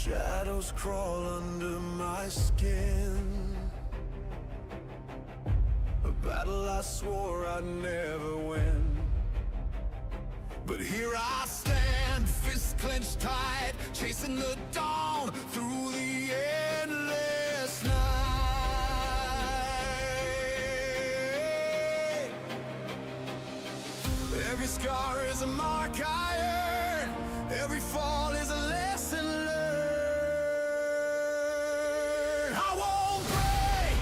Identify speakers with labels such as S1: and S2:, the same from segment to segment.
S1: Shadows crawl under my skin. A battle I swore I'd never win. But here I stand, fists clenched tight, chasing the dawn through the endless night. Every scar is a mark I earn, every fall is a lesson learned. I won't break,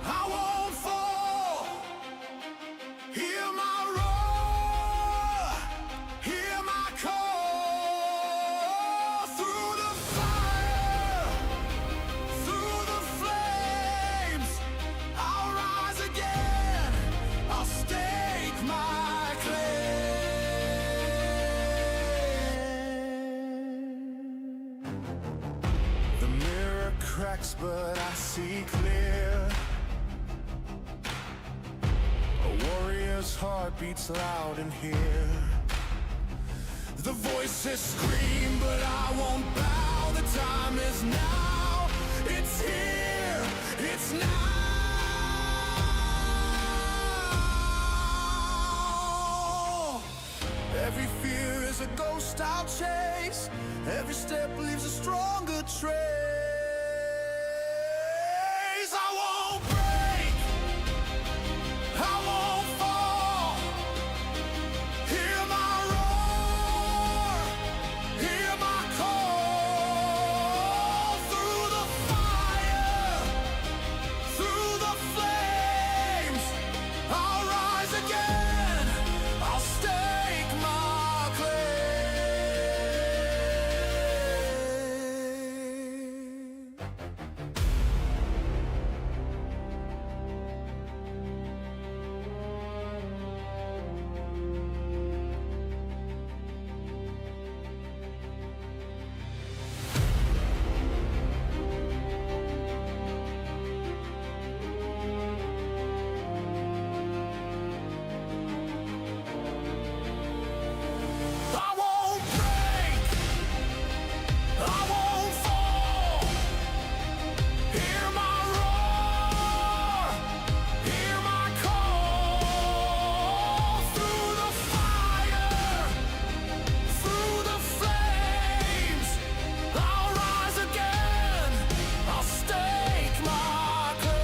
S1: I won't fall. Hear my roar, hear my call. Through the fire, through the flames, I'll rise again, I'll stake my claim. The mirror cracks but I see clear. A warrior's heart beats loud in here. The voices scream but I won't bow. The time is now, it's here, it's now. Every fear is a ghost I'll chase. Every step leaves a stronger trace. I won't break, I won't fall. Hear my roar, hear my call. Through the fire, through the flames, I'll rise again, I'll stake my claim. I won't break, I won't fall. Hear my roar, hear my call. Through the fire, through the flames, I'll rise again, I'll stake my claim.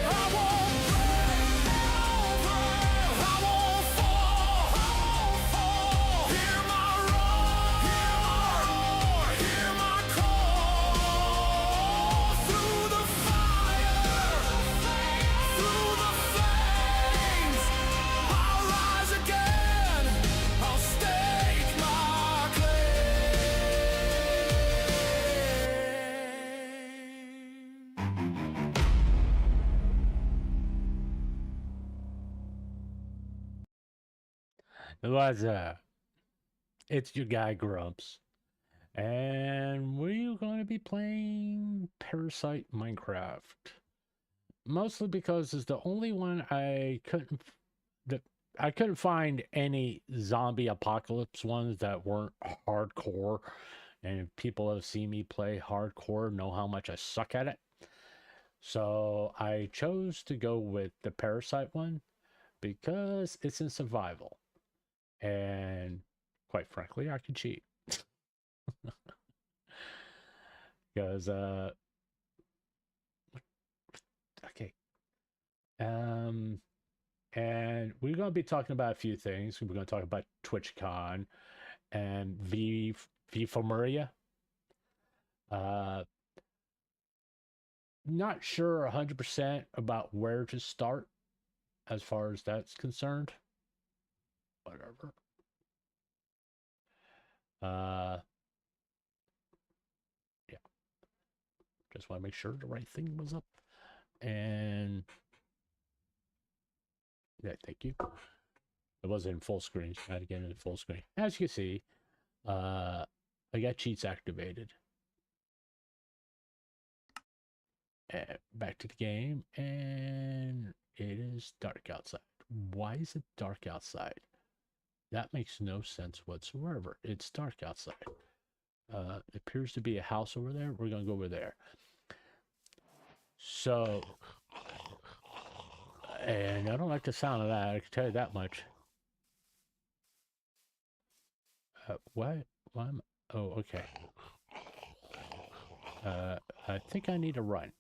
S1: I won't break, I won't fall. Hear my roar, hear my call. Through the fire, through the flames, I'll rise again, I'll stake my claim.
S2: What's up? It's your guy Grumps, and we're going to be playing Parasite Minecraft. Mostly because it's the only one I couldn't find any zombie apocalypse ones that weren't hardcore, and people have seen me play hardcore know how much I suck at it. So I chose to go with the Parasite one because it's in survival. And quite frankly, I can cheat. Because okay. And we're going to be talking about a few things. We're going to talk about Twitchcon and Vtubers. Not sure 100% about where to start as far as that's concerned. Whatever. Yeah. Just want to make sure the right thing was up. And yeah, thank you. It wasn't in full screen. So I had to get it in full screen. As you can see, I got cheats activated. Back to the game, and it is dark outside. Why is it dark outside? That makes no sense whatsoever. It's dark outside. Appears to be a house over there. We're gonna go over there. So, and I don't like the sound of that. I can tell you that much. What? Why am I? Oh, okay. I think I need to run.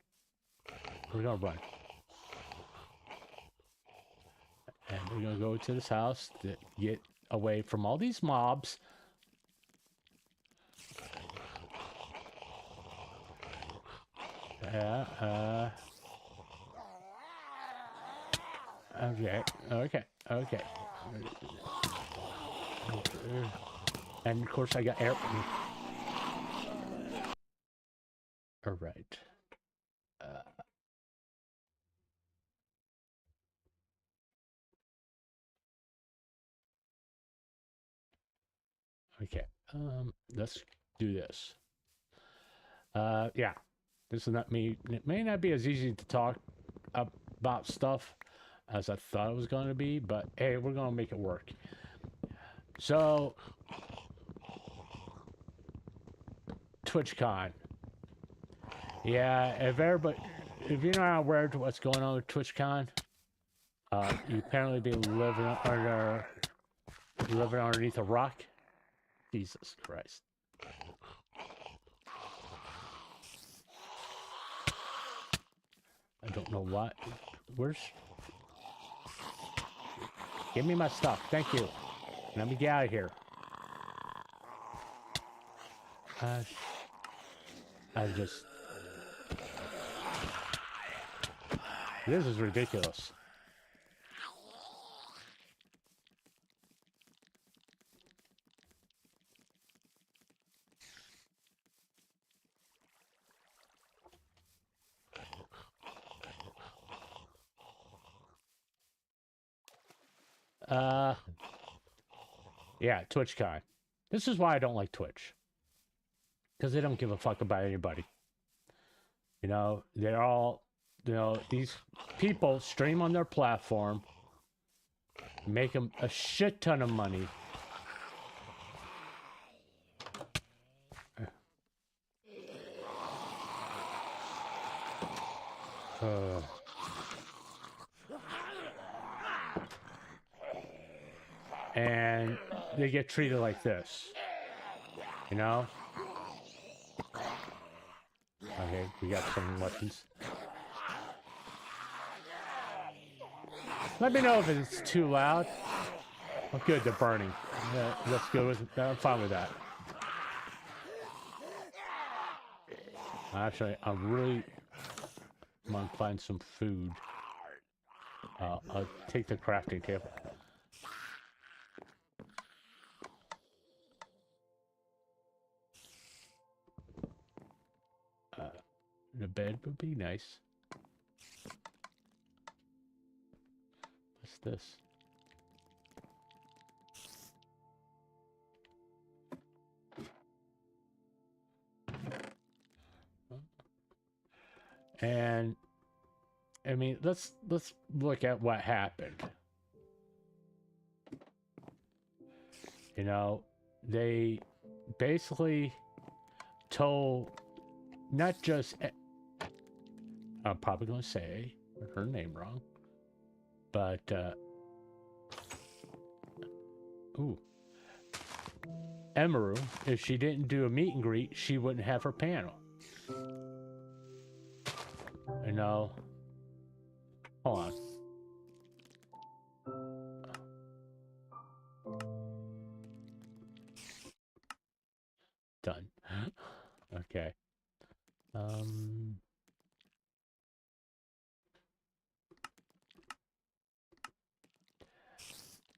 S2: We're gonna run. And we're gonna go to this house to get away from all these mobs. Okay. And of course I got air. All right. Okay. Let's do this. Yeah. This is not me. It may not be as easy to talk about stuff as I thought it was going to be, but hey, we're going to make it work. So, Twitchcon. Yeah, if you're not aware of what's going on with Twitchcon, you apparently be living underneath a rock. Jesus Christ. I don't know what. Give me my stuff. Thank you. Let me get out of here. This is ridiculous. Yeah, TwitchCon. This is why I don't like Twitch. Because they don't give a fuck about anybody. You know, they're all, these people stream on their platform, make them a shit ton of money. And they get treated like this. You know? Okay, we got some weapons. Let me know if it's too loud. Oh, good, they're burning. That's good. I'm fine with that. Actually, I really want to find some food. I'll take the crafting table. The bed would be nice. What's this? And I mean, let's look at what happened. You know, they basically told not just, I'm probably going to say her name wrong, but Emaru, if she didn't do a meet and greet, she wouldn't have her panel. You know, hold on. Done. Okay.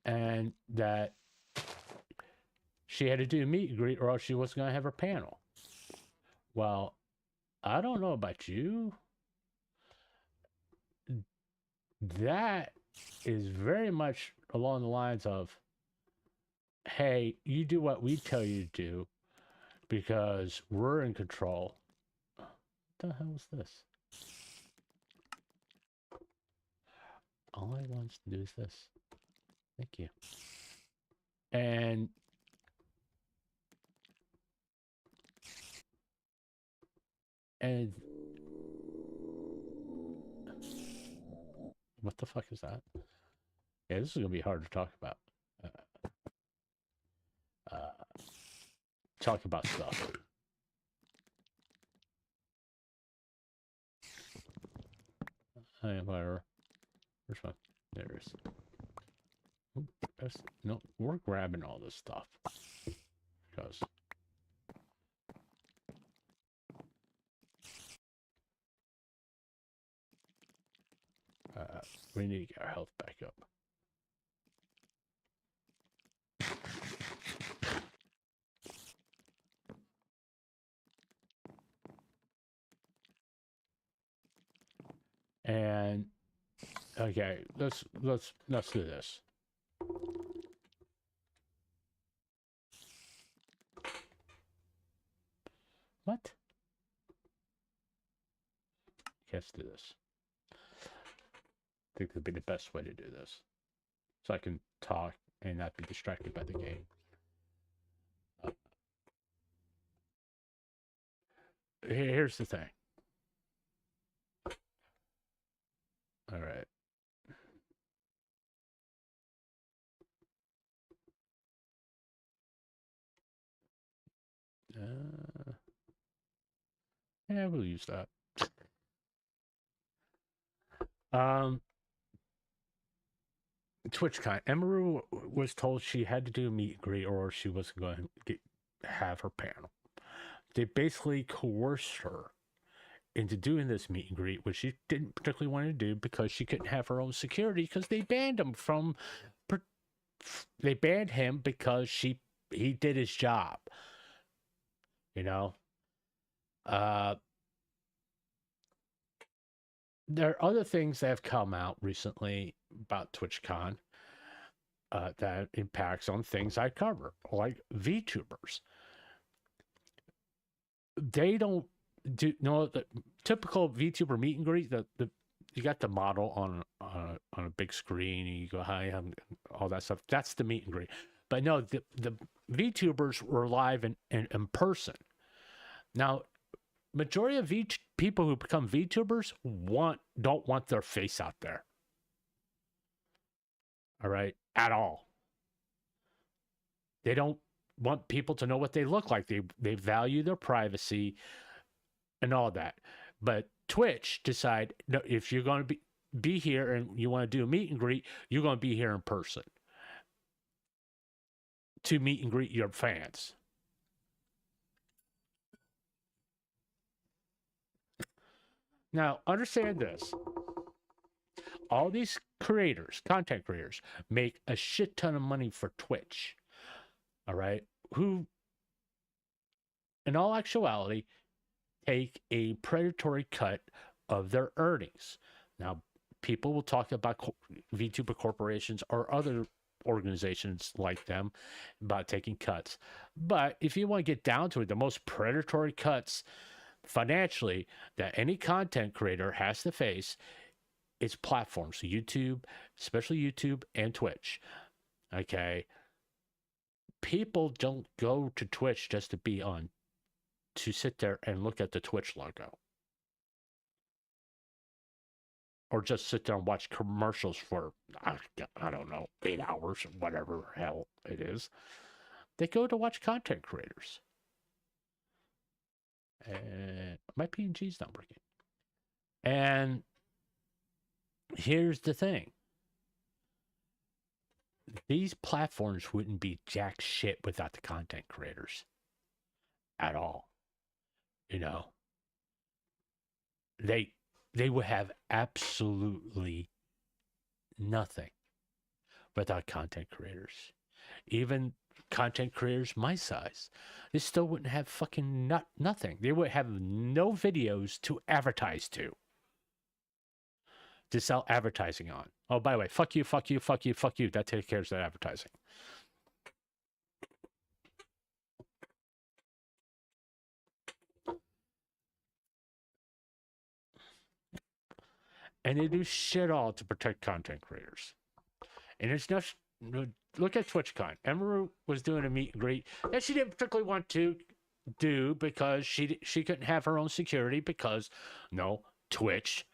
S2: And that she had to do a meet and greet or else she wasn't going to have her panel. Well, I don't know about you. That is very much along the lines of, hey, you do what we tell you to do because we're in control. What the hell is this? All I want to do is this. Thank you. And what the fuck is that? Yeah, this is gonna be hard to talk about. Talk about stuff. Whatever. Where's my? There it is. No, we're grabbing all this stuff because we need to get our health back up. And okay, let's do this. What? Let's do this. I think that'd be the best way to do this, so I can talk and not be distracted by the game. Here's the thing. All right. Yeah, we'll use that. Twitchcon. Emaru was told she had to do a meet and greet or she wasn't going to have her panel. They basically coerced her into doing this meet and greet, which she didn't particularly want to do because she couldn't have her own security because they banned him from. They banned him because he did his job. You know. There are other things that have come out recently about TwitchCon that impacts on things I cover, like VTubers. They don't do the typical VTuber meet and greet. You got the model on a big screen, and you go hi, all that stuff. That's the meet and greet. But no, the VTubers were live in person. Now, majority of people who become VTubers don't want their face out there. All right, at all. They don't want people to know what they look like. They value their privacy and all that. But Twitch decide, no, if you're going to be here and you want to do a meet and greet, you're going to be here in person to meet and greet your fans. Now, understand this. All these creators, content creators, make a shit ton of money for Twitch. All right? Who, in all actuality, take a predatory cut of their earnings. Now, people will talk about VTuber corporations or other organizations like them about taking cuts. But if you want to get down to it, the most predatory cuts financially that any content creator has to face is platforms. So YouTube, especially YouTube and Twitch. Okay. People don't go to Twitch just to sit there and look at the Twitch logo. Or just sit there and watch commercials for, I don't know, 8 hours, whatever hell it is. They go to watch content creators. And my PNG's not working. And here's the thing. These platforms wouldn't be jack shit without the content creators. At all. You know. They would have absolutely nothing without content creators. Even content creators my size, they still wouldn't have fucking nothing. They would have no videos to advertise to sell advertising on. Oh, by the way, fuck you. That takes care of that advertising. And they do shit all to protect content creators. And it's look at TwitchCon. Emeru was doing a meet and greet that she didn't particularly want to do because she couldn't have her own security because Twitch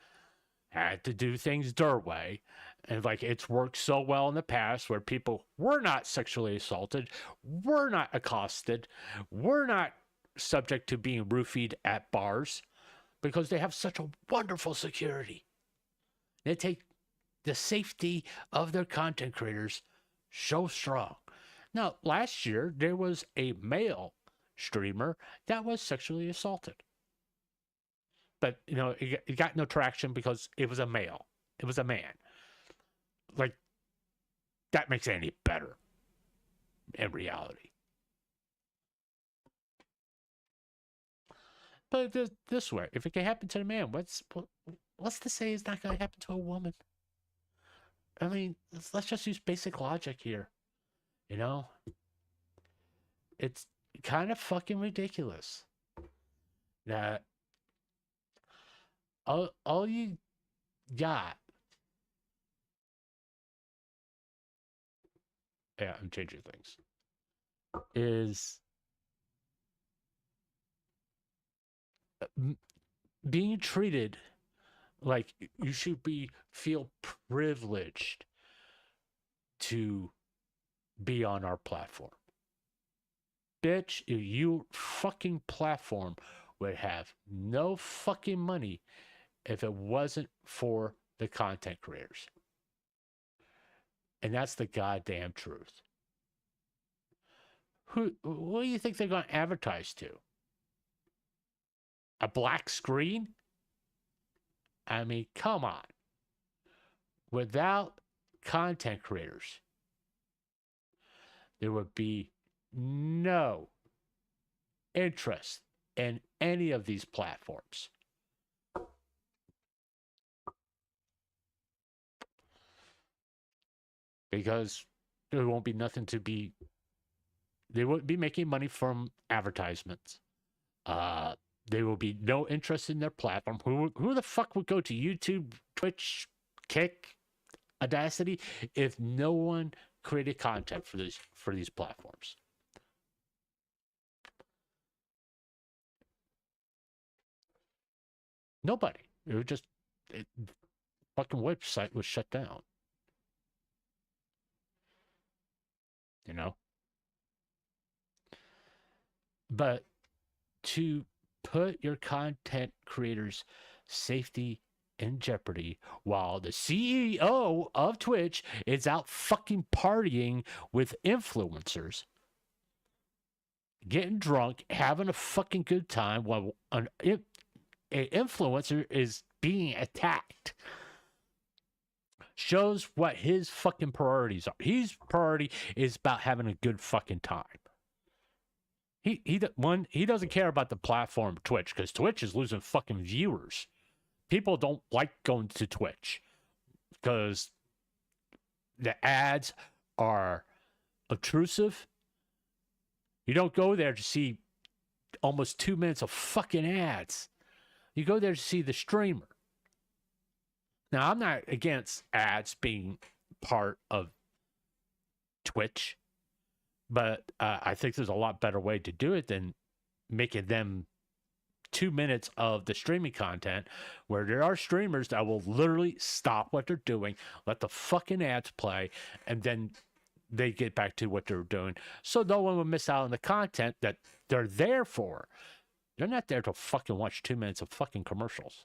S2: had to do things their way. And like it's worked so well in the past where people were not sexually assaulted, were not accosted, were not subject to being roofied at bars because they have such a wonderful security. They take the safety of their content creators so strong. Now, last year, there was a male streamer that was sexually assaulted. But, it got no traction because it was a male. It was a man. Like, that makes it any better in reality. But this way, if it can happen to the man, what's to say it's not going to happen to a woman? I mean, let's just use basic logic here. It's kind of fucking ridiculous that all you got. Yeah, I'm changing things. Is being treated like you should feel privileged to be on our platform. Bitch, if your fucking platform would have no fucking money if it wasn't for the content creators. And that's the goddamn truth. What do you think they're going to advertise to? A black screen? I mean, come on. Without content creators, there would be no interest in any of these platforms. Because there won't be nothing to be. They won't be making money from advertisements. There will be no interest in their platform. Who the fuck would go to YouTube, Twitch, Kick, Audacity if no one created content for these platforms? Nobody. It was just fucking website was shut down. But to put your content creators' safety in jeopardy while the CEO of Twitch is out fucking partying with influencers, getting drunk, having a fucking good time while an influencer is being attacked, shows what his fucking priorities are. His priority is about having a good fucking time. He doesn't care about the platform Twitch because Twitch is losing fucking viewers. People don't like going to Twitch because the ads are obtrusive. You don't go there to see almost 2 minutes of fucking ads. You go there to see the streamer. Now, I'm not against ads being part of Twitch, but I think there's a lot better way to do it than making them 2 minutes of the streaming content where there are streamers that will literally stop what they're doing, let the fucking ads play, and then they get back to what they're doing. So no one will miss out on the content that they're there for. They're not there to fucking watch 2 minutes of fucking commercials.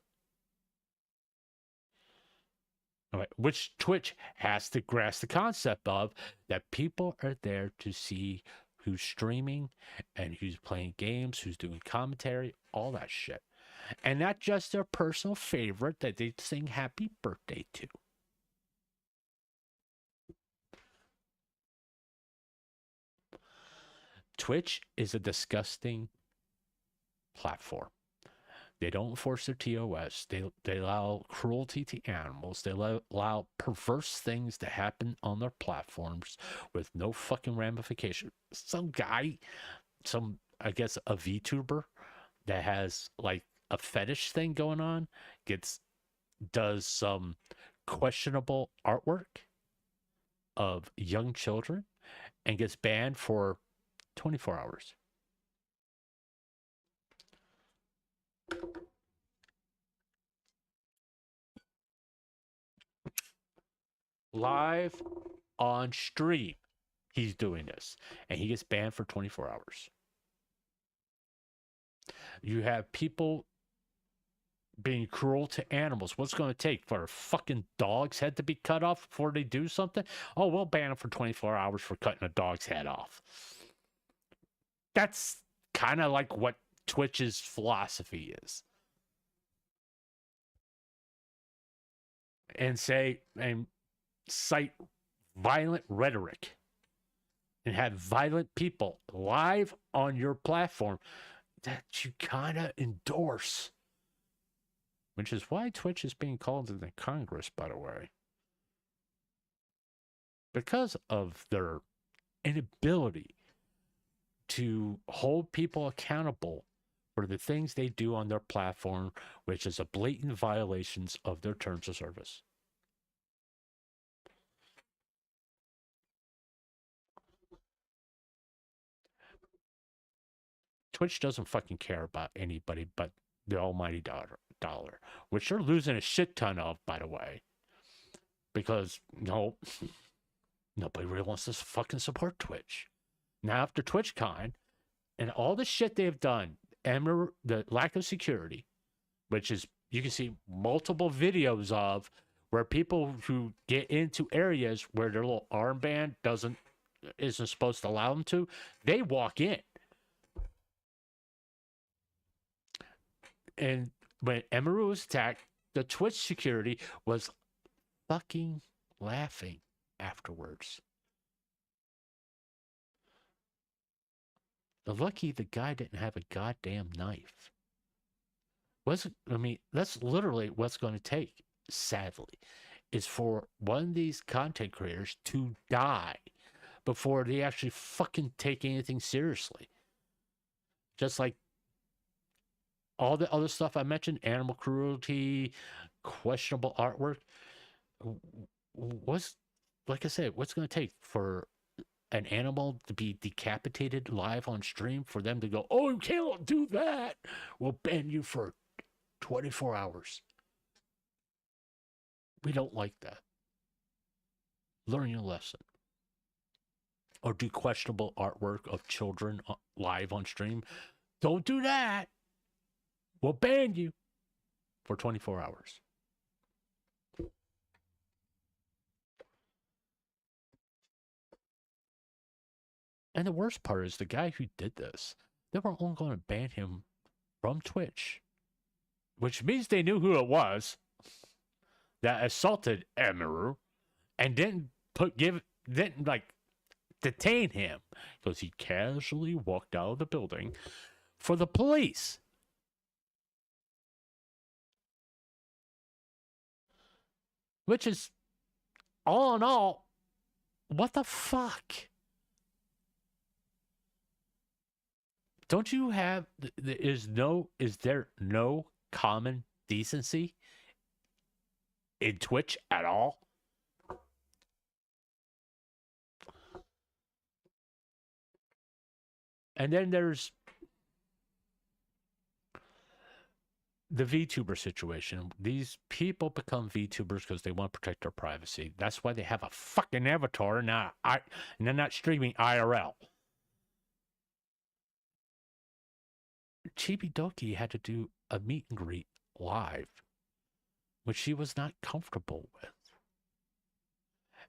S2: All right, which Twitch has to grasp the concept of that people are there to see who's streaming and who's playing games, who's doing commentary, all that shit. And not just their personal favorite that they sing happy birthday to. Twitch is a disgusting platform. They don't enforce their TOS. They allow cruelty to animals. They allow perverse things to happen on their platforms with no fucking ramification. Some guy, I guess a VTuber that has like a fetish thing going on does some questionable artwork of young children and gets banned for 24 hours. Live on stream, he's doing this, and he gets banned for 24 hours. You have people being cruel to animals. What's going to take for a fucking dog's head to be cut off before they do something? Oh, we'll ban them for 24 hours for cutting a dog's head off. That's kind of like what Twitch's philosophy is. And cite violent rhetoric and have violent people live on your platform that you kind of endorse. Which is why Twitch is being called into Congress, by the way. Because of their inability to hold people accountable for the things they do on their platform, which is a blatant violations of their terms of service. Twitch doesn't fucking care about anybody but the almighty dollar, which they're losing a shit ton of, by the way, because nobody really wants to fucking support Twitch. Now, after TwitchCon and all the shit they've done, and the lack of security, which is, you can see multiple videos of where people who get into areas where their little armband isn't supposed to allow them to, they walk in. And when Emeru was attacked, the Twitch security was fucking laughing afterwards. Lucky the guy didn't have a goddamn knife. That's literally what's going to take, sadly, is for one of these content creators to die before they actually fucking take anything seriously. Just like all the other stuff I mentioned, animal cruelty, questionable artwork, like I said, what's going to take for an animal to be decapitated live on stream, for them to go, oh, you can't do that, we'll ban you for 24 hours. We don't like that. Learn your lesson. Or do questionable artwork of children live on stream. Don't do that. We'll ban you for 24 hours. And the worst part is the guy who did this, they were only going to ban him from Twitch, which means they knew who it was that assaulted Emeru and didn't detain him, because he casually walked out of the building for the police. Which is, all in all, what the fuck? Don't you have, is there no common decency in Twitch at all? And then there's the VTuber situation. These people become VTubers because they want to protect their privacy. That's why they have a fucking avatar and they're not streaming IRL. Chibi Doki had to do a meet and greet live, which she was not comfortable with.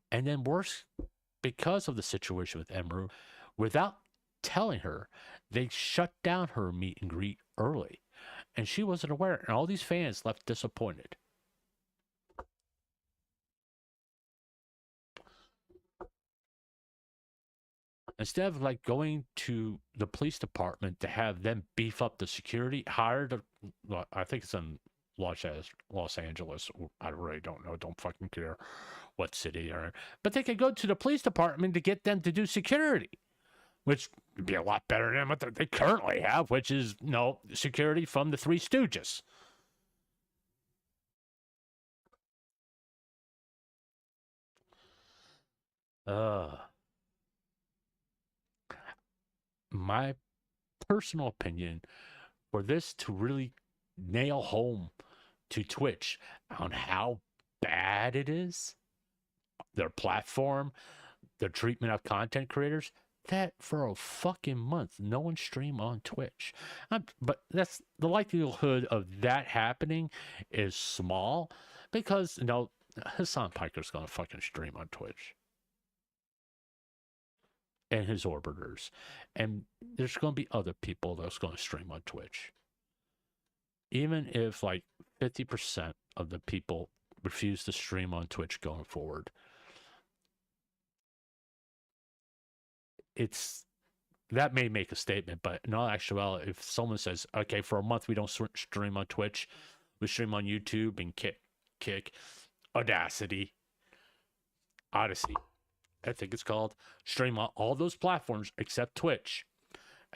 S2: And then worse, because of the situation with Emeru, without telling her, they shut down her meet and greet early. And she wasn't aware, and all these fans left disappointed. Instead of going to the police department to have them beef up the security, hired I think it's in Los Angeles. I really don't know. Don't fucking care what city they're in. But they could go to the police department to get them to do security, which would be a lot better than what they currently have, which is security from the Three Stooges. My personal opinion, for this to really nail home to Twitch on how bad it is, their platform, their treatment of content creators, that for a fucking month no one stream on Twitch. But that's the likelihood of that happening is small because Hassan Piker's gonna fucking stream on Twitch and his orbiters, and there's gonna be other people that's gonna stream on Twitch. Even if like 50% of the people refuse to stream on Twitch going forward, that may make a statement, but in all actuality, if someone says, okay, for a month we don't stream on Twitch, we stream on YouTube and Kick, Audacity, Odyssey, I think it's called, stream on all those platforms except Twitch,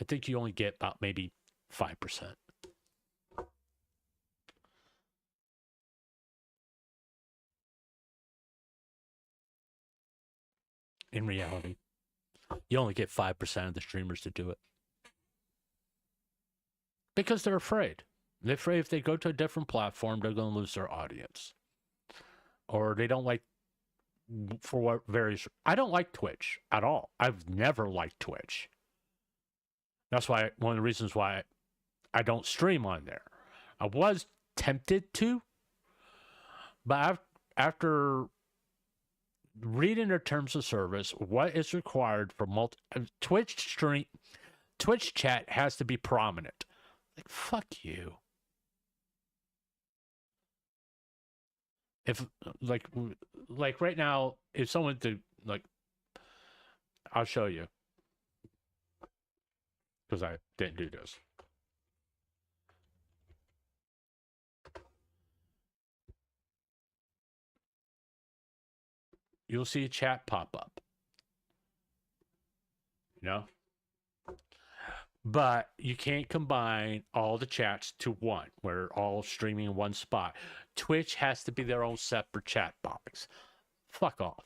S2: I think you only get about maybe 5%. In reality, you only get 5% of the streamers to do it. Because they're afraid. They're afraid if they go to a different platform, they're going to lose their audience. Or they don't like, for what various... I don't like Twitch at all. I've never liked Twitch. That's why, one of the reasons why I don't stream on there. I was tempted to, but after reading their terms of service, what is required for Twitch chat has to be prominent. Like, fuck you. If like right now, if someone to like, I'll show you because I didn't do this. You'll see a chat pop up. But you can't combine all the chats to one, where they're all streaming in one spot. Twitch has to be their own separate chat box. Fuck off.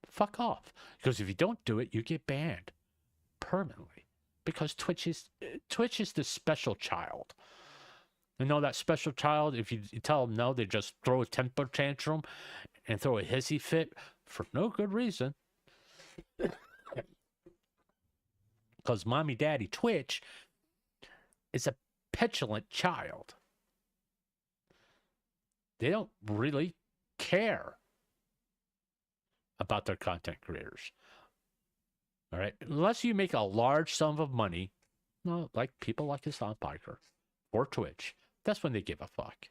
S2: Fuck off. Because if you don't do it, you get banned permanently. Because Twitch is the special child. That special child, if you tell them no, they just throw a temper tantrum and throw a hissy fit for no good reason. Because mommy, daddy, Twitch is a petulant child. They don't really care about their content creators. All right? Unless you make a large sum of money, like people like Hassan Piker or Twitch, that's when they give a fuck.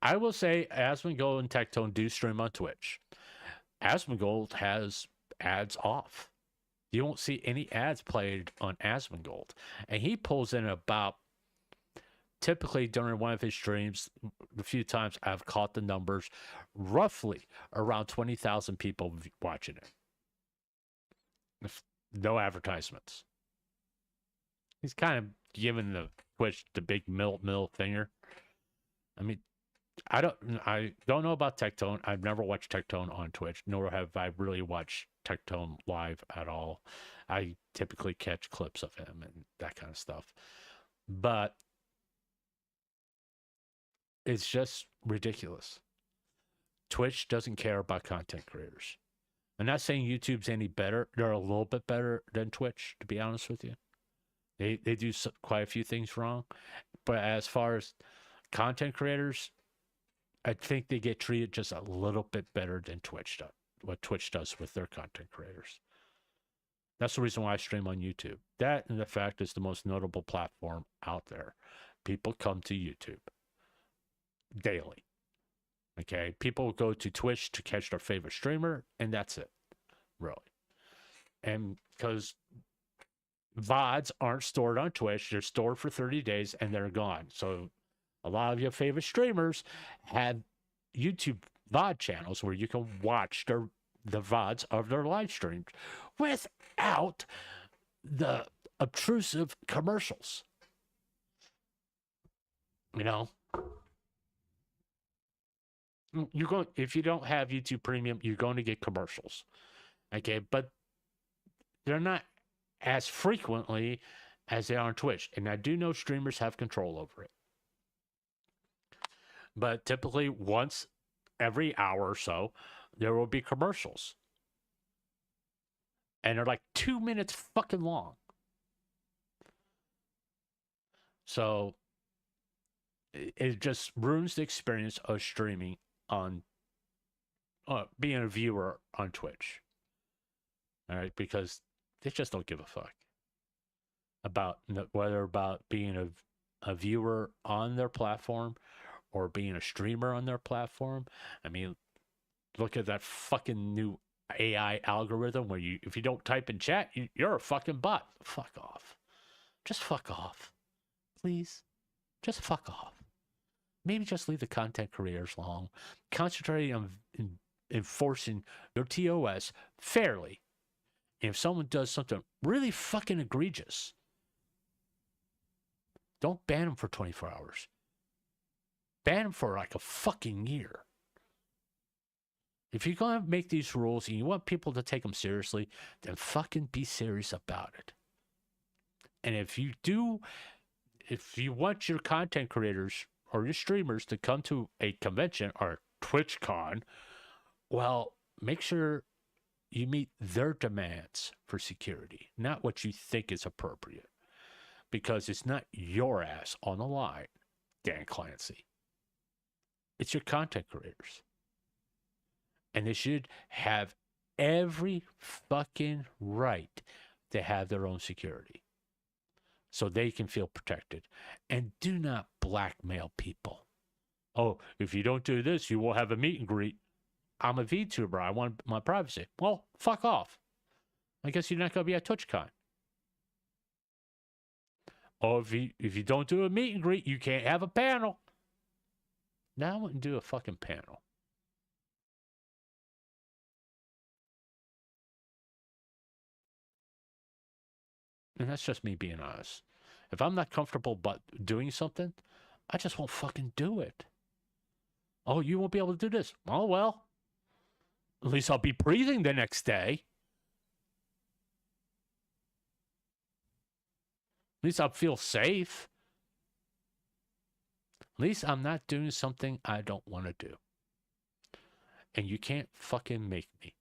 S2: I will say Asmongold and Tectone do stream on Twitch. Asmongold has ads off. You won't see any ads played on Asmongold. And he pulls in about, typically during one of his streams, the few times I've caught the numbers, roughly around 20,000 people watching it. No advertisements. He's kind of giving the Twitch the big middle finger. I mean, I don't know about Tectone. I've never watched Tectone on Twitch, nor have I really watched Tectone live at all. I typically catch clips of him and that kind of stuff. But it's just ridiculous. Twitch doesn't care about content creators. I'm not saying YouTube's any better. They're a little bit better than Twitch, to be honest with you. They do quite a few things wrong. But as far as content creators, I think they get treated just a little bit better than Twitch does, what Twitch does with their content creators. That's the reason why I stream on YouTube. That, and the fact, is the most notable platform out there. People come to YouTube daily. Okay? People go to Twitch to catch their favorite streamer, and that's it. Really. And because VODs aren't stored on Twitch, they're stored for 30 days and they're gone. So a lot of your favorite streamers have YouTube VOD channels where you can watch the VODs of their live streams without the obtrusive commercials. You know, you're going if you don't have YouTube Premium, you're going to get commercials. Okay, but they're not as frequently as they are on Twitch. And I do know streamers have control over it. But typically once every hour or so, there will be commercials. And they're like 2 minutes fucking long. So it just ruins the experience of streaming on being a viewer on Twitch. All right, because they just don't give a fuck about whether about being a viewer on their platform or being a streamer on their platform. I mean, look at that fucking new AI algorithm where if you don't type in chat, you're a fucking bot. Fuck off. Just fuck off. Please. Just fuck off. Maybe just leave the content creators alone. Concentrating on enforcing your TOS fairly. And if someone does something really fucking egregious, don't ban them for 24 hours. Ban them for like a fucking year. If you're going to make these rules and you want people to take them seriously, then fucking be serious about it. And if you want your content creators or your streamers to come to a convention or Twitchcon, well, make sure you meet their demands for security, not what you think is appropriate. Because it's not your ass on the line, Dan Clancy. It's your content creators. And they should have every fucking right to have their own security so they can feel protected. And do not blackmail people. Oh, if you don't do this, you will have a meet and greet. I'm a VTuber. I want my privacy. Well, fuck off. I guess you're not going to be at TwitchCon. Or if you don't do a meet and greet, you can't have a panel. Now I wouldn't do a fucking panel. And that's just me being honest. If I'm not comfortable but doing something, I just won't fucking do it. Oh, you won't be able to do this. Oh, well. At least I'll be breathing the next day. At least I'll feel safe. At least I'm not doing something I don't want to do. And you can't fucking make me.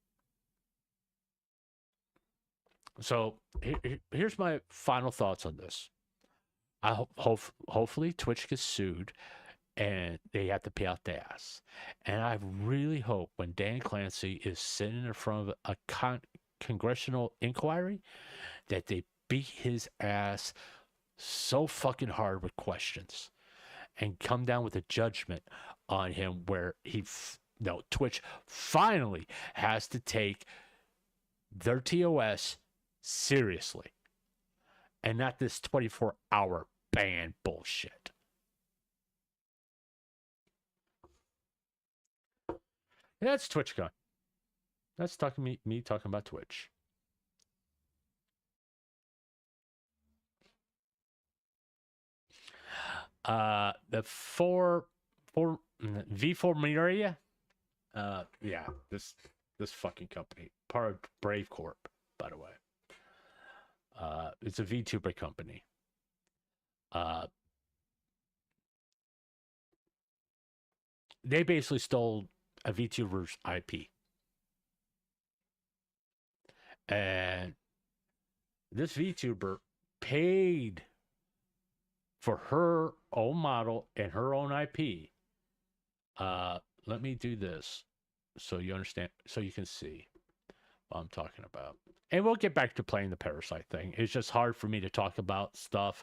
S2: So here's my final thoughts on this. I hopefully Twitch gets sued and they have to pay out the ass. And I really hope when Dan Clancy is sitting in front of a congressional inquiry that they beat his ass so fucking hard with questions and come down with a judgment on him where Twitch finally has to take their TOS seriously and not this 24-hour ban bullshit. That's TwitchCon. That's me talking about Twitch. The V4 Miria. Yeah, this fucking company, part of Brave Corp, by the way. It's a VTuber company. They basically stole a VTuber's IP. And this VTuber paid for her own model and her own IP. Let me do this so you understand, so you can see what I'm talking about. And we'll get back to playing the Parasite thing. It's just hard for me to talk about stuff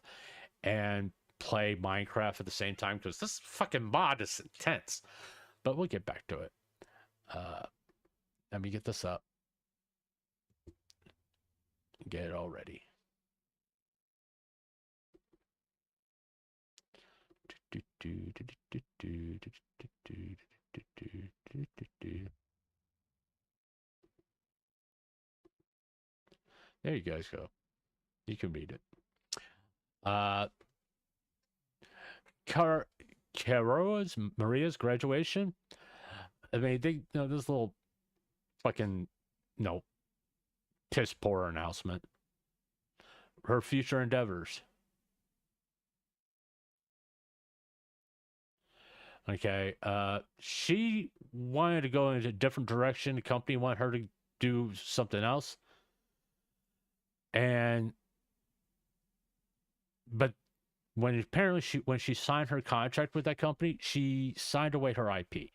S2: and play Minecraft at the same time because this fucking mod is intense. But we'll get back to it. Let me get this up. Get it all ready. There you guys go. You can read it. Maria's graduation. I mean, they, this little fucking, piss poor announcement. Her future endeavors. Okay, she wanted to go in a different direction. The company wanted her to do something else. But when she signed her contract with that company, she signed away her IP,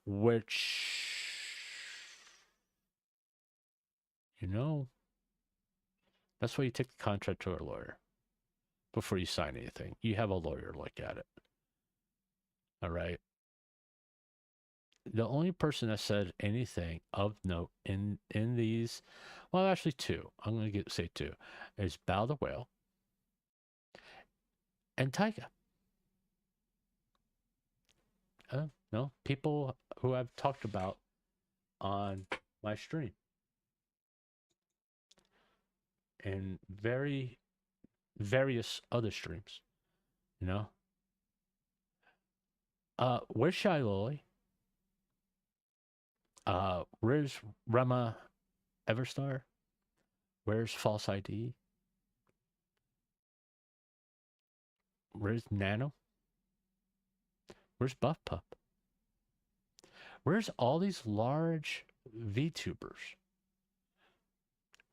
S2: which, that's why you take the contract to a lawyer before you sign anything. You have a lawyer look at it. All right. The only person that said anything of note in these, well, actually two. I'm going to say two, is Bao the Whale and Tyga. No, people who I've talked about on my stream and various other streams. Where's Shy Lily? Where's Rema Everstar? Where's False ID? Where's Nano? Where's Buff Pup? Where's all these large VTubers?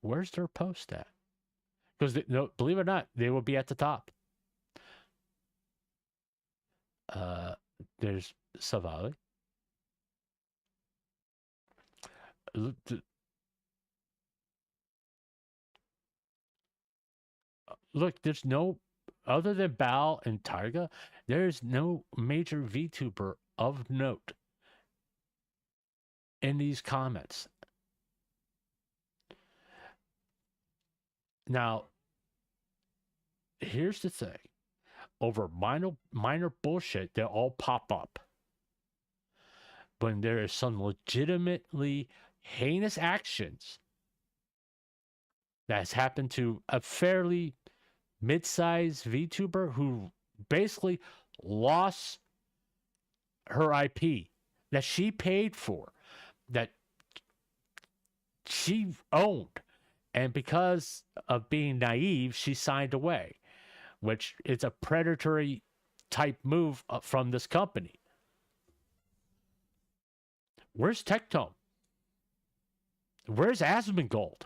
S2: Where's their post at? Because, believe it or not, they will be at the top. There's Savali. Look, there's no, other than Bao and Tyga, there's no major VTuber of note in these comments. Now, here's the thing. Over minor bullshit, they all pop up. When there is some legitimately heinous actions that has happened to a fairly mid-sized VTuber who basically lost her IP that she paid for, that she owned, and because of being naive, she signed away, which is a predatory type move from this company. Where's Tectone? Where's Asmongold?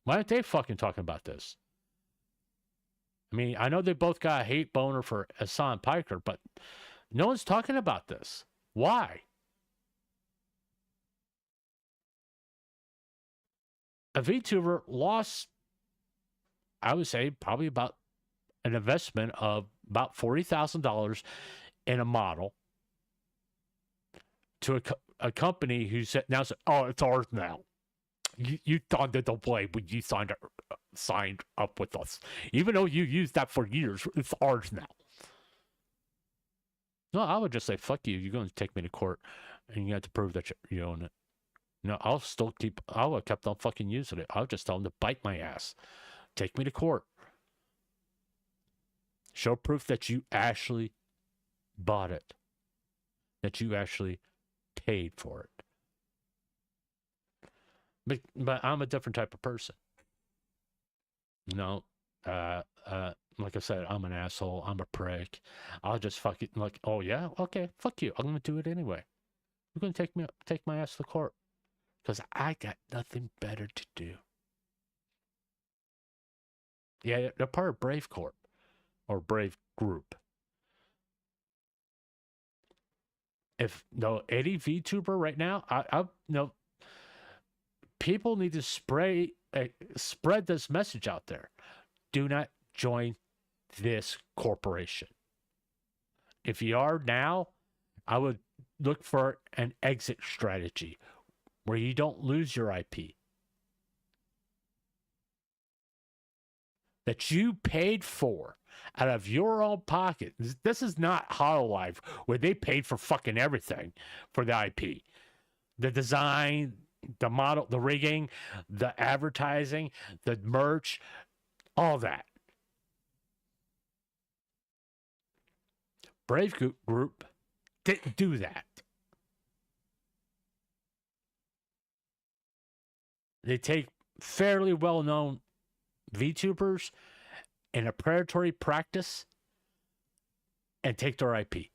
S2: Why aren't they fucking talking about this? I mean, I know they both got a hate boner for Hassan Piker, but no one's talking about this. Why? A VTuber lost, I would say, probably about an investment of about $40,000 in a model to a company who said, now said, oh, it's ours now. You thought that the play when you signed up with us, even though you used that for years. It's ours now. No, I would just say, fuck you. You're going to take me to court, and you have to prove that you own it. No, I would have kept on fucking using it. I would just tell them to bite my ass. Take me to court. Show proof that you actually bought it. That you actually paid for it. But I'm a different type of person. Like I said, I'm an asshole. I'm a prick. I'll just fucking oh yeah, okay, fuck you. I'm gonna do it anyway. You're gonna take my ass to court because I got nothing better to do. Yeah, they're part of Brave Corp or Brave Group. If any VTuber right now, I people need to spread this message out there. Do not join this corporation. If you are now, I would look for an exit strategy where you don't lose your IP. That you paid for out of your own pocket. This is not Hololive where they paid for fucking everything for the IP. The design, the model, the rigging, the advertising, the merch, all that. Brave Group didn't do that. They take fairly well-known VTubers in a predatory practice and take their IP.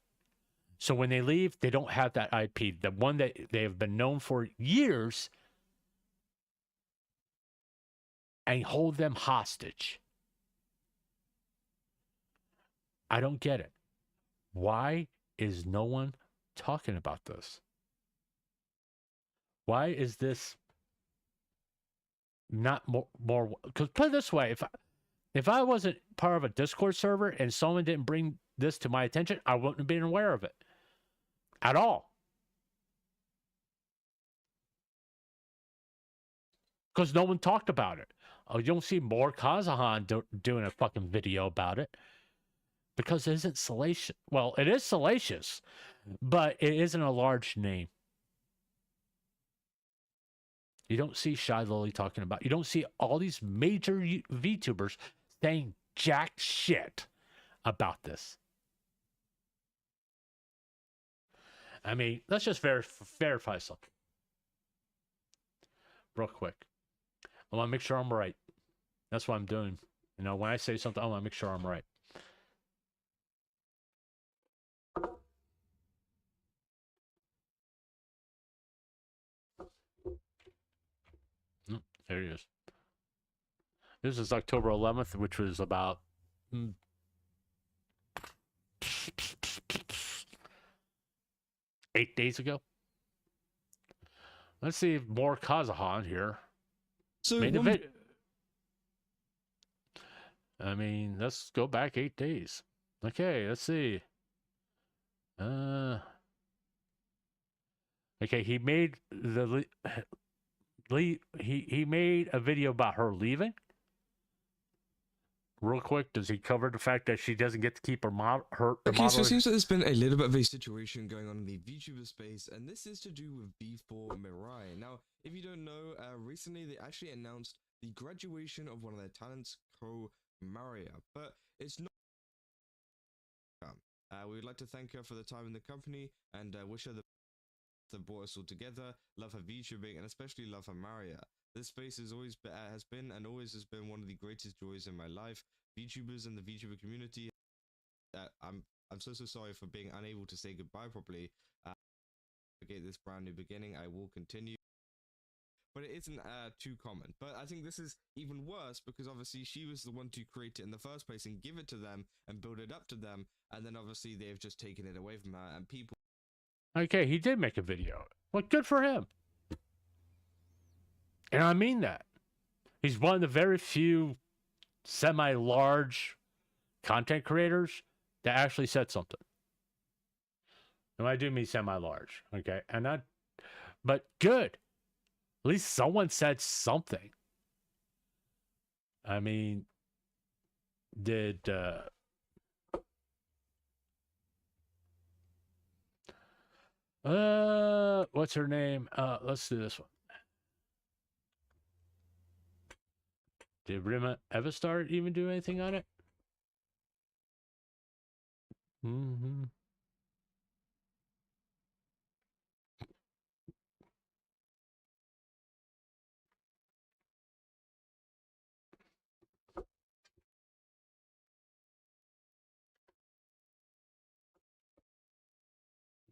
S2: So when they leave, they don't have that IP. The one that they have been known for years, and hold them hostage. I don't get it. Why is no one talking about this? Why is this not more? Because put it this way, if I wasn't part of a Discord server and someone didn't bring this to my attention, I wouldn't have been aware of it at all. Because no one talked about it. Oh, you don't see more Kazahan doing a fucking video about it. Because it isn't salacious. Well, it is salacious, but it isn't a large name. You don't see Shy Lily talking about. You don't see all these major VTubers saying jack shit about this. I mean, let's just verify something real quick. I want to make sure I'm right. That's what I'm doing. You know, when I say something, I want to make sure I'm right. There he is. This is October 11th, which was about 8 days ago. Let's see if more Kazahan here.
S3: So
S2: I mean, let's go back 8 days. Okay, let's see. Okay, he made he made a video about her leaving. Real quick, does he cover the fact that she doesn't get to keep her
S3: Okay, so it seems like there's been a little bit of a situation going on in the VTuber space, and this is to do with B4 Mirai. Now, if you don't know, recently they actually announced the graduation of one of their talents, Maria, but it's not. We would like to thank her for the time in the company and wish her the that brought us all together, love her VTubing, and especially love her Maria. This space has always been and always has been one of the greatest joys in my life. VTubers and the VTuber community. I'm so sorry for being unable to say goodbye properly. Forget this brand new beginning. I will continue. But it isn't too common. But I think this is even worse because obviously she was the one to create it in the first place and give it to them and build it up to them, and then obviously they've just taken it away from her, and people.
S2: Okay, he did make a video. Well, good for him. And I mean that. He's one of the very few semi-large content creators that actually said something. And I do mean semi-large, okay? And that, but good. At least someone said something. I mean, did what's her name? Let's do this one. Did Rima Evastar even do anything on it? Mm-hmm.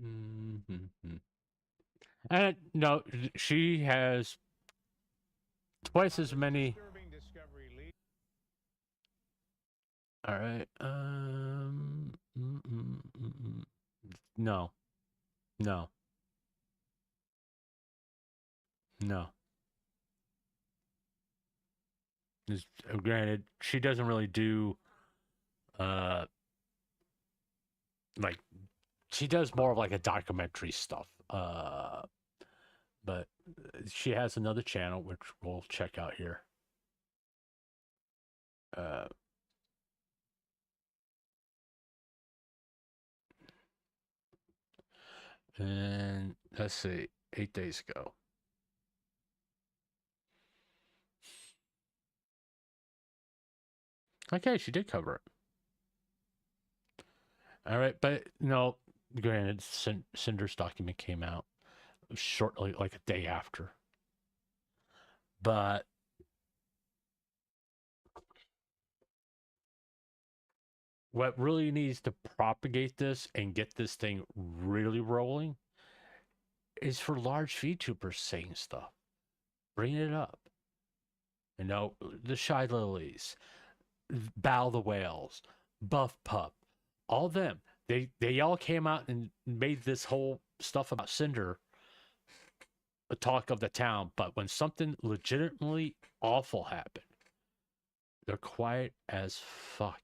S2: Mm-hmm. And no, she has twice as many. All right. No. No. No. Granted, she doesn't really do like she does more of like a documentary stuff. But she has another channel which we'll check out here. And let's see, 8 days ago. Okay, she did cover it. All right, but no, granted, Cinder's document came out shortly, like a day after. But what really needs to propagate this and get this thing really rolling is for large VTubers saying stuff, bringing it up. You know, the Shy Lilies, Bow the Whales, Buff Pup, all them. They all came out and made this whole stuff about Cinder a talk of the town. But when something legitimately awful happened, they're quiet as fuck.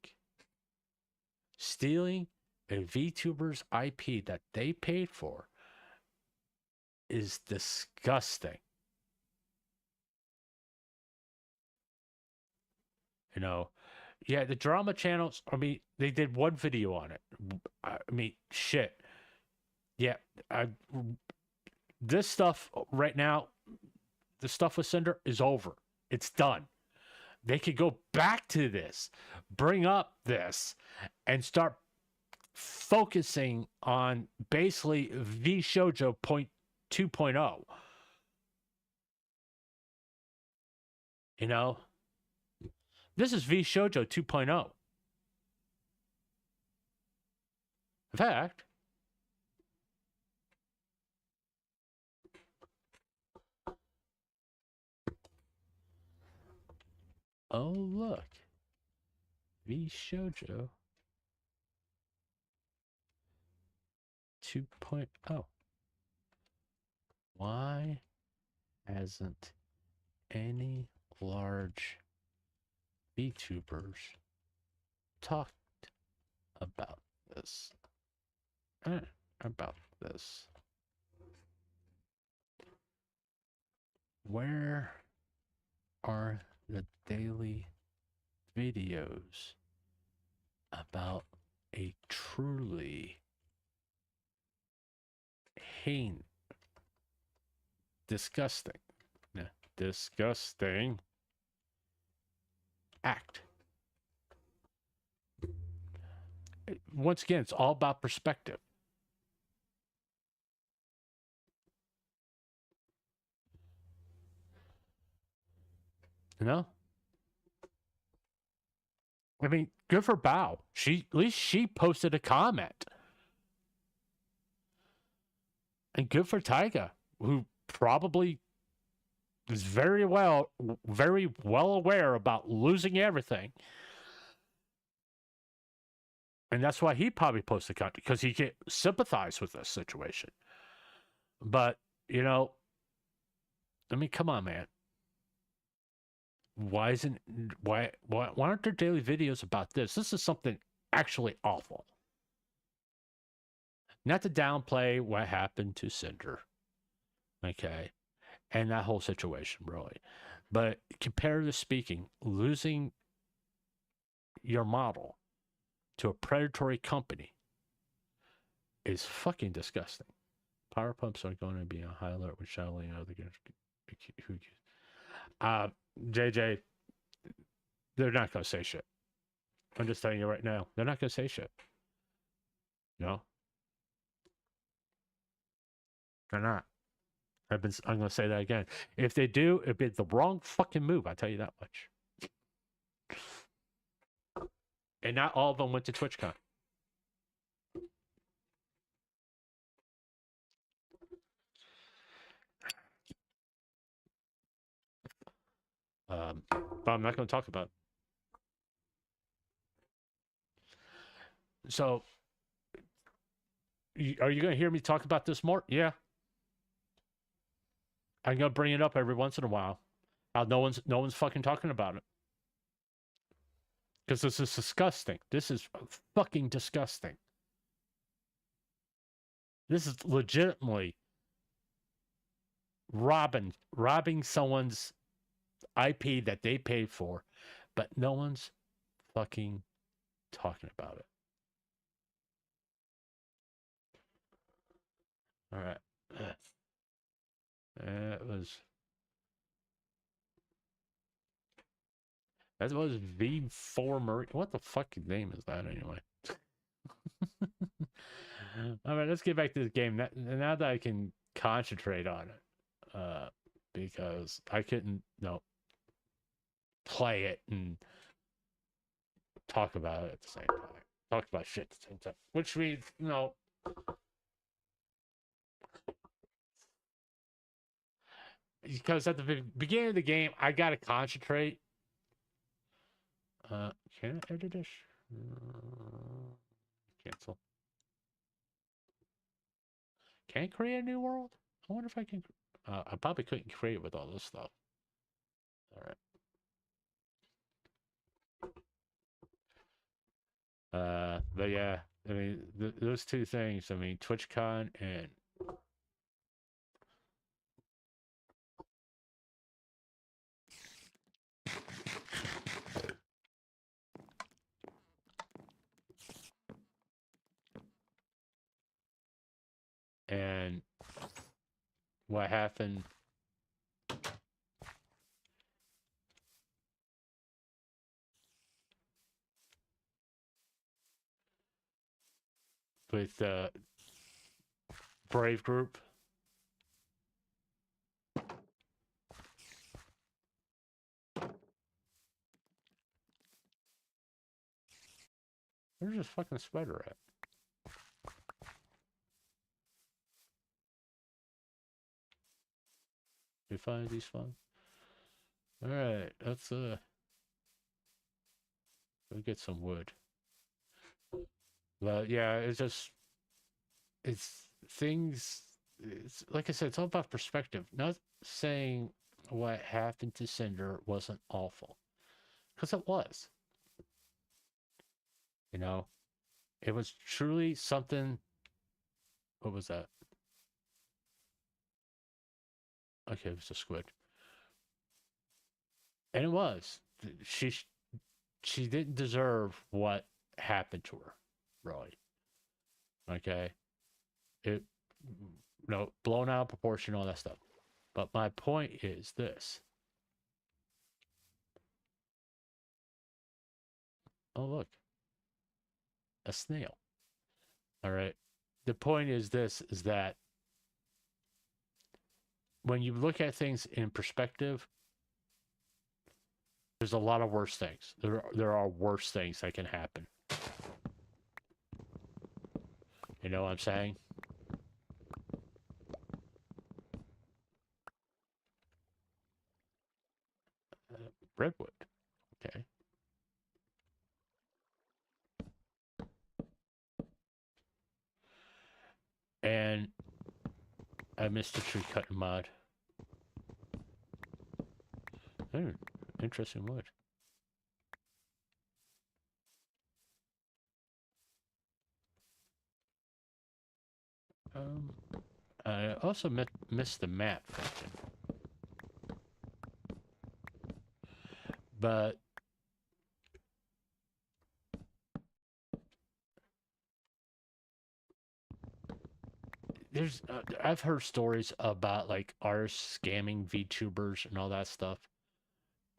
S2: Stealing a VTuber's IP that they paid for is disgusting. You know, yeah, the drama channels, I mean, they did one video on it. I mean, shit. Yeah, this stuff right now, the stuff with Cinder is over. It's done. They could go back to this, bring up this, and start focusing on basically V Shoujo 2.0. You know, this is V Shoujo 2.0. In fact, oh look, V Shoujo 2.0. Why hasn't any large VTubers talked about this? About this. Where are the daily videos about a truly disgusting act? Once again, it's all about perspective. You know? I mean, good for Bao. At least she posted a comment. And good for Taiga, who probably is very well aware about losing everything. And that's why he probably posted content, because he can sympathize with this situation. But, you know, I mean, come on, man. Why aren't there daily videos about this? This is something actually awful. Not to downplay what happened to Cinder, okay, and that whole situation, really. But comparatively speaking, losing your model to a predatory company is fucking disgusting. Power pumps are going to be on high alert with Shaolin and other JJ, they're not going to say shit. I'm just telling you right now, they're not going to say shit. No, they're not. I'm going to say that again. If they do, it'd be the wrong fucking move. I tell you that much. And not all of them went to TwitchCon. But I'm not going to talk about it. So, are you going to hear me talk about this more? Yeah. I'm going to bring it up every once in a while. No one's fucking talking about it. Because this is disgusting. This is fucking disgusting. This is legitimately robbing someone's IP that they paid for, but no one's fucking talking about it. All right. That was V4 Marie. What the fucking name is that anyway? All right, let's get back to the game. Now that I can concentrate on it, because I couldn't, play it and talk about it at the same time. Talk about shit at the same time, which means, because at the beginning of the game, I gotta concentrate. Can I edit this? Cancel. Can I create a new world? I wonder if I can. I probably couldn't create it with all this stuff. All right. But yeah, I mean, those two things. I mean, Twitchcon and what happened with the Brave Group. Where's this fucking spider at? We find these fun. All right, let's go get some wood. But yeah, it's things. It's like I said, it's all about perspective. Not saying what happened to Cinder wasn't awful, because it was. It was truly something. What was that? Okay, it was a squid. And it was. She didn't deserve what happened to her, really. Okay? Blown out of proportion, all that stuff. But my point is this. Oh, look. A snail. All right. The point is this, is that when you look at things in perspective, there's a lot of worse things. There are worse things that can happen. You know what I'm saying? Redwood. Okay. And I missed the tree cutting mod. Oh, interesting wood. I also missed the map function. But I've heard stories about like artists scamming VTubers and all that stuff,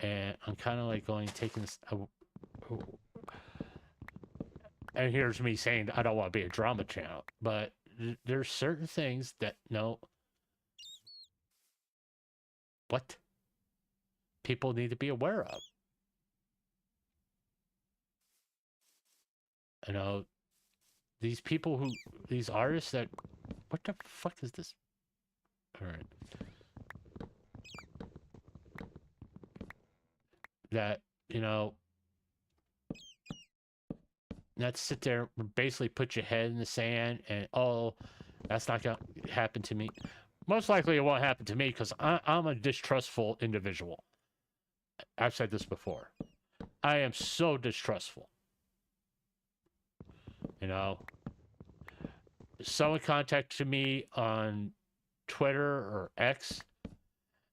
S2: and I'm kind of like taking this. And here's me saying I don't want to be a drama channel, but there's certain things that what people need to be aware of. These people these artists that, what the fuck is this? All right. That, not sit there, basically put your head in the sand and, oh, that's not going to happen to me. Most likely it won't happen to me because I'm a distrustful individual. I've said this before. I am so distrustful. Someone contacted me on Twitter or X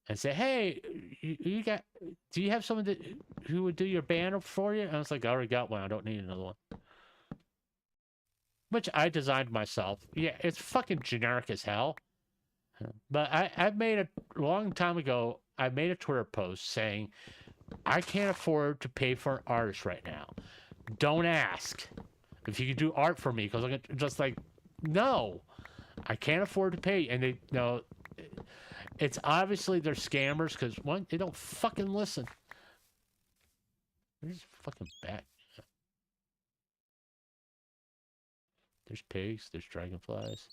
S2: and say, hey, do you have someone who would do your banner for you? And I was like, I already got one. I don't need another one. Which I designed myself. Yeah, it's fucking generic as hell. But I made a long time ago, I made a Twitter post saying, I can't afford to pay for an artist right now. Don't ask. if you could do art for me, because I'm just like, no, I can't afford to pay. And they, no, it's obviously they're scammers because one, they don't fucking listen. There's fucking bat. There's pigs. There's dragonflies.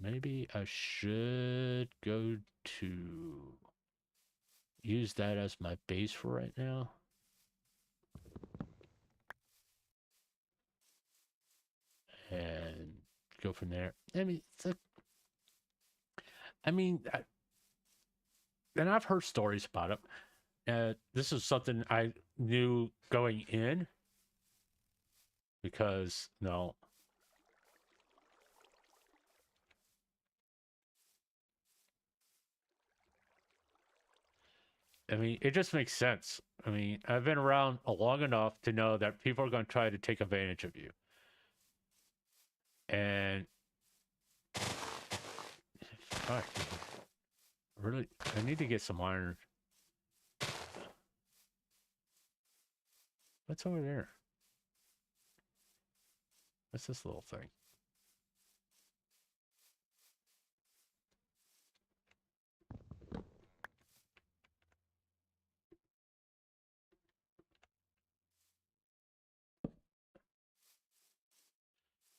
S2: Maybe I should go to use that as my base for right now. And go from there. I mean, it's like, and I've heard stories about it. This is something I knew going in because, no. I mean, it just makes sense. I mean, I've been around long enough to know that people are going to try to take advantage of you. And fuck, really, I need to get some iron. What's over there? What's this little thing?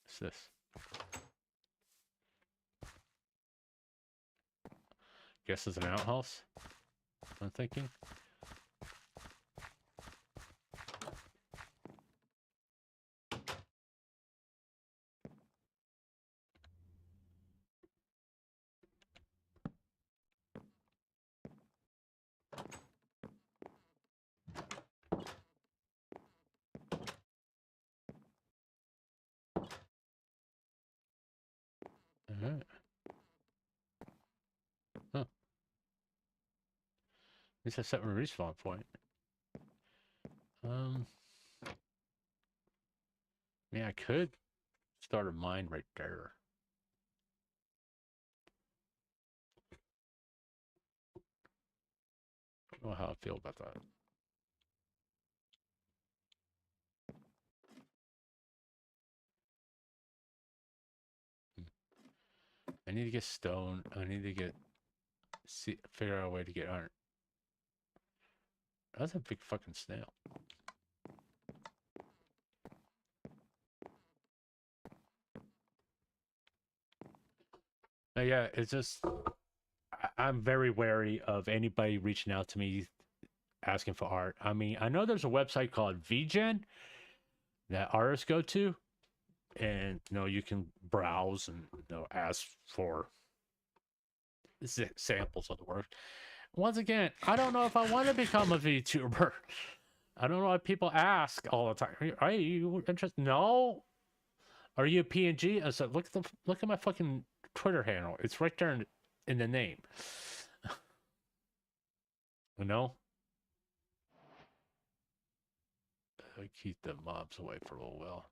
S2: What's this? Guess it's an outhouse, I'm thinking. Alright. Huh. At least I set my respawn point. Yeah, I could start a mine right there. I don't know how I feel about that. I need to get stone. I need to get figure out a way to get iron. That's a big fucking snail. Yeah, it's just I'm very wary of anybody reaching out to me asking for art. I mean, I know there's a website called VGen that artists go to, and you can browse and ask for samples of the work. Once again, I don't know if I want to become a VTuber. I don't know why people ask all the time. Are you interested? No. Are you a PNG? I said, look at my fucking Twitter handle. It's right there in the name. I keep the mobs away for a little while.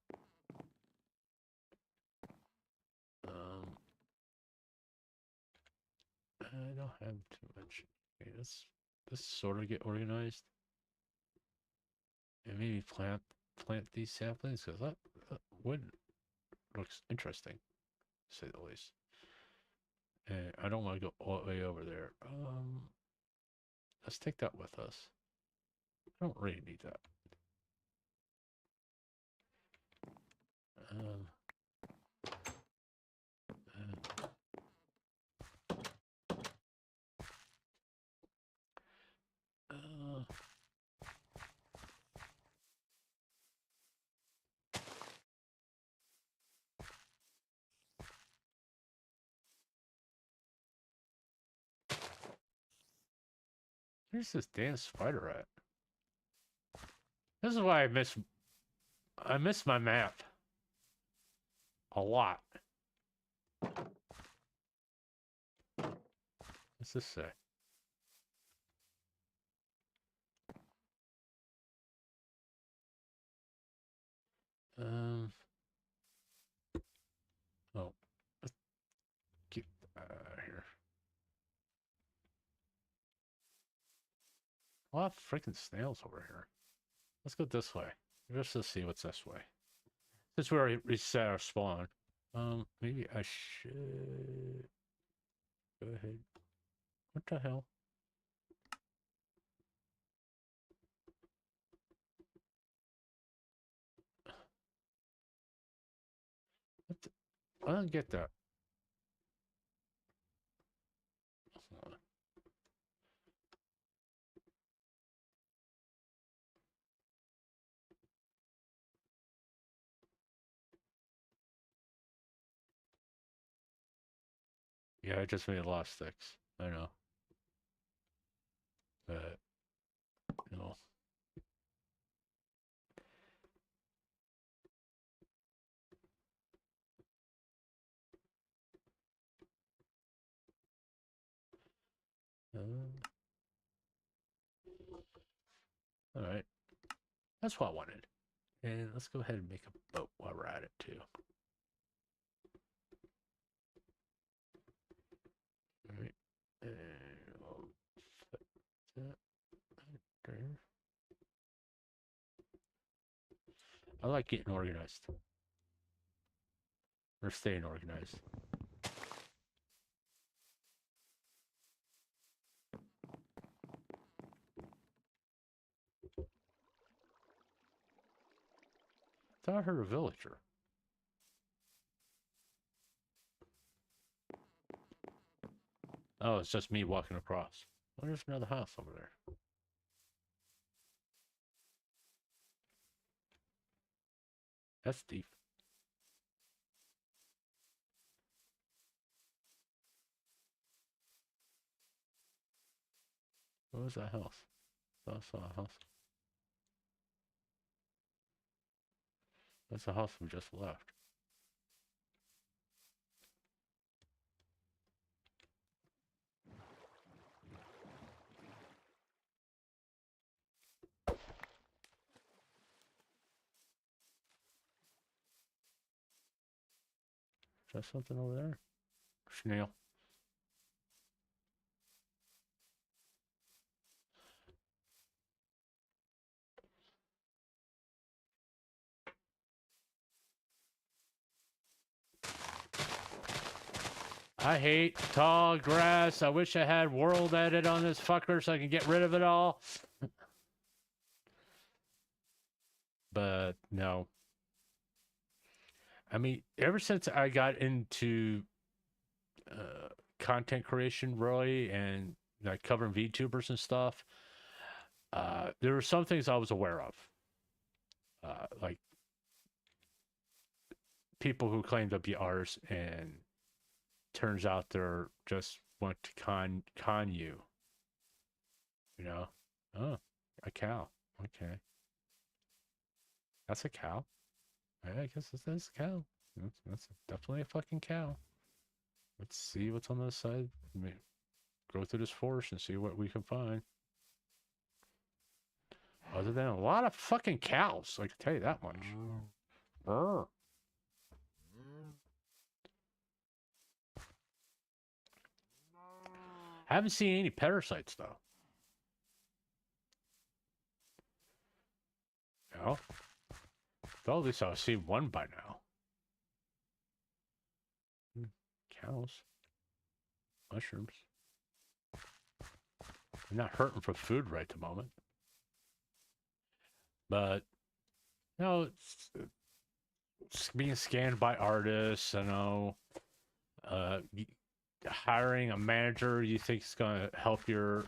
S2: I don't have too much. Okay, let's sort of get organized. And maybe plant these saplings, because that wood looks interesting, to say the least. And I don't want to go all the way over there. Let's take that with us. I don't really need that. Where's this damn spider at? This is why I miss my map a lot. What's this say? Oh, let's keep here. A lot of freaking snails over here. Let's go this way. Just to see what's this way. Since we already reset our spawn. Maybe I should go ahead. What the hell? What the? I don't get that. Yeah, I just made a lot of sticks. I know. But, you know. Alright. That's what I wanted. And let's go ahead and make a boat while we're at it, too. Alright. And I'll put that right there. I like getting organized. Or staying organized. I thought I heard a villager. Oh, it's just me walking across. Oh, there's another house over there. That's deep. What was that house? I saw a house. That's the house we just left. Is that something over there? Snail. I hate tall grass. I wish I had world edit on this fucker so I can get rid of it all. But no. I mean, ever since I got into content creation, really, and like covering VTubers and stuff, there were some things I was aware of. Like people who claim to be artists and turns out they're just want to con you. You know? Oh, a cow. Okay. That's a cow. I guess this is a cow. That's definitely a fucking cow. Let's see what's on the other side. Go through this forest and see what we can find. Other than a lot of fucking cows, I can tell you that much. I haven't seen any parasites though. No. Well, at least I've seen one by now. Cows. Mushrooms. I'm not hurting for food right at the moment. But, you know, it's being scanned by artists, you know. Hiring a manager you think is going to help your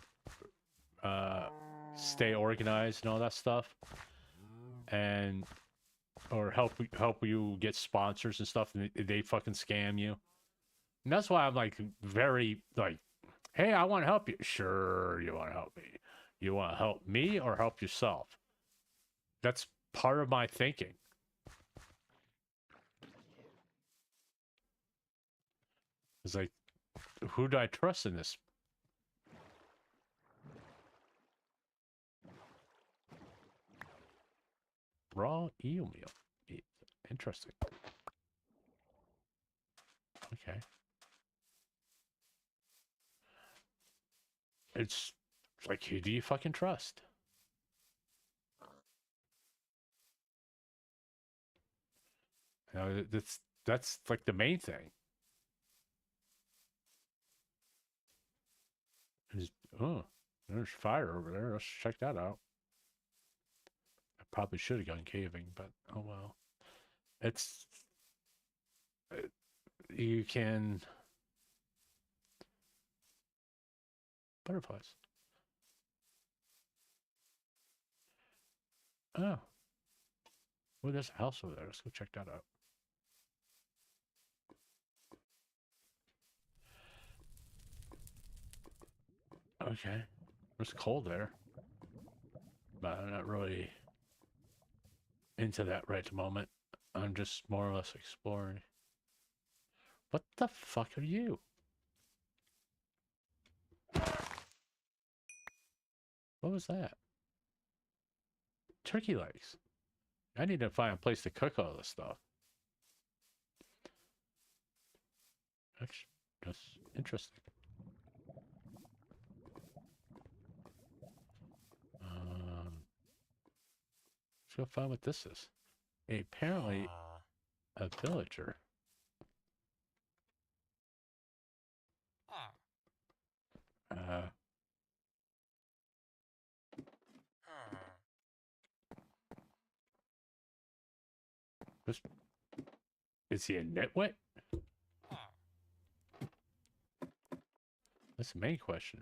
S2: stay organized and all that stuff. And or help you get sponsors and stuff, and they fucking scam you. And that's why I'm like very like, hey, I want to help you. Sure, you want to help me. You want to help me or help yourself? That's part of my thinking. It's like, who do I trust in this? Raw eel meal. Interesting. Okay. It's like, who do you fucking trust? You know, that's like the main thing. Oh, there's fire over there. Let's check that out. I probably should have gone caving, but oh well. It's you can butterflies. Oh, well, there's a house over there. Let's go check that out. Okay, it's cold there, but I'm not really into that right at the moment. I'm just more or less exploring. What the fuck are you? What was that? Turkey legs. I need to find a place to cook all this stuff. That's interesting. Let's go find what this is. Apparently, a villager. Is he a nitwit? That's the main question.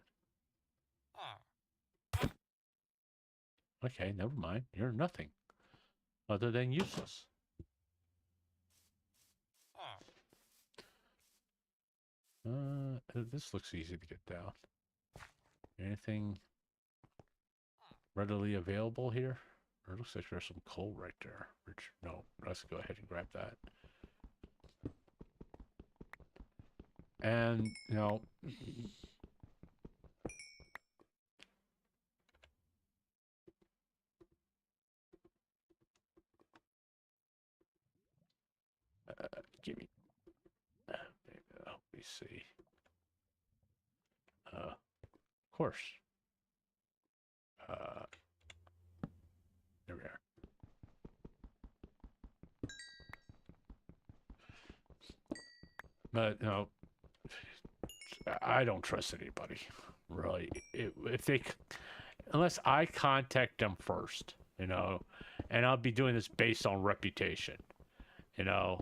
S2: Okay, never mind. You're nothing other than useless. This looks easy to get down. Anything readily available here? Or it looks like there's some coal right there. Which, no, let's go ahead and grab that. And, you know, give me, let me see. Of course. There we are. But, you know, I don't trust anybody, really. If they, unless I contact them first, you know, and I'll be doing this based on reputation, you know.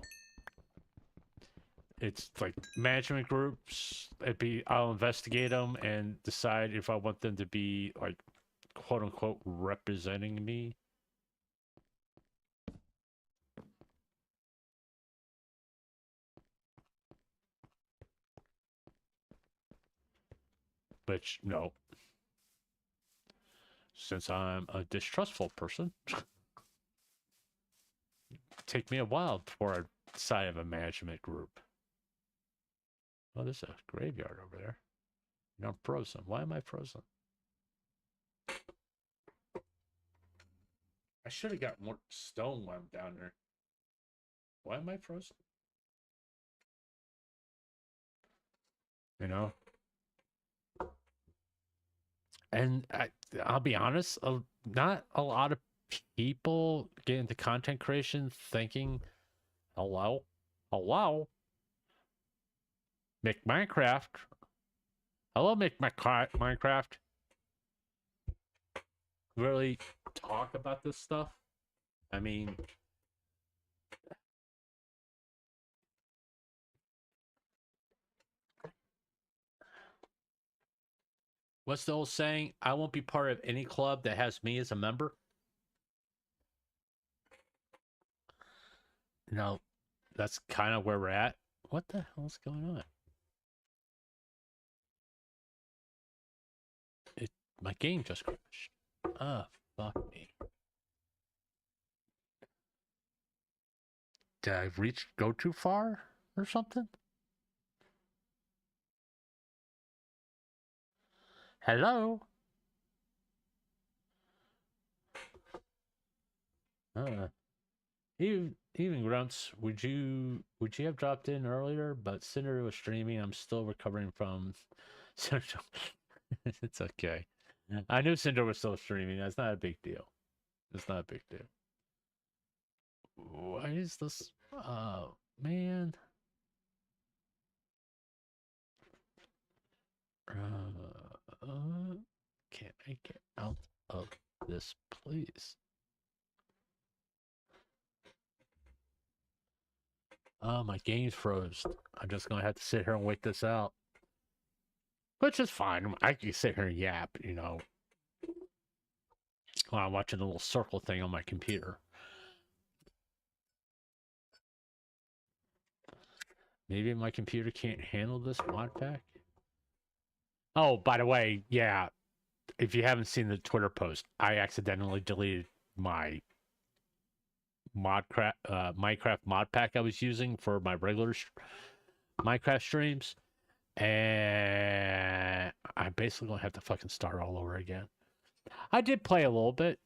S2: It's like management groups. I'll investigate them and decide if I want them to be like, quote unquote, representing me. Which, no. Since I'm a distrustful person, take me a while before I decide of a management group. Oh, there's a graveyard over there. No, I'm frozen. Why am I frozen? I should have got more stone while I'm down there. Why am I frozen? You know? And I'll be honest, not a lot of people get into content creation thinking, hello, make Minecraft. Hello, make Minecraft. Really talk about this stuff. I mean, what's the old saying? I won't be part of any club that has me as a member. No, that's kind of where we're at. What the hell's going on? My game just crashed. Ah, fuck me. Did I go too far or something? Hello? Even Grunts, would you have dropped in earlier? But Cinder was streaming. I'm still recovering from. It's okay. I knew Cinder was still streaming. That's not a big deal. It's not a big deal. Why is this? Oh, man. Can't I get out of this, please? Oh, my game's froze. I'm just gonna have to sit here and wait this out. Which is fine. I can sit here and yap, you know, while I'm watching the little circle thing on my computer. Maybe my computer can't handle this mod pack? Oh, by the way, yeah, if you haven't seen the Twitter post, I accidentally deleted my Minecraft mod pack I was using for my regular Minecraft streams, and I'm basically gonna have to fucking start all over again. I did play a little bit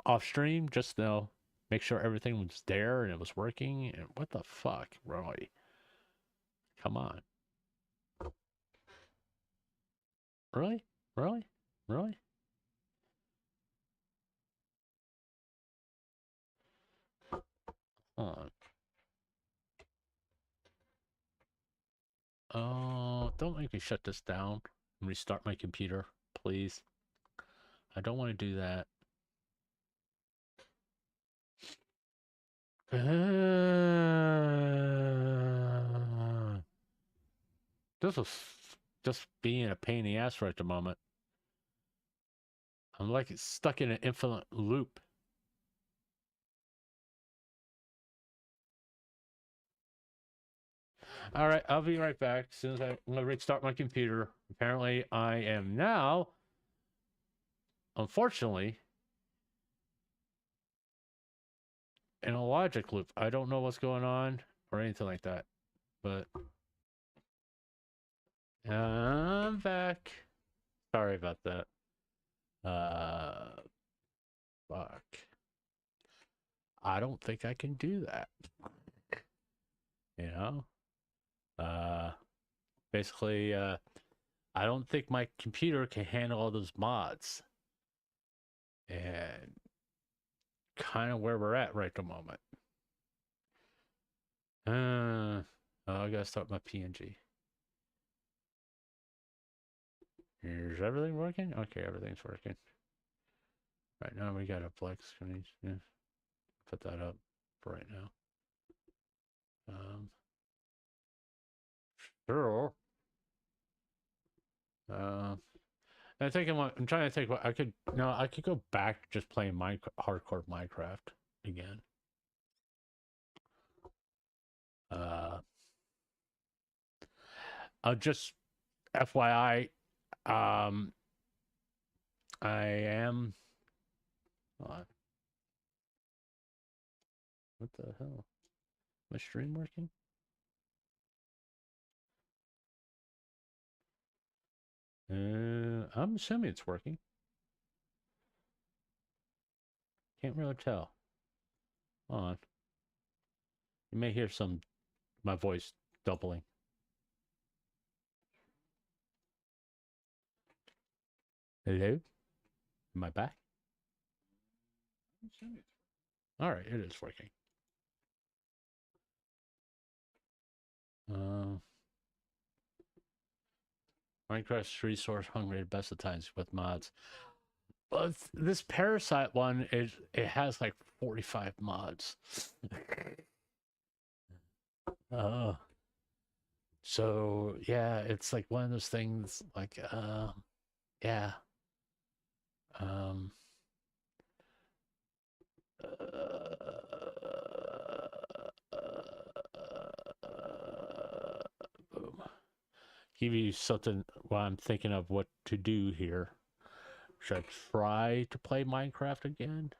S2: off stream just to make sure everything was there and it was working. And what the fuck, Roy? Come on. Really? Really? Really? Hold on. Oh, don't make me shut this down and restart my computer, please. I don't want to do that. This is just being a pain in the ass right at the moment. I'm like stuck in an infinite loop. All right, I'll be right back. As soon as I'm going to restart my computer. Apparently, I am now, unfortunately, in a logic loop. I don't know what's going on or anything like that, but I'm back. Sorry about that. Fuck. I don't think I can do that. You know? Basically, I don't think my computer can handle all those mods. And kind of where we're at right at the moment. I gotta start my PNG. Is everything working? Okay, everything's working. Right now we got a black screen. Yeah. Put that up for right now. Sure. I'm trying to think what I could. No, I could go back just playing hardcore Minecraft again. I'll just FYI. I am. What the hell? My stream working? I'm assuming it's working. Can't really tell. Hold on. You may hear my voice doubling. Hello? Am I back? All right, it is working. Minecraft's resource hungry at best of times with mods. But this Parasite one it has like 45 mods. So yeah, it's like one of those things like yeah. Boom. Give you something while I'm thinking of what to do here. Should I try to play Minecraft again?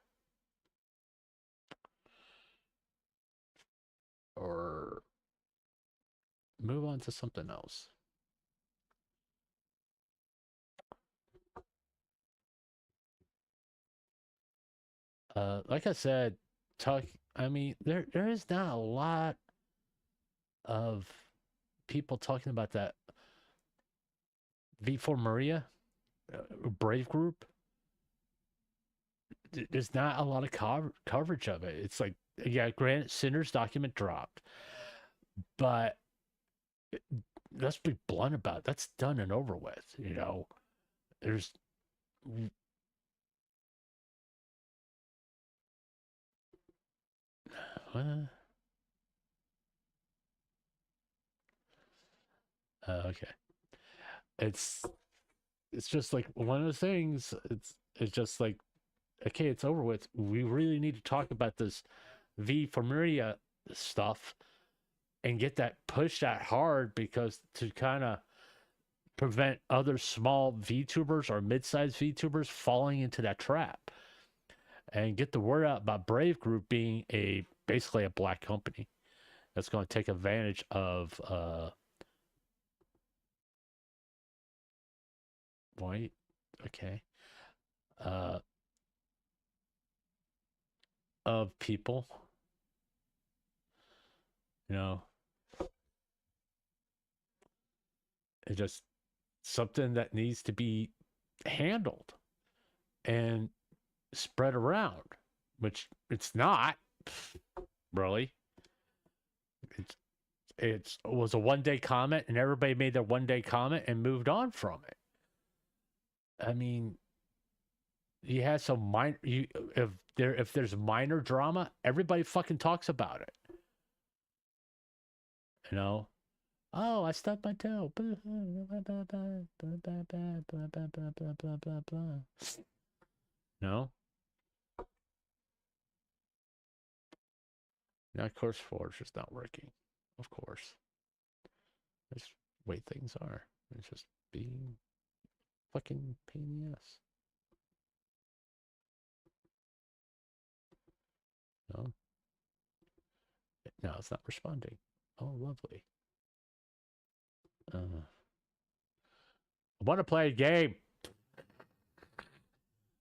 S2: Or move on to something else? Like I said, I mean, there is not a lot of people talking about that V4 Maria Brave Group, there's not a lot of coverage of it. It's like, yeah, granted, Sinner's document dropped, but let's be blunt about it. That's done and over with. You know, there's okay. It's just like one of those things. It's just like, okay, it's over with. We really need to talk about this V for Maria stuff and get that pushed that hard, because to kind of prevent other small VTubers or mid-sized VTubers falling into that trap, and get the word out about Brave Group being basically a black company that's going to take advantage of white, okay, of people, you know. It's just something that needs to be handled and spread around, which it's not really. It was a one-day comment, and everybody made their one-day comment and moved on from it. I mean, you had some minor. If there's minor drama, everybody fucking talks about it. You know. Oh, I stubbed my toe. No. Now, of course, Forge is not working. Of course. That's the way things are. It's just being fucking pain in the ass. No. No, it's not responding. Oh, lovely. I want to play a game.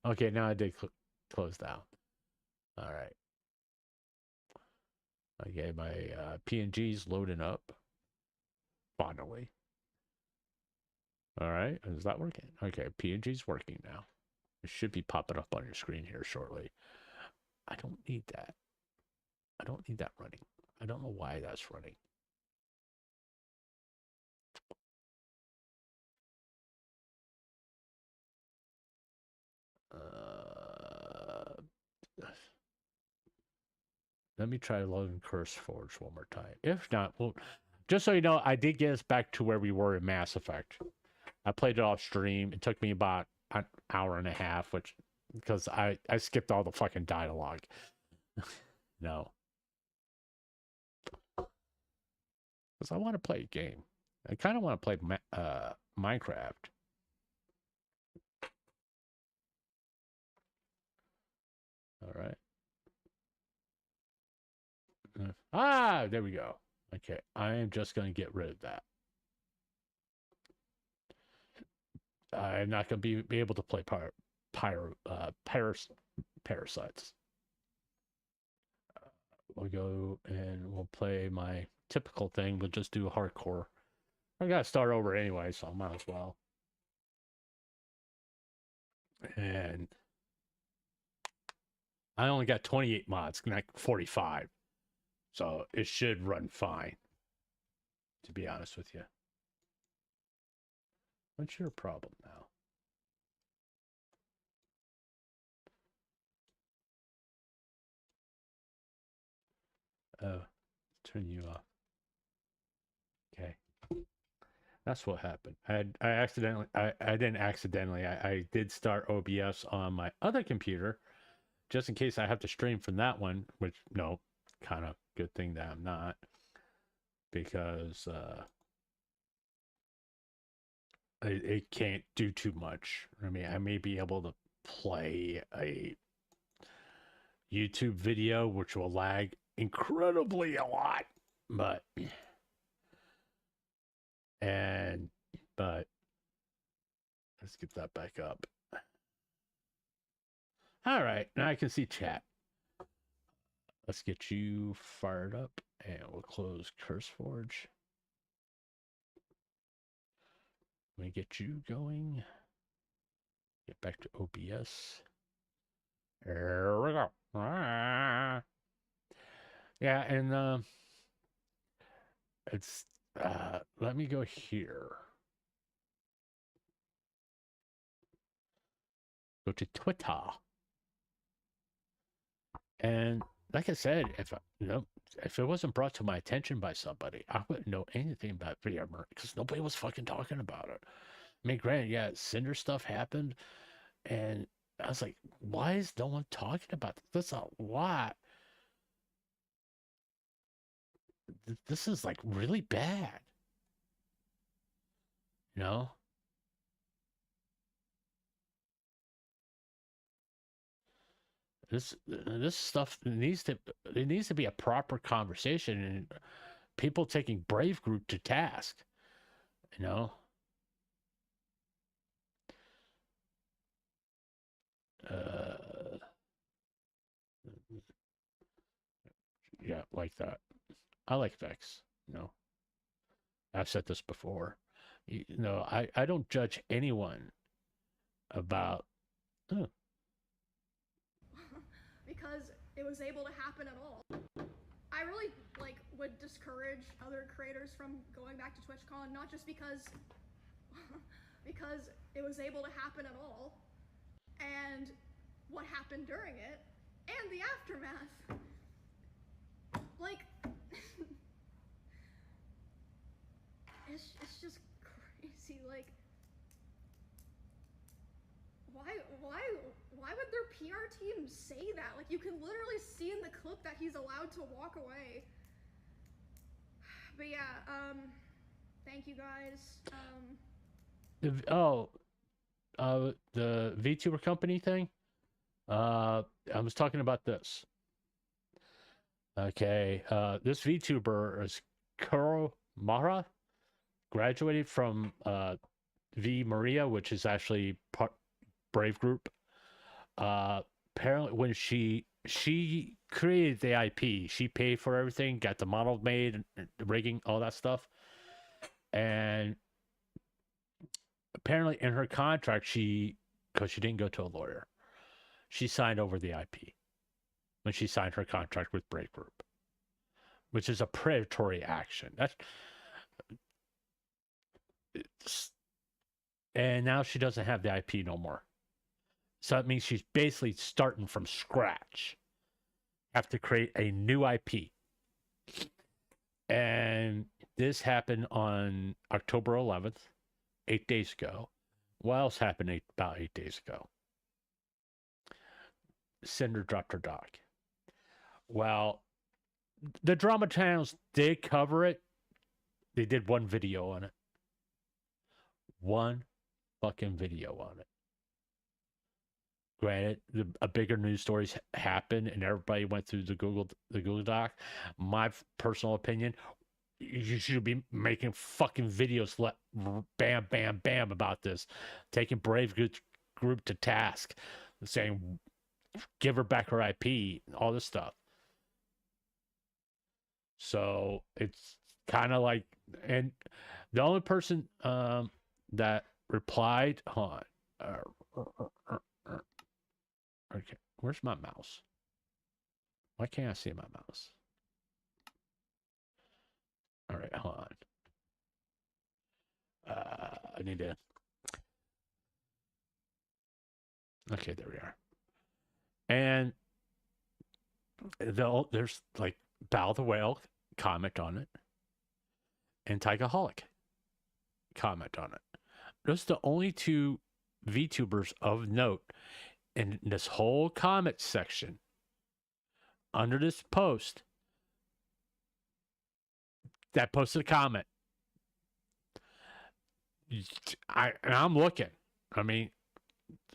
S2: Okay, now I did close down. All right. Okay, my PNG's loading up. Finally. All right, is that working? Okay, PNG's working now. It should be popping up on your screen here shortly. I don't need that. I don't need that running. I don't know why that's running. Let me try loading Curse Forge one more time. If not, well, just so you know, I did get us back to where we were in Mass Effect. I played it off stream. It took me about an hour and a half, which, because I skipped all the fucking dialogue. No. Because I want to play a game. I kind of want to play Minecraft. All right. Ah, there we go. Okay, I am just going to get rid of that. I'm not going to be able to play Parasites. We'll go and we'll play my typical thing. We'll just do hardcore. I got to start over anyway, so I might as well. And I only got 28 mods, not 45. So it should run fine, to be honest with you. What's your problem now? Oh, turn you off. Okay. That's what happened. I didn't accidentally. I did start OBS on my other computer, just in case I have to stream from that one, which, no, kind of good thing that I'm not, because it can't do too much. I mean, I may be able to play a YouTube video, which will lag incredibly a lot, but let's get that back up. All right, now I can see chat. Let's get you fired up, and we'll close CurseForge. Let me get you going. Get back to OBS. There we go. Ah. Yeah, and it's let me go here. Go to Twitter. And like I said, if it wasn't brought to my attention by somebody, I wouldn't know anything about VMware because nobody was fucking talking about it. I mean, granted, yeah, Cinder stuff happened, and I was like, why is no one talking about this? That's a lot. This is like really bad. You know? This stuff needs to be a proper conversation and people taking Brave Group to task. You know? Yeah, like that. I like Vex. You know, I've said this before. You know, I don't judge anyone about.
S4: Because it was able to happen at all. I really would discourage other creators from going back to Twitchcon, not just because it was able to happen at all, and what happened during it, and the aftermath. Like, it's just crazy. Like, why would their PR team say that? Like, you can literally see in the clip that he's allowed to walk away. But yeah, thank you guys.
S2: The VTuber company thing. I was talking about this. Okay, this VTuber is Kuro Mara, graduated from V Maria, which is actually Brave Group. Apparently, when she created the IP, she paid for everything, got the model made, the rigging, all that stuff, and apparently in her contract, because she didn't go to a lawyer, she signed over the IP when she signed her contract with Brave Group, which is a predatory action. And now she doesn't have the IP no more. So that means she's basically starting from scratch. Have to create a new IP. And this happened on October 11th, 8 days ago. What else happened about 8 days ago? Cinder dropped her doc. Well, the drama channels did cover it. They did one video on it. One fucking video on it. Granted, a bigger news stories happened and everybody went through the Google Doc. My personal opinion, you should be making fucking videos bam, bam, bam about this. Taking Brave Group to task. Saying, give her back her IP, all this stuff. So it's kind of like, and the only person that replied, hold on. Okay, where's my mouse? Why can't I see my mouse? All right, hold on. I need to. Okay, there we are. And there's like Bow the Whale comment on it, and Tigaholic comment on it. Those are the only two VTubers of note in this whole comment section under this post that posted a comment. I'm looking. I mean,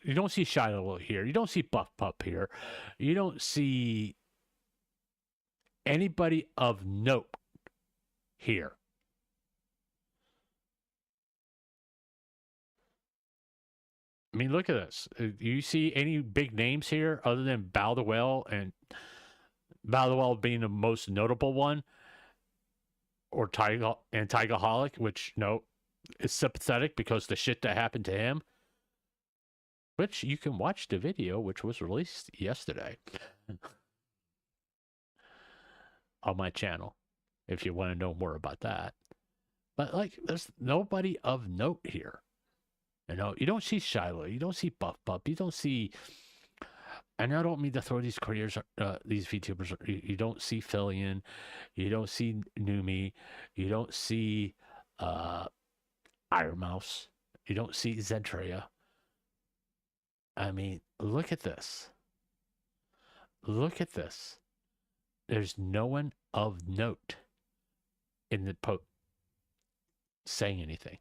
S2: you don't see Shiloh here. You don't see Buff Pup here. You don't see anybody of note here. I mean, look at this. Do you see any big names here other than Bow the Whale, and Bow the Whale being the most notable one, or Tigaholic, which, no, is sympathetic because the shit that happened to him. which you can watch the video, which was released yesterday on my channel, if you want to know more about that. But like, there's nobody of note here. You know, you don't see Shiloh, you don't see Buff Buff, you don't see, and I don't mean to throw these careers, these VTubers, you don't see Fillion, you don't see Numi, you don't see Iron Mouse, you don't see Zentria. I mean, look at this. Look at this. There's no one of note in the post saying anything.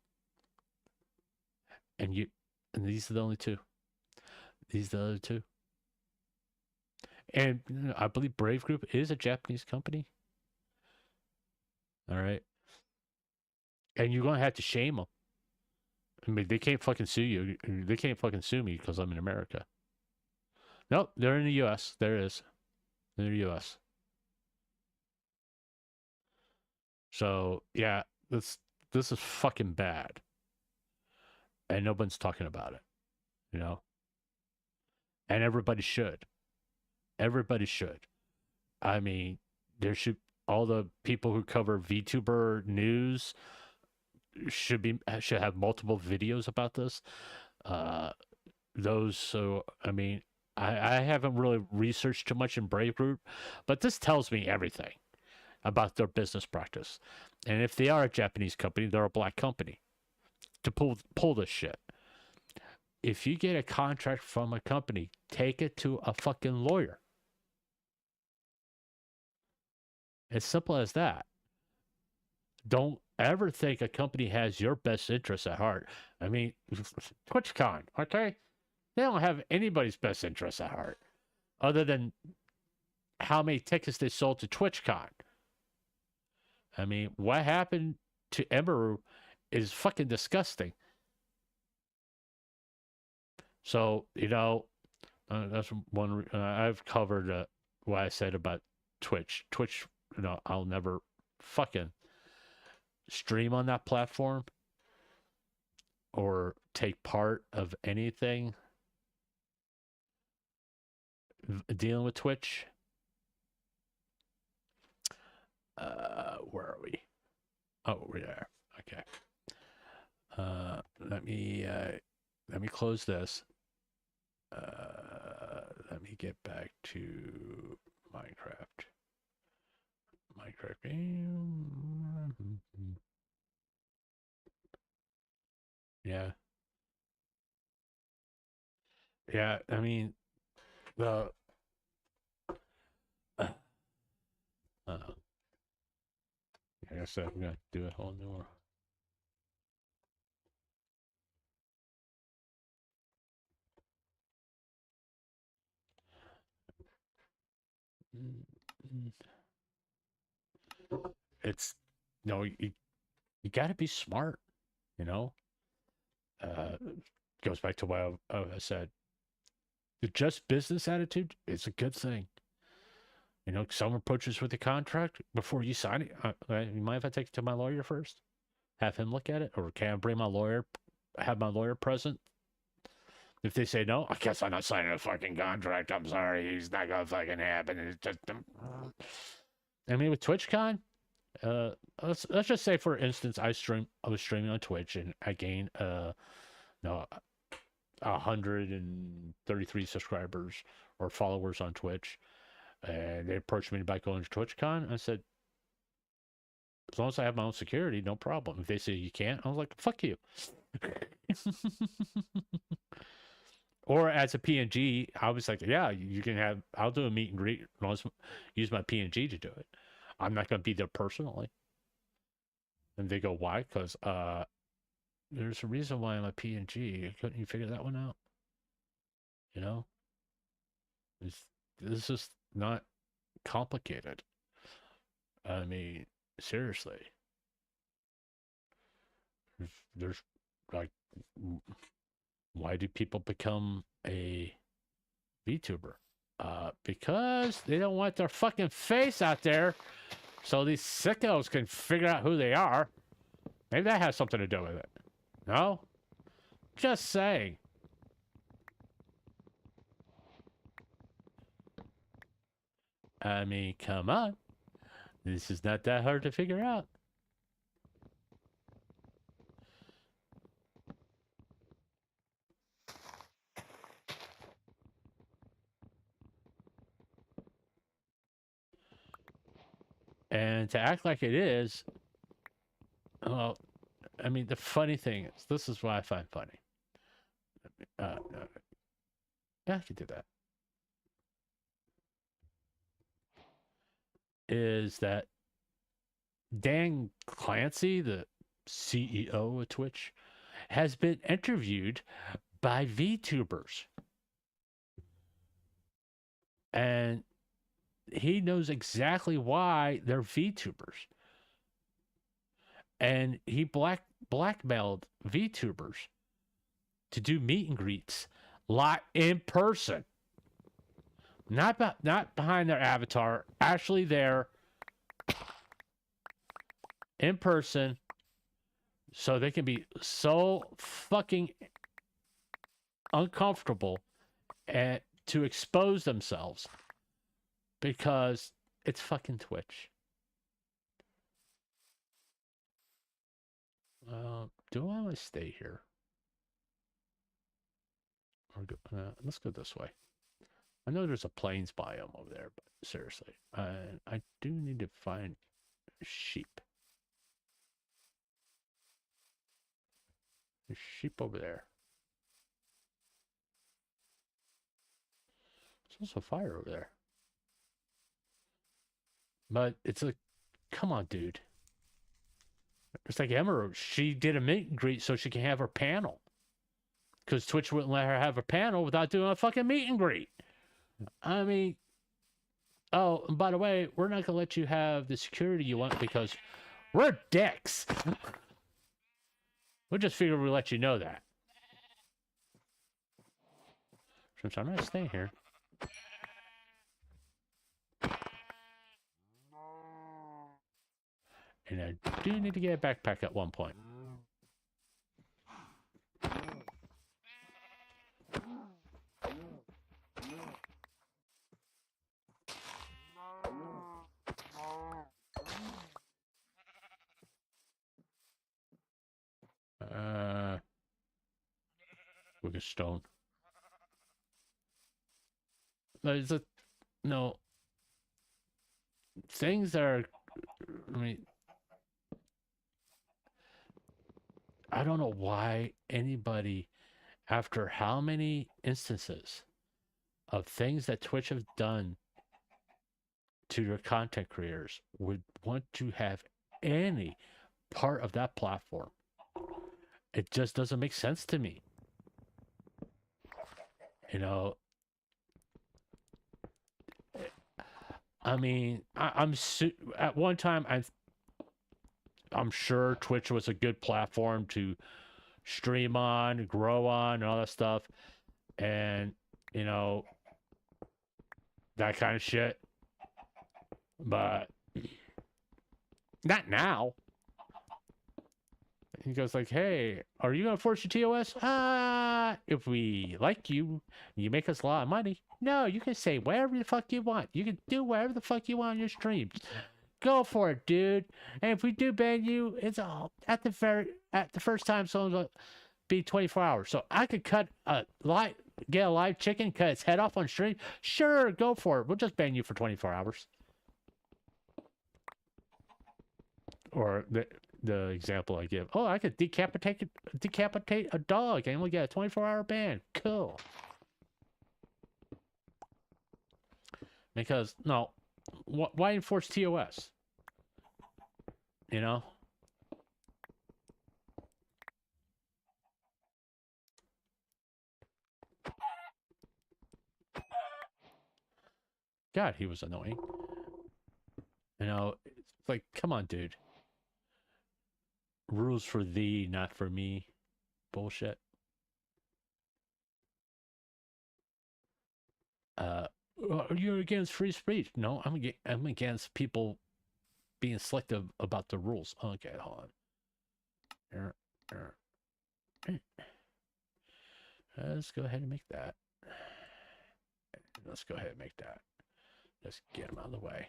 S2: And these are the only two. These are the other two. And you know, I believe Brave Group is a Japanese company. All right. And you're going to have to shame them. I mean, they can't fucking sue you. They can't fucking sue me because I'm in America. Nope, they're in the U.S. There it is. They're in the U.S. So, yeah, this is fucking bad. And no one's talking about it, you know? And everybody should. Everybody should. I mean, there should, all the people who cover VTuber news should have multiple videos about this. So, I mean, I haven't really researched too much in Brave Group, but this tells me everything about their business practice. And if they are a Japanese company, they're a black company to pull this shit. If you get a contract from a company, take it to a fucking lawyer. As simple as that. Don't ever think a company has your best interests at heart. I mean, Twitchcon, okay? They don't have anybody's best interests at heart, other than how many tickets they sold to Twitchcon. I mean, what happened to Emeru is fucking disgusting. So, you know, that's one. I've covered what I said about Twitch. Twitch, you know, I'll never fucking stream on that platform or take part of anything dealing with Twitch. Where are we? Oh, we're there. Okay. Let me close this. Let me get back to Minecraft. Yeah. Yeah, I mean, the I guess I'm gonna do a whole new one. It's no, you got to be smart, you know. Goes back to what I said. The just business attitude is a good thing. You know, someone approaches with a contract before you sign it. You mind if I take it to my lawyer first? Have him look at it, or can I bring my lawyer? Have my lawyer present? If they say no, I guess I'm not signing a fucking contract. I'm sorry, he's not gonna fucking happen. It's just, I mean, with TwitchCon, let's just say, for instance, I was streaming on Twitch and I gained 133 subscribers or followers on Twitch, and they approached me about going to TwitchCon. I said, as long as I have my own security, no problem. If they say you can't, I was like, fuck you. Or as a PNG, I was like, yeah, you can have, I'll do a meet and greet. I'll use my PNG to do it. I'm not going to be there personally. And they go, why? Because there's a reason why I'm a PNG. Couldn't you figure that one out? You know? This is not complicated. I mean, seriously. There's like, why do people become a VTuber? Because they don't want their fucking face out there so these sickos can figure out who they are. Maybe that has something to do with it. No? Just saying. I mean, come on. This is not that hard to figure out. And to act like it is, well, I mean, the funny thing is, this is what I find funny. Yeah, I can do that. Is that Dan Clancy, the CEO of Twitch, has been interviewed by VTubers. And he knows exactly why they're VTubers. And he blackmailed VTubers to do meet and greets live in person. Not behind their avatar, actually there in person, so they can be so fucking uncomfortable and to expose themselves because it's fucking Twitch. Do I want to stay here? Or let's go this way. I know there's a plains biome over there, but seriously, I do need to find sheep. There's sheep over there. There's also fire over there. But it's like, come on, dude. It's like Emerald. She did a meet and greet so she can have her panel. Because Twitch wouldn't let her have a panel without doing a fucking meet and greet. I mean, oh, and by the way, we're not going to let you have the security you want because we're dicks. We'll just figure we'll let you know that. Since I'm not staying here. And I do need to get a backpack at one point. With a stone. There's a no things that are. I mean, I don't know why anybody, after how many instances of things that Twitch have done to their content creators, would want to have any part of that platform. It just doesn't make sense to me. You know, I mean, at one time, I'm sure Twitch was a good platform to stream on, grow on, and all that stuff. And, you know, that kind of shit. But not now. He goes like, hey, are you going to force your TOS? If we like you, you make us a lot of money. No, you can say whatever the fuck you want. You can do whatever the fuck you want on your streams. Go for it, dude. And if we do ban you, it's all at the first time someone's going to be 24 hours. So I could get a live chicken, cut its head off on stream. Sure, go for it. We'll just ban you for 24 hours. Or the example I give. Oh, I could decapitate a dog and we'll get a 24-hour ban. Cool. Because, no, why enforce TOS? You know? God, he was annoying. You know, it's like, come on, dude. Rules for thee, not for me. Bullshit. You're against free speech. No, I'm against people being selective about the rules. Okay, hold on. Let's go ahead and make that. Let's go ahead and make that. Just get him out of the way.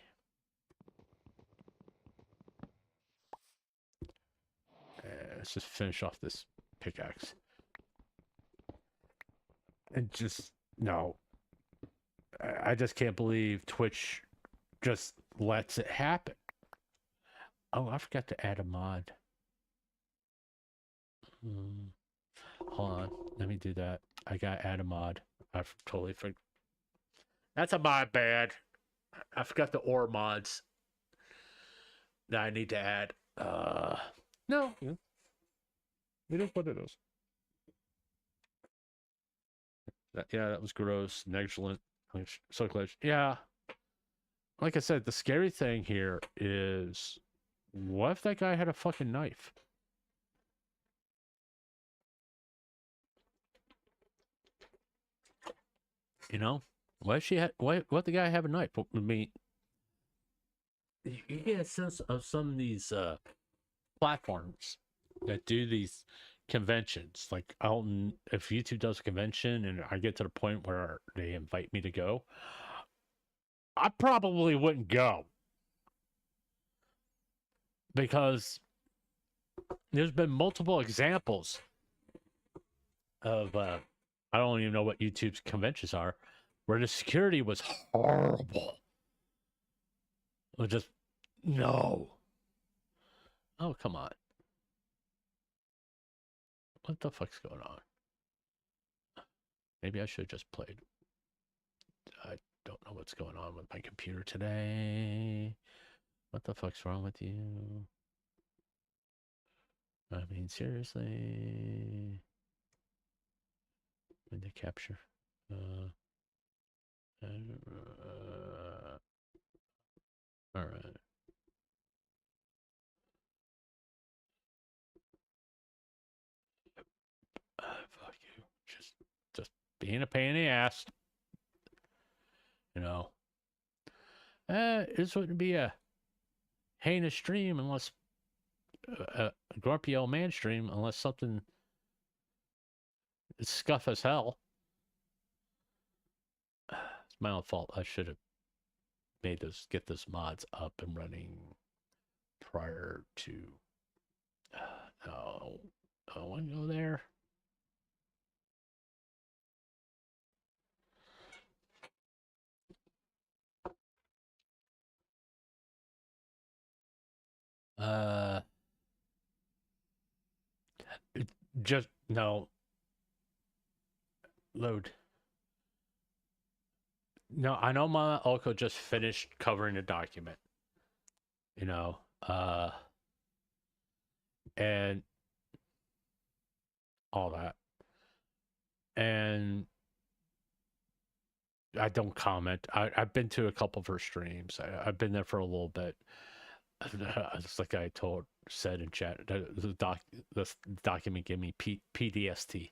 S2: Let's just finish off this pickaxe. And just, no. I just can't believe Twitch just lets it happen. Oh, I forgot to add a mod. Hold on. Let me do that. I got to add a mod. I totally forgot. That's a mod bad. I forgot the ore mods that I need to add. No. It is what it is. Yeah, that was gross. Negligent. So glitch. Yeah. Like I said, the scary thing here is, what if that guy had a fucking knife? You know? What if she had, what the guy have a knife? I mean, you get a sense of some of these platforms that do these conventions. Like, if YouTube does a convention and I get to the point where they invite me to go, I probably wouldn't go. Because there's been multiple examples of, I don't even know what YouTube's conventions are, where the security was horrible. It was just, no. Oh, come on. What the fuck's going on? Maybe I should have just played. I don't know what's going on with my computer today. What the fuck's wrong with you? I mean, seriously. Window capture. All right. Fuck you. Just being a pain in the ass. You know. This wouldn't be a heinous stream unless a grumpy old man stream unless something is scuff as hell. It's my own fault. I should have made get those mods up and running prior to. No, I don't want to go there. Just no. Load. No, I know Mama Elko just finished covering the document. You know, and all that. And I don't comment. I've been to a couple of her streams. I've been there for a little bit. It's like I said in chat. The document gave me PTSD.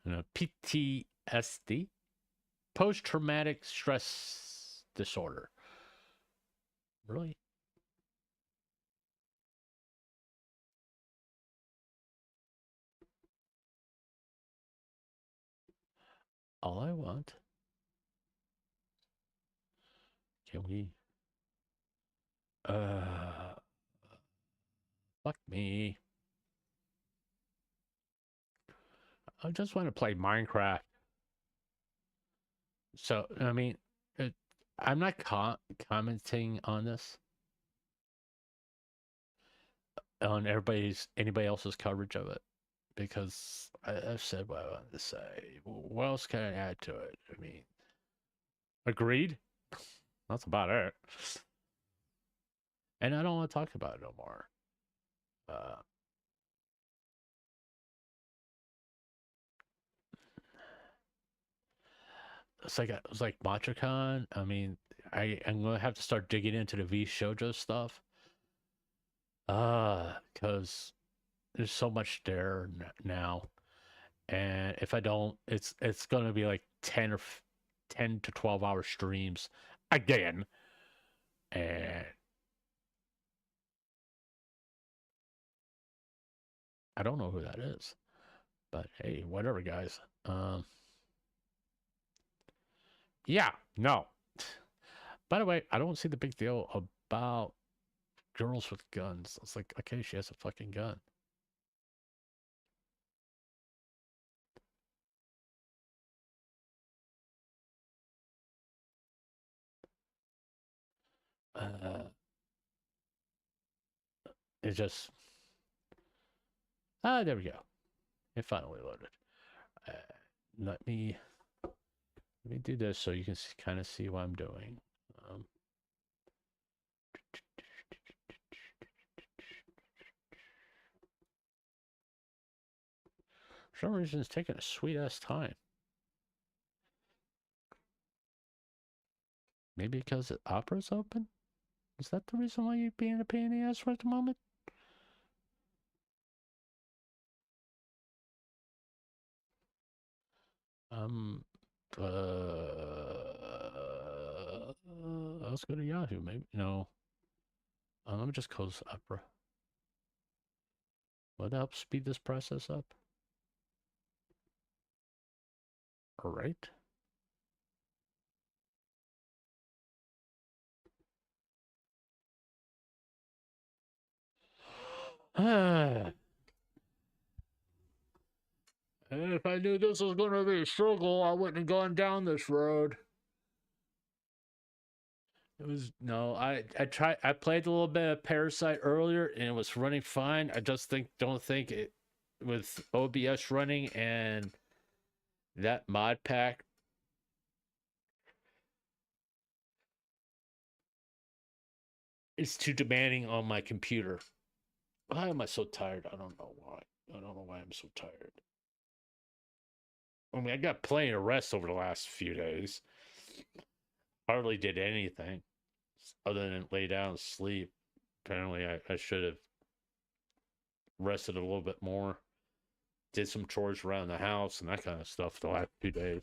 S2: You know, PTSD, post-traumatic stress disorder. Really? All I want. Can we? Fuck me. I just want to play Minecraft. So, I mean, I'm not commenting on this. On anybody else's coverage of it. Because I've said what I wanted to say. What else can I add to it? I mean, agreed? That's about it. And I don't want to talk about it no more. It's like MachoCon. I mean, I'm gonna have to start digging into the V Shoujo stuff. Because there's so much there now, and if I don't, it's gonna be like 10 to 12 hour streams again, and I don't know who that is, but hey, whatever, guys. Yeah, no. By the way, I don't see the big deal about girls with guns. It's like, okay, she has a fucking gun. It just there we go. It finally loaded. Uh, let me do this so you can kind of see what I'm doing. For some reason, it's taking a sweet ass time. Maybe because the opera's open? Is that the reason why you're being a pain in the ass right at the moment? Let's go to Yahoo, maybe. No. Let me just close Opera. Would that help speed this process up? All right. If I knew this was going to be a struggle, I wouldn't have gone down this road. It was no, I played a little bit of Parasite earlier and it was running fine. I just don't think it with OBS running and that mod pack. It's too demanding on my computer. Why am I so tired? I don't know why. I don't know why I'm so tired. I mean, I got plenty of rest over the last few days. Hardly did anything other than lay down and sleep. Apparently, I should have rested a little bit more. Did some chores around the house and that kind of stuff the last 2 days.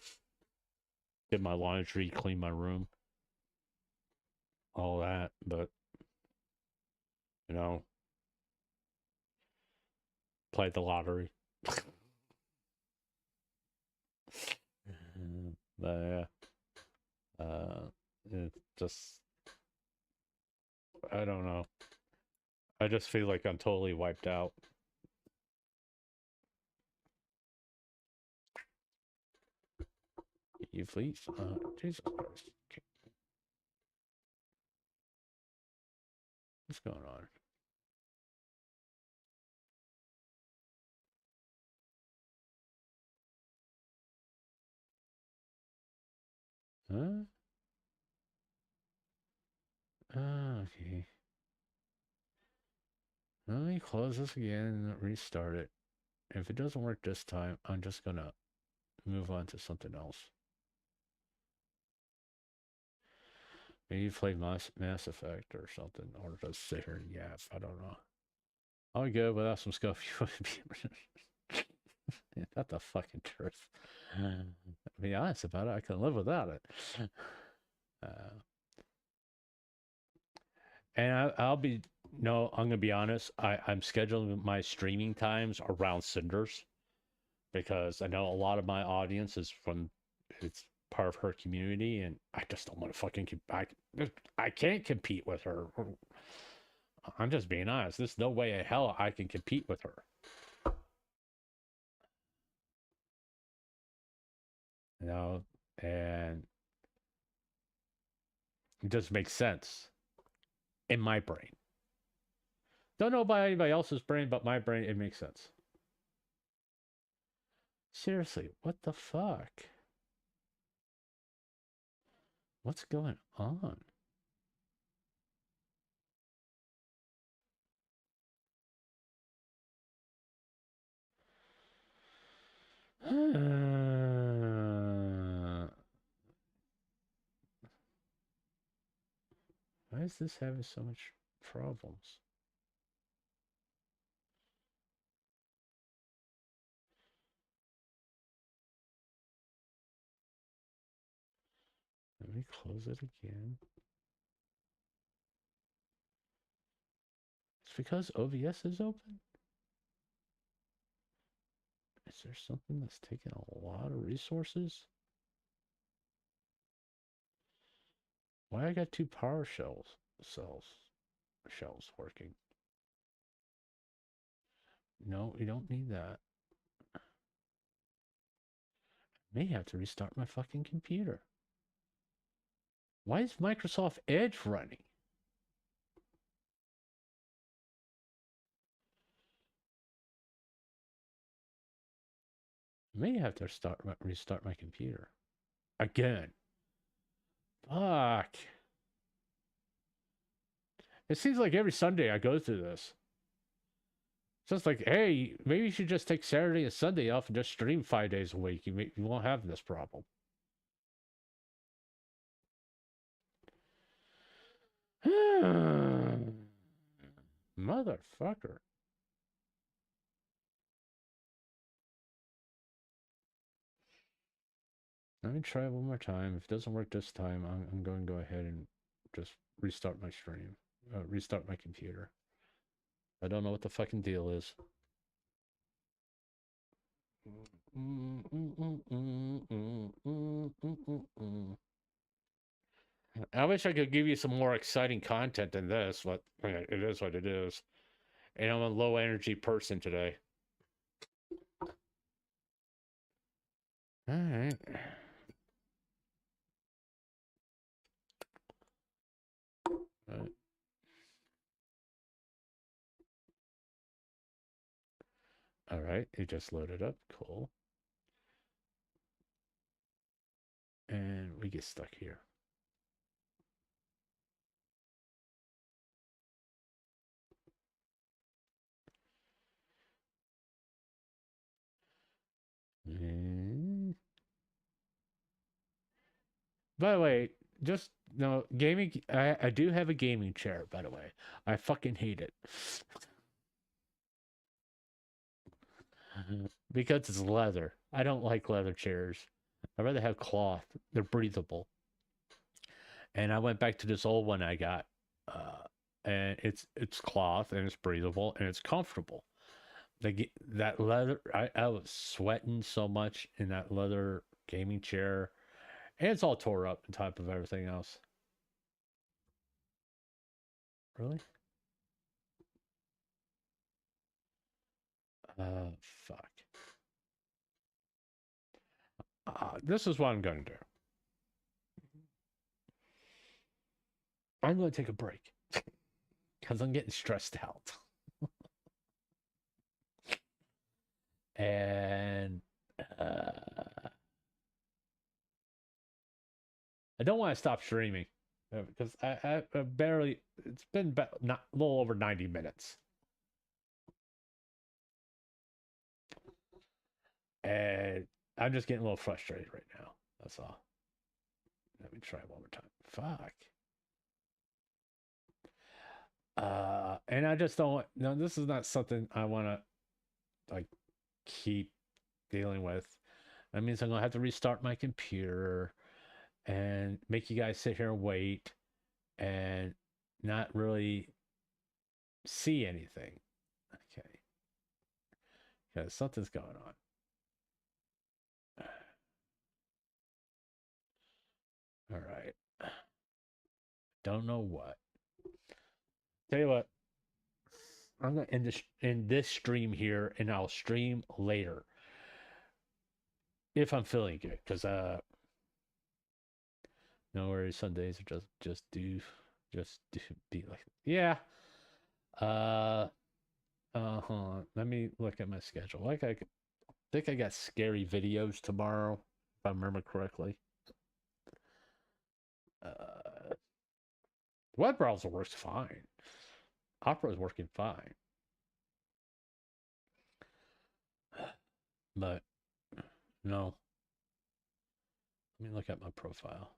S2: Did my laundry, clean my room, all that. But, you know, played the lottery. But yeah, it just, I don't know. I just feel like I'm totally wiped out. You please, Jesus Christ. Okay. What's going on? Huh? Okay. Let me close this again and restart it. If it doesn't work this time, I'm just gonna move on to something else. Maybe you play Mass Effect or something, or just sit here and yap. I don't know. I'll go without some stuff. You would be. Not the fucking truth. To be honest about it, I can live without it. And I'll be no, I'm gonna be honest. I'm scheduling my streaming times around Cinders because I know a lot of my audience is from it's part of her community, and I just don't want to fucking I can't compete with her. I'm just being honest. There's no way in hell I can compete with her. You know, and it doesn't make sense in my brain. Don't know about anybody else's brain, but my brain, it makes sense. Seriously, what the fuck? What's going on? Why is this having so much problems? Let me close it again. It's because OBS is open? Is there something that's taking a lot of resources? Why I got 2 power shells working? No, we don't need that. May have to restart my fucking computer. Why is Microsoft Edge running? May have to restart my computer again. Fuck. It seems like every Sunday I go through this. It's just like, hey, maybe you should just take Saturday and Sunday off and just stream 5 days a week. You won't have this problem. Motherfucker. Let me try it one more time. If it doesn't work this time, I'm going to go ahead and just restart my stream. Restart my computer. I don't know what the fucking deal is. I wish I could give you some more exciting content than this, but it is what it is. And I'm a low energy person today. All right. All right, it just loaded up. Cool. And we get stuck here. By the way, just no gaming. I do have a gaming chair. By the way, I fucking hate it because it's leather. I don't like leather chairs. I'd rather have cloth. They're breathable. And I went back to this old one I got, and it's cloth and it's breathable and it's comfortable. That leather, I was sweating so much in that leather gaming chair, and it's all tore up on top of everything else. Really? Fuck. This is what I'm going to do. I'm going to take a break because I'm getting stressed out. And I don't want to stop streaming because I barely, it's been a little over 90 minutes. And I'm just getting a little frustrated right now. That's all. Let me try one more time. Fuck. And I just don't, no, this is not something I want to like keep dealing with. That means I'm gonna have to restart my computer and make you guys sit here and wait and not really see anything. Okay. Because something's going on. All right. Don't know what. Tell you what. I'm gonna end this stream here, and I'll stream later if I'm feeling good. Because no worries. Sundays are just do be like, yeah. Let me look at my schedule. Like I think I got scary videos tomorrow, if I remember correctly. Web browser works fine. Opera is working fine. But no. Let me look at my profile.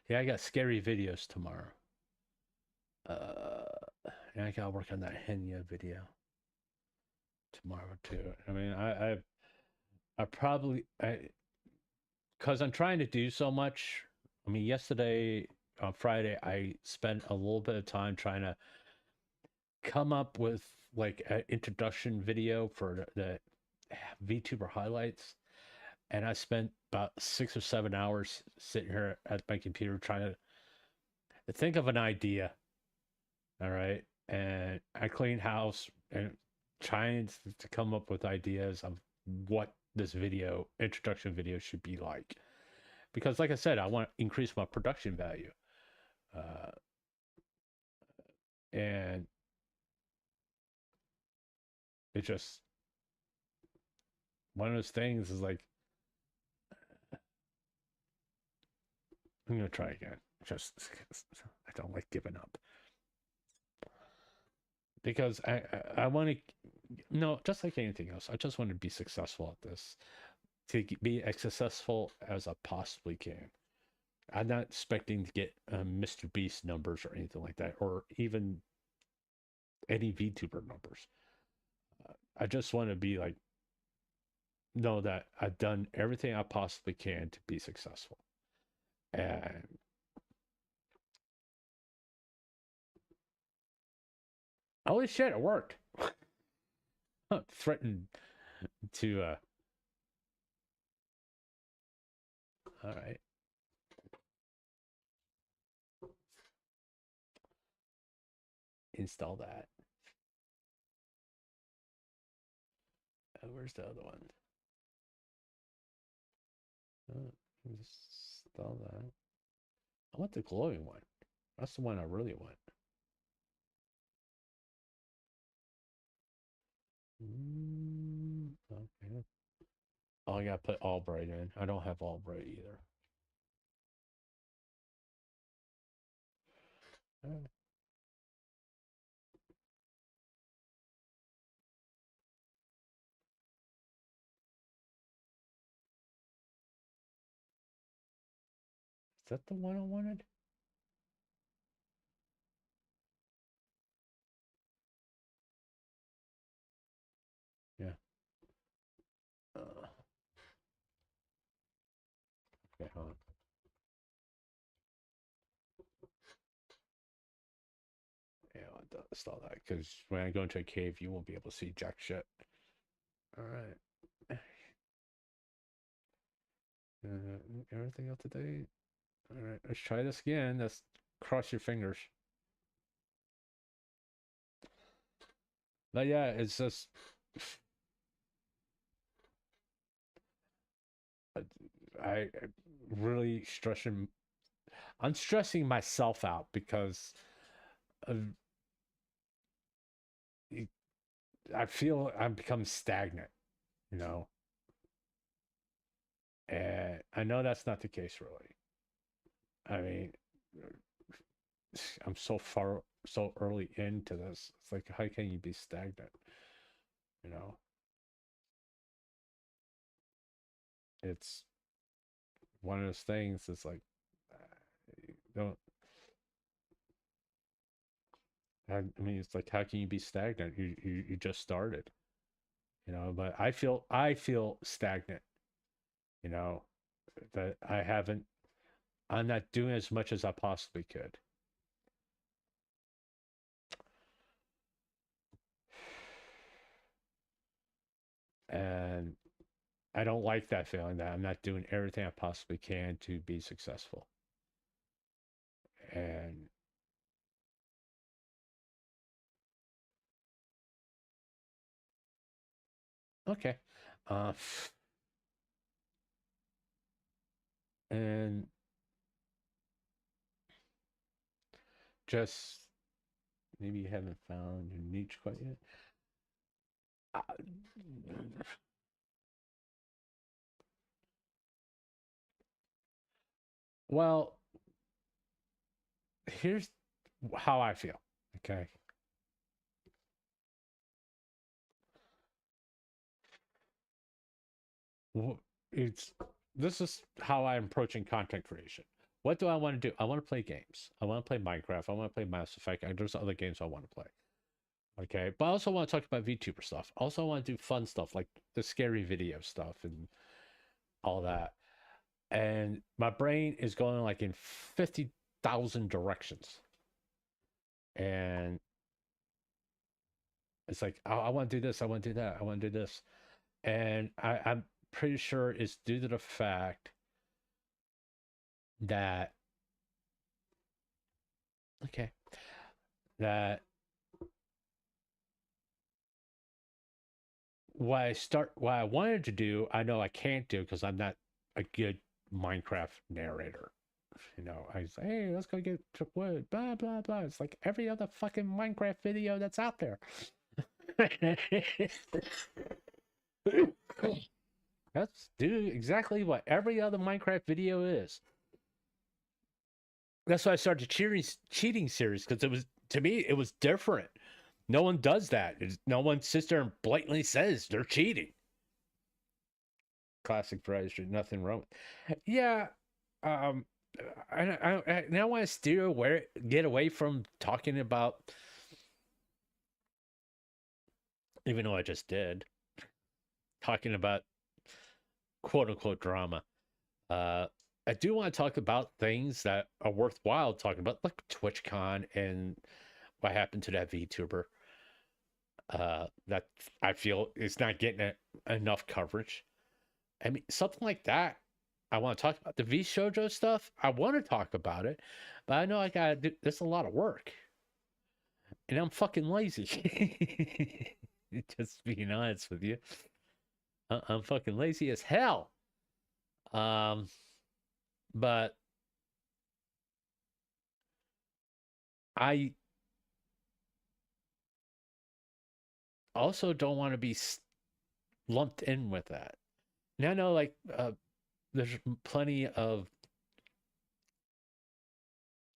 S2: Yeah, I got scary videos tomorrow. And I gotta work on that Henya video tomorrow too. I mean, I probably, because I'm trying to do so much. I mean, yesterday on Friday, I spent a little bit of time trying to come up with like an introduction video for the VTuber highlights. and I spent about 6 or 7 hours sitting here at my computer trying to think of an idea. All right. And I cleaned house and trying to come up with ideas of what this introduction video should be like. Because like I said, I want to increase my production value. And it's just one of those things is like, I'm going to try again. Just, I don't like giving up. Because I want to, no, just like anything else, I just want to be successful at this. To be as successful as I possibly can. I'm not expecting to get Mr. Beast numbers or anything like that, or even any VTuber numbers. I just want to be like, know that I've done everything I possibly can to be successful. And holy shit, it worked. Threatened to all right. Install that. Where's the other one? Install that. I want the glowing one. That's the one I really want. Okay. Oh, I gotta put Albright in. I don't have Albright either. Is that the one I wanted? Yeah. Okay, hold on. Yeah, I'll install that because when I go into a cave, you won't be able to see jack shit. All right. Everything up to date. All right, let's try this again. Let's cross your fingers. But yeah, it's just I really stressing. I'm stressing myself out because I feel I'm become stagnant, you know. And I know that's not the case, really. I mean, I'm so early into this. It's like, how can you be stagnant? You know, it's one of those things. It's like, don't. I mean, it's like, how can you be stagnant? You just started, you know. But I feel stagnant, you know, that I'm not doing as much as I possibly could. And I don't like that feeling that I'm not doing everything I possibly can to be successful. And okay. And just maybe you haven't found your niche quite yet. Well, here's how I feel. Okay. This is how I'm approaching content creation. What do I want to do? I want to play games. I want to play Minecraft. I want to play Mass Effect. And there's other games I want to play. Okay, but I also want to talk about VTuber stuff. Also, I want to do fun stuff like the scary video stuff and all that. And my brain is going like in 50,000 directions. And it's like, I want to do this. I want to do that. I want to do this. And I'm pretty sure it's due to the fact that that what I wanted to do, I know I can't do because I'm not a good Minecraft narrator. You know, I was like, hey, let's go get wood, blah blah blah. It's like every other fucking Minecraft video that's out there. That's exactly what every other Minecraft video is. That's why I started cheating series, because it was, to me, it was different. No one does that. No one sits there and blatantly says they're cheating. Classic Verizon, nothing wrong with. Yeah, I now want to get away from talking about, even though I just did, talking about quote unquote drama. I do want to talk about things that are worthwhile talking about, like Twitchcon and what happened to that VTuber. That I feel is not getting enough coverage. I mean, something like that. I want to talk about the VShojo stuff. I want to talk about it, but I know I gotta do. There's a lot of work, and I'm fucking lazy. Just being honest with you, I'm fucking lazy as hell. But I also don't want to be lumped in with that. Now I know, like, there's plenty of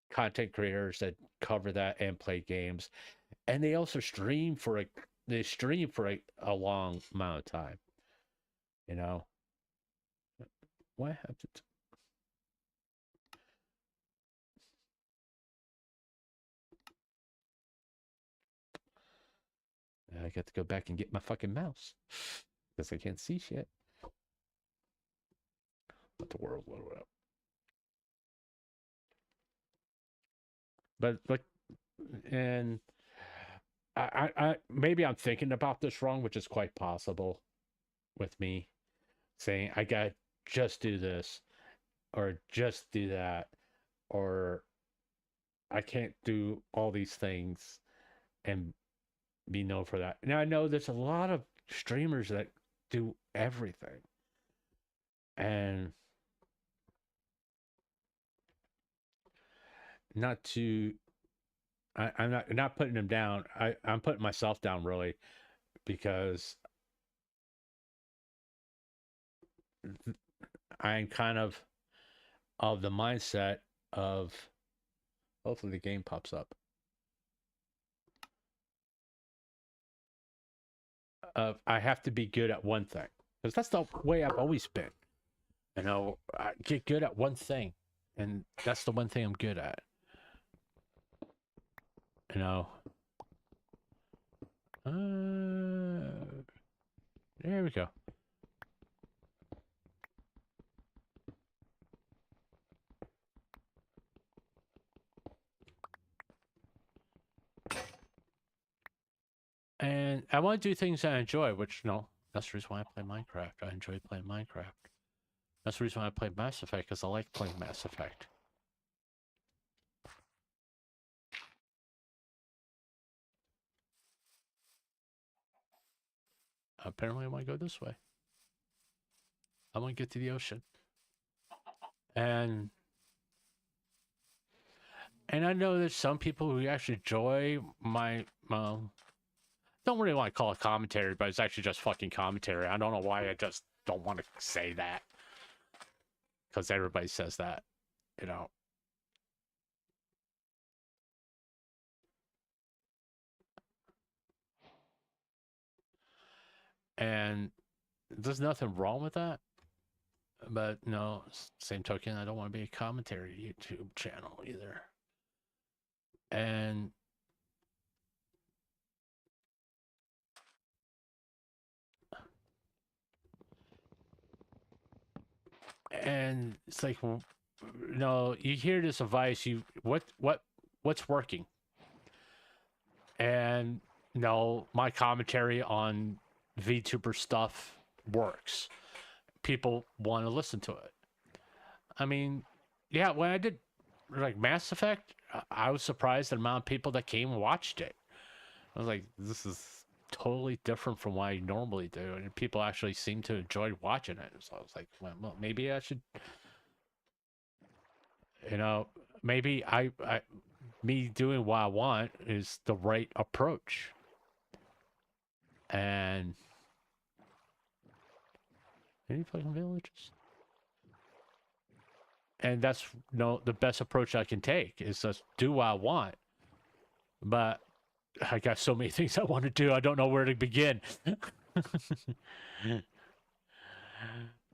S2: content creators that cover that and play games, and they also stream for a long amount of time. You know, what happened? I got to go back and get my fucking mouse because I can't see shit. Let the world load up. But like, and I maybe I'm thinking about this wrong, which is quite possible with me saying I got just do this or just do that, or I can't do all these things and be known for that. Now I know there's a lot of streamers that do everything, and not to I'm not putting them down. I'm putting myself down, really, because I'm kind of the mindset of, hopefully the game pops up, of I have to be good at one thing, because that's the way I've always been. You know, I get good at one thing, and that's the one thing I'm good at. You know, there we go. And I want to do things I enjoy, which, no, that's the reason why I play Minecraft. I enjoy playing Minecraft. That's the reason why I play Mass Effect, because I like playing Mass Effect. Apparently I want to go this way. I want to get to the ocean. And I know there's some people who actually enjoy my, don't really want to call it commentary, but it's actually just fucking commentary. I don't know why I just don't want to say that, because everybody says that, you know. And there's nothing wrong with that. But no, same token, I don't want to be a commentary YouTube channel either. And it's like, well, no, you hear this advice, what's working? And no, my commentary on VTuber stuff works. people want to listen to it. I mean, yeah, when I did like Mass Effect, I was surprised at the amount of people that came and watched it. I was like, this is totally different from what I normally do, and people actually seem to enjoy watching it. So I was like, well, maybe I should, you know, maybe me doing what I want is the right approach. And any fucking villages? And that's the best approach I can take is just do what I want. But I got so many things I want to do, I don't know where to begin.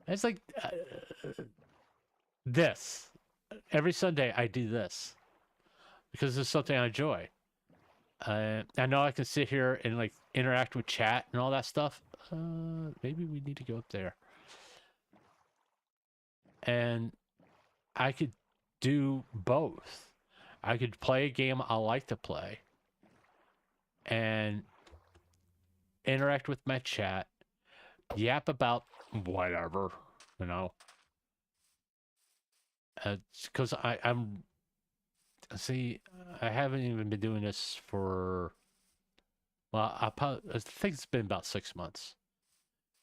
S2: It's like this. Every Sunday I do this because it's something I enjoy. I know I can sit here and like interact with chat and all that stuff. Maybe we need to go up there. And I could do both. I could play a game I like to play and interact with my chat, yap about whatever, you know. Because I'm see, I haven't even been doing this for, well, I think it's been about 6 months.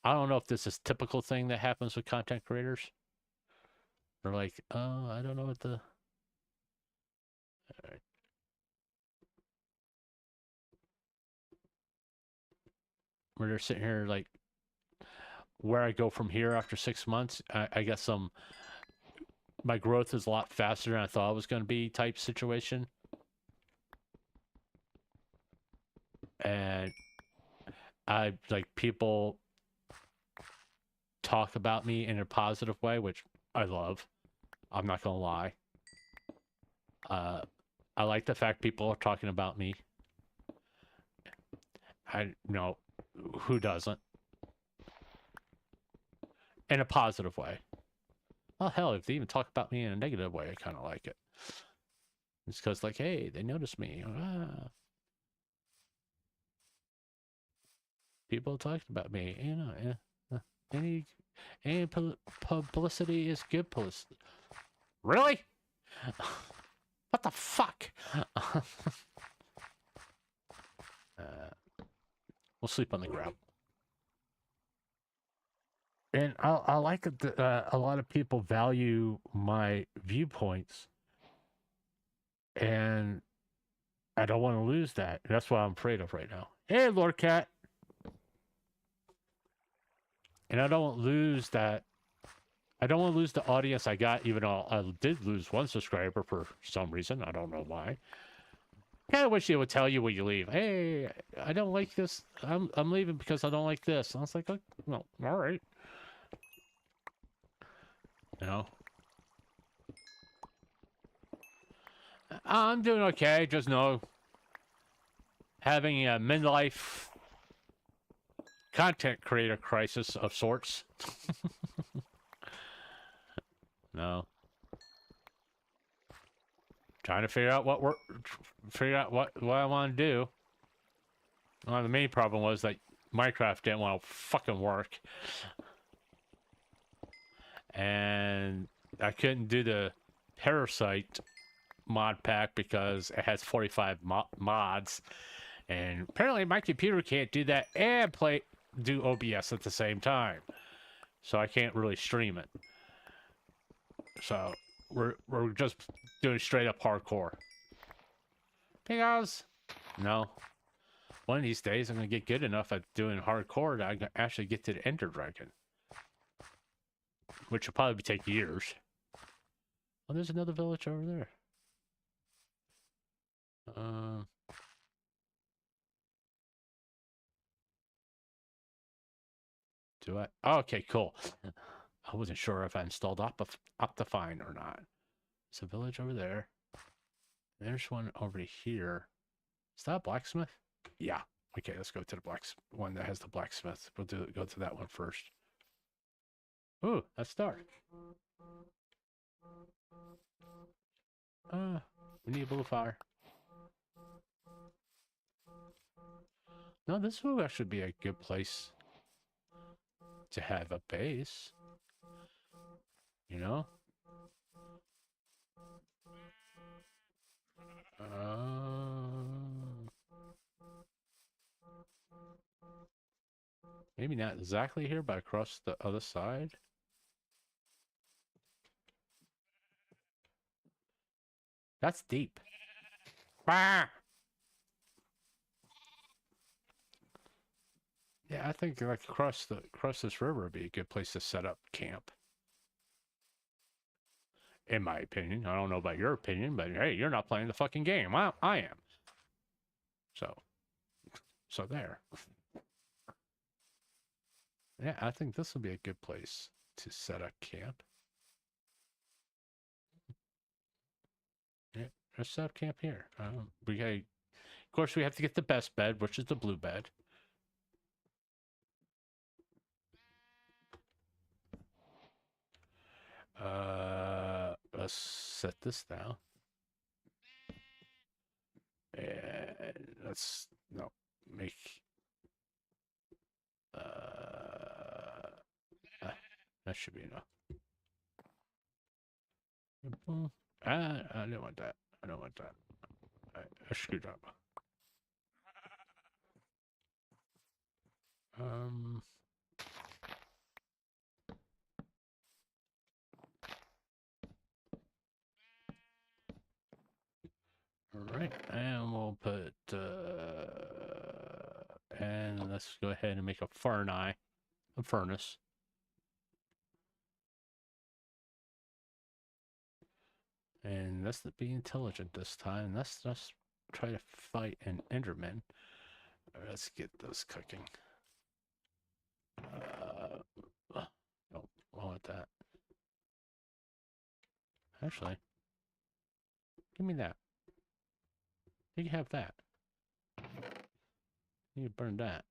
S2: I don't know if this is a typical thing that happens with content creators. They're like, oh, I don't know what the... All right. Where they're sitting here like, where I go from here after 6 months, I guess my growth is a lot faster than I thought it was going to be type situation. And I like people talk about me in a positive way, which I love. I'm not going to lie. I like the fact people are talking about me. I know who doesn't. In a positive way. Well, hell, if they even talk about me in a negative way, I kind of like it. It's because, like, hey, they noticed me. People talked about me. You know, any publicity is good publicity. Really? What the fuck? We'll sleep on the ground. And I like that a lot of people value my viewpoints, and I don't want to lose that. That's what I'm afraid of right now. Hey, Lord Cat. And I don't want to lose that. I don't want to lose the audience I got, even though I did lose one subscriber for some reason. I don't know why. Kind of wish they would tell you when you leave. Hey, I don't like this. I'm leaving because I don't like this. And I was like, oh, well, all right. You know, I'm doing okay. Just know, having a midlife content creator crisis of sorts. No. Trying to figure out what I want to do. Well, the main problem was that Minecraft didn't want to fucking work. And I couldn't do the Parasite mod pack because it has 45 mods. And apparently my computer can't do that and do OBS at the same time. So I can't really stream it. So we're just doing straight up hardcore. Because no. One of these days I'm gonna get good enough at doing hardcore that I can actually get to the Ender Dragon. Which will probably take years. Oh, there's another village over there. Do I? Oh, okay, cool. I wasn't sure if I installed Optifine or not. There's a village over there. There's one over here. Is that a blacksmith? Yeah. Okay, let's go to the one that has the blacksmith. We'll go to that one first. Ooh, that's dark. We need a blue fire. No, this will actually be a good place to have a base. You know? Maybe not exactly here, but across the other side. That's deep. Ah! Yeah, I think like across this river would be a good place to set up camp. In my opinion. I don't know about your opinion, but hey, you're not playing the fucking game. I am. So there. Yeah, I think this will be a good place to set up camp. Yeah, let's set up camp here. Of course, we have to get the best bed, which is the blue bed. Let's set this down. And let's make that should be enough. I don't want that. I don't want that. I screwed up. All right, and we'll put and let's go ahead and make a furnace. And let's be intelligent this time. Let's just try to fight an Enderman. Let's get those cooking. Nope, I want that. Actually, give me that. You can have that. You can burn that.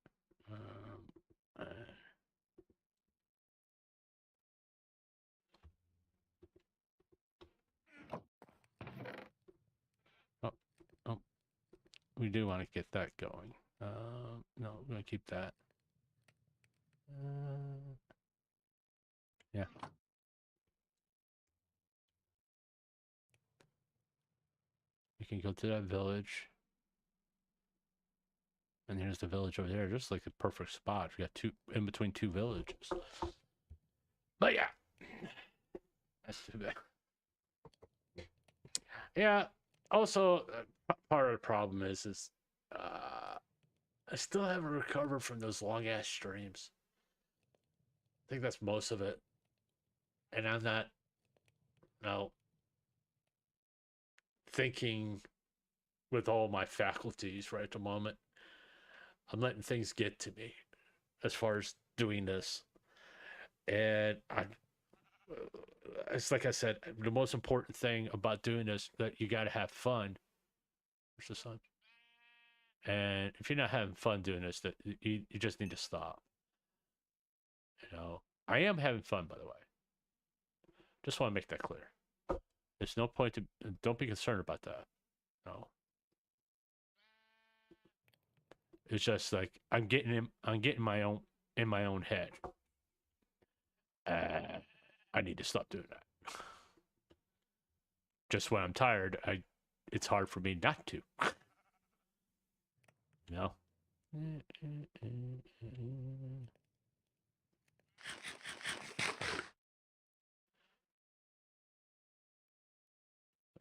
S2: Oh, we do want to get that going. No, we're gonna keep that. Yeah. You can go to that village. And here's the village over there, just like a perfect spot. We got two in between two villages. But yeah. That's too bad. Yeah. Also, part of the problem is I still haven't recovered from those long ass streams. I think that's most of it. And I'm not thinking with all my faculties right at the moment. I'm letting things get to me as far as doing this. And it's like I said, the most important thing about doing this that you got to have fun. Where's the sun? And if you're not having fun doing this, that you just need to stop. I am having fun, by the way. Just want to make that clear. There's no point to. Don't be concerned about that. No. It's just like I'm getting my own in my own head. I need to stop doing that. Just when I'm tired, it's hard for me not to.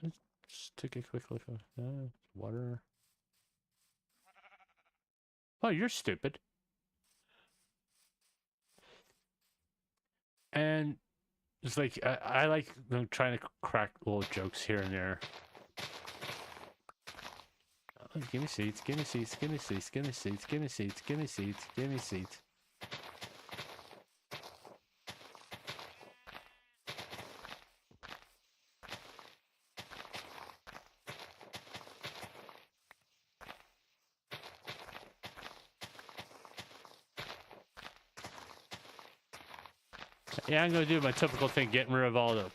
S2: Let's take a quick look at that. Water. Oh, you're stupid. And it's like I like trying to crack little jokes here and there. Oh, give me seeds, give me seeds, give me seeds, give me seeds, give me seeds, give me seeds, give me seeds. Yeah, I'm gonna do my typical thing, getting rid of all the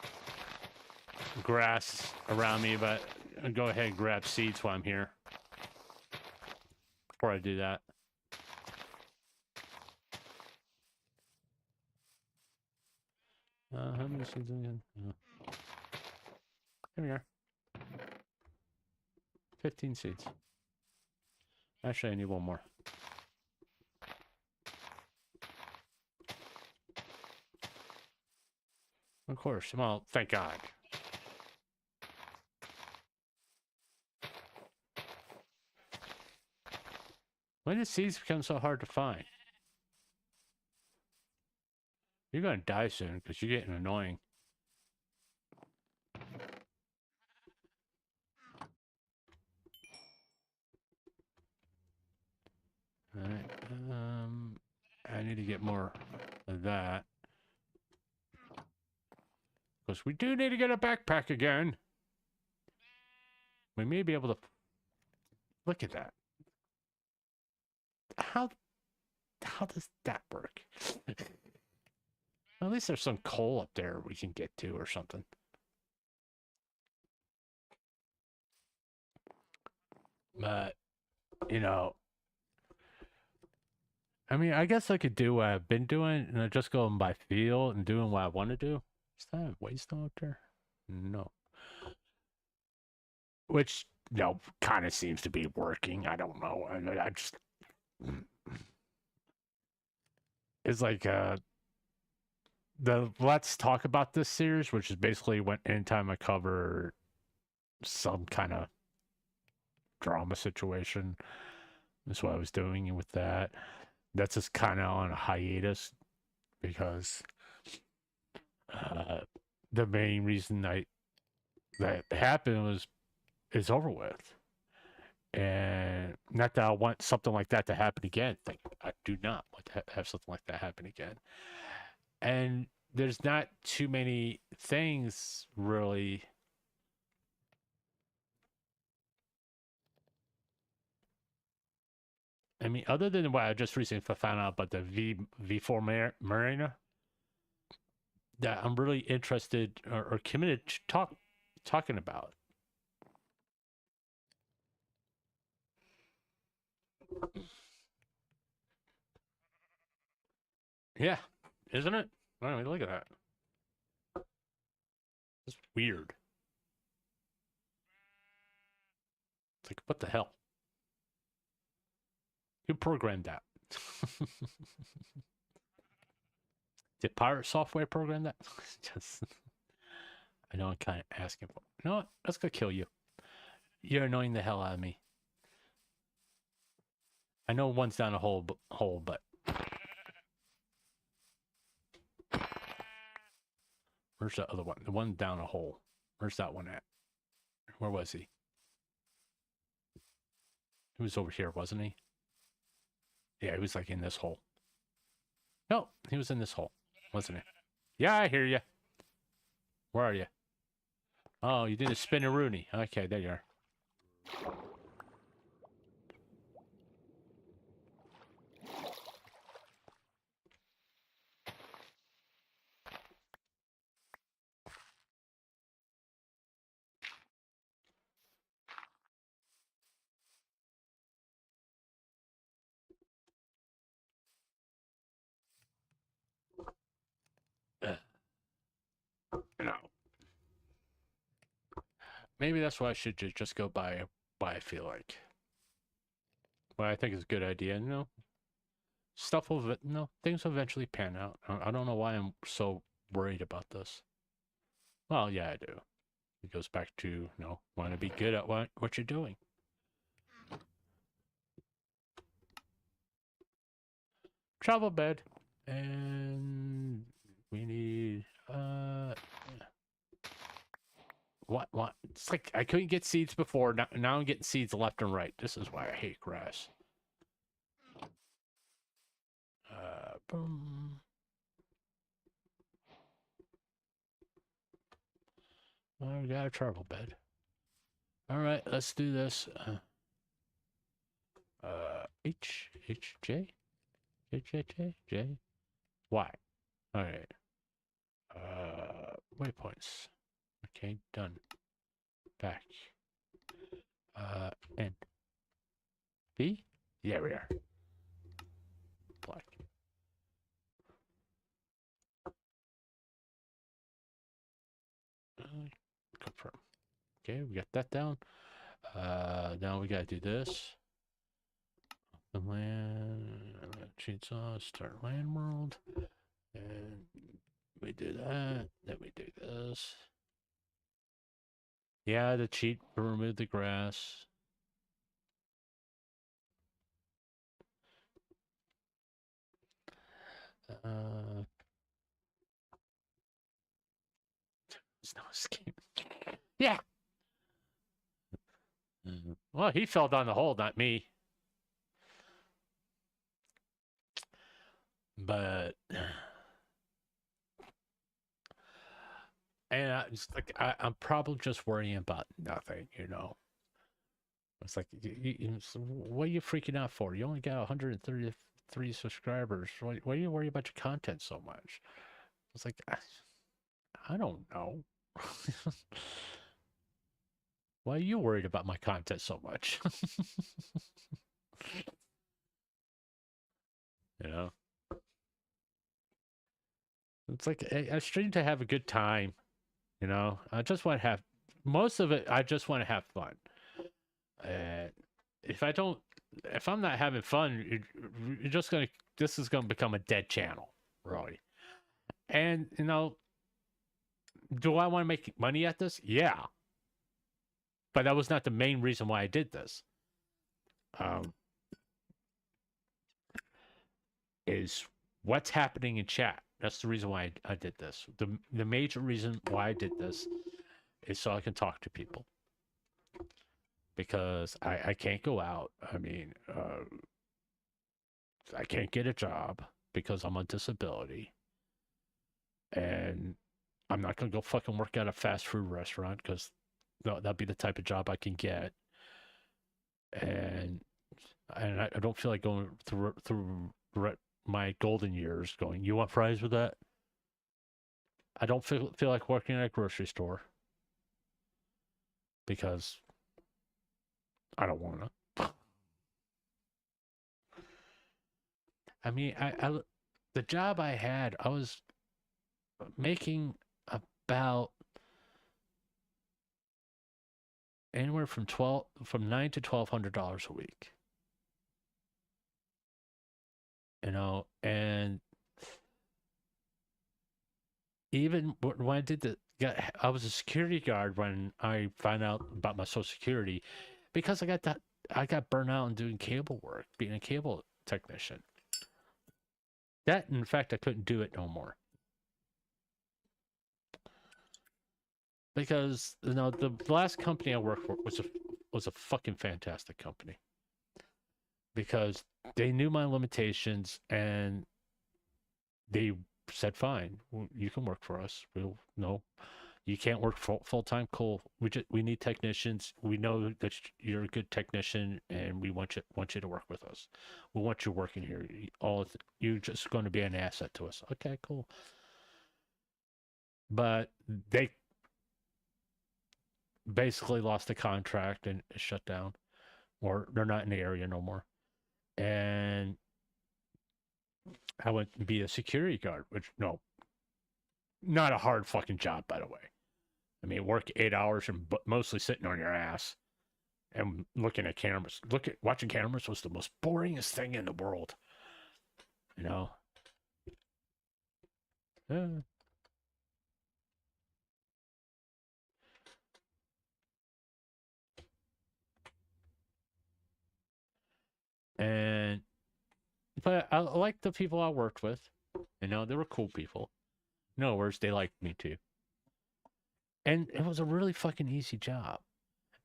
S2: grass around me, but I'll go ahead and grab seeds while I'm here. Before I do that. How many seeds again? Here we are. 15 seeds. Actually, I need one more. Of course. Well, thank God. When did seeds become so hard to find? You're gonna die soon because you're getting annoying. Alright, I need to get more of that. Because we do need to get a backpack again. We may be able to... Look at that. How does that work? At least there's some coal up there we can get to or something. But, you know... I mean, I guess I could do what I've been doing and I just going by feel and doing what I want to do. Is that a waystone up there? No. Which, no, kind of seems to be working. I don't know. I just... It's like, the Let's Talk About This series, which is basically when anytime I cover some kind of drama situation, that's what I was doing with that. That's just kind of on a hiatus because the main reason that happened is over with. And not that I want something like that to happen again. Like, I do not want to have something like that happen again. And there's not too many things really. I mean, other than what I just recently found out about the V4 Marina, that I'm really interested or committed to talking about. Yeah, isn't it? I mean, look at that. It's weird. It's like, what the hell? Who programmed that? Did Pirate Software program that? Just, I know I'm kind of asking for. You know what? Let's go kill you. You're annoying the hell out of me. I know one's down a hole, but where's the other one? The one down a hole. Where's that one at? Where was he? He was over here, wasn't he? Yeah, he was like in this hole. No, he was in this hole, wasn't he? Yeah, I hear you. Where are you? Oh, you did a spin-a-rooney. Okay, there you are. You know, maybe that's why I should just go by what I feel like. What I think is a good idea. You know, stuff will, things will eventually pan out. I don't know why I'm so worried about this. Well, yeah, I do. It goes back to, want to be good at what you're doing. Travel bed. And we need, What? It's like I couldn't get seeds before. Now I'm getting seeds left and right. This is why I hate grass. Boom. Well, we got a travel bed. All right, let's do this. J, Y. All right. Waypoints. Okay, done. Back. N. B? Yeah, we are. Black. Okay, we got that down. Now we gotta do this. The land, chainsaw, start land world. And we do that. Then we do this. Yeah, the cheat remove the grass. There's no escape. Yeah. Well, he fell down the hole, not me. But and I'm probably just worrying about nothing, you know. It's like, what are you freaking out for? You only got 133 subscribers. Why are you worried about your content so much? It's like, I don't know. Why are you worried about my content so much? You know? It's like, I stream to have a good time. You know? I just want to have, most of it, I just want to have fun. And if I'm not having fun, you're just going to, this is going to become a dead channel, really. And, you know, do I want to make money at this? Yeah. But that was not the main reason why I did this. Is what's happening in chat. That's the reason why I did this. The major reason why I did this is so I can talk to people. Because I can't go out. I mean, I can't get a job because I'm on disability. And I'm not going to go fucking work at a fast food restaurant because that'd be the type of job I can get. And I don't feel like going through my golden years going, you want fries with that? I don't feel like working at a grocery store because I don't want to. I mean, the job I had, I was making about anywhere from $9 to $1,200 a week. You know, and even when I did I was a security guard when I found out about my Social Security because I got burnt out on doing cable work, being a cable technician. That, in fact, I couldn't do it no more. Because, you know, the last company I worked for was a fucking fantastic company. Because they knew my limitations and they said, fine, you can work for us. No, you can't work full-time. Cool. We need technicians. We know that you're a good technician and we want you to work with us. We want you working here. You're just going to be an asset to us. Okay, cool. But they basically lost the contract and shut down, or they're not in the area no more. And I went to be a security guard, which, no, not a hard fucking job, by the way. I mean, work 8 hours and mostly sitting on your ass and looking at cameras. Watching cameras was the most boringest thing in the world. You know? Yeah. But I liked the people I worked with. You know, they were cool people. In other words, they liked me too. And it was a really fucking easy job.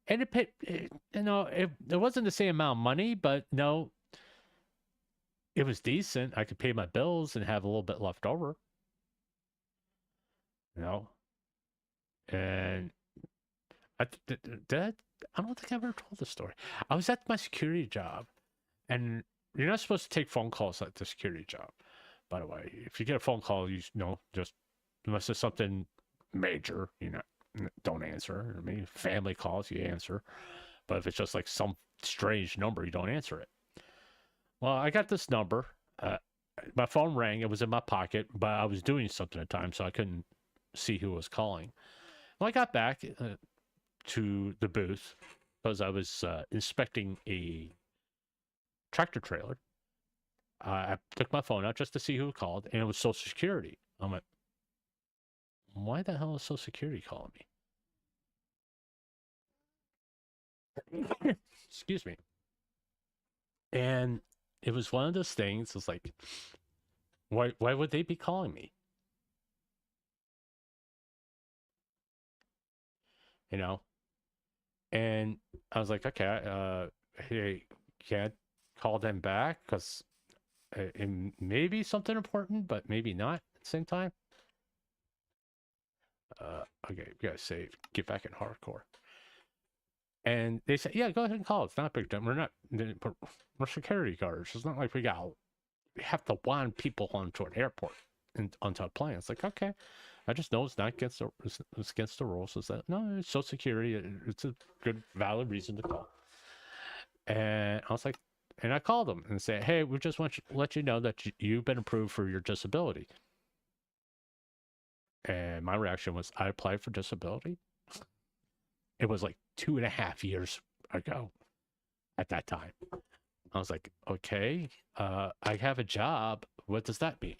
S2: And it wasn't the same amount of money, but no, it was decent. I could pay my bills and have a little bit left over. You know? And I don't think I ever told the story. I was at my security job, and you're not supposed to take phone calls at the security job, by the way. If you get a phone call, you know, just unless it's something major, you know, don't answer. I mean, family calls, you answer. But if it's just like some strange number, you don't answer it. Well, I got this number. My phone rang. It was in my pocket, but I was doing something at the time, so I couldn't see who was calling. Well, I got back. to the booth because I was inspecting a tractor trailer. I took my phone out just to see who called, and it was Social Security. I'm like, why the hell is Social Security calling me? Excuse me. And it was one of those things. It's like, why would they be calling me? You know? And I was like, okay, hey, can't call them back because it may be something important, but maybe not at the same time. Okay, you gotta save, get back in hardcore. And they said, yeah, go ahead and call. It's not a big deal. We're security guards. It's not like we have to wand people onto an airport and onto a plane. It's like, okay. I just know it's not against the rules. Is that no? It's Social Security. It's a good, valid reason to call. And I was like, and I called them and said, hey, we just want to let you know that you've been approved for your disability. And my reaction was, I applied for disability. It was like 2.5 years ago at that time. I was like, okay, I have a job. What does that mean?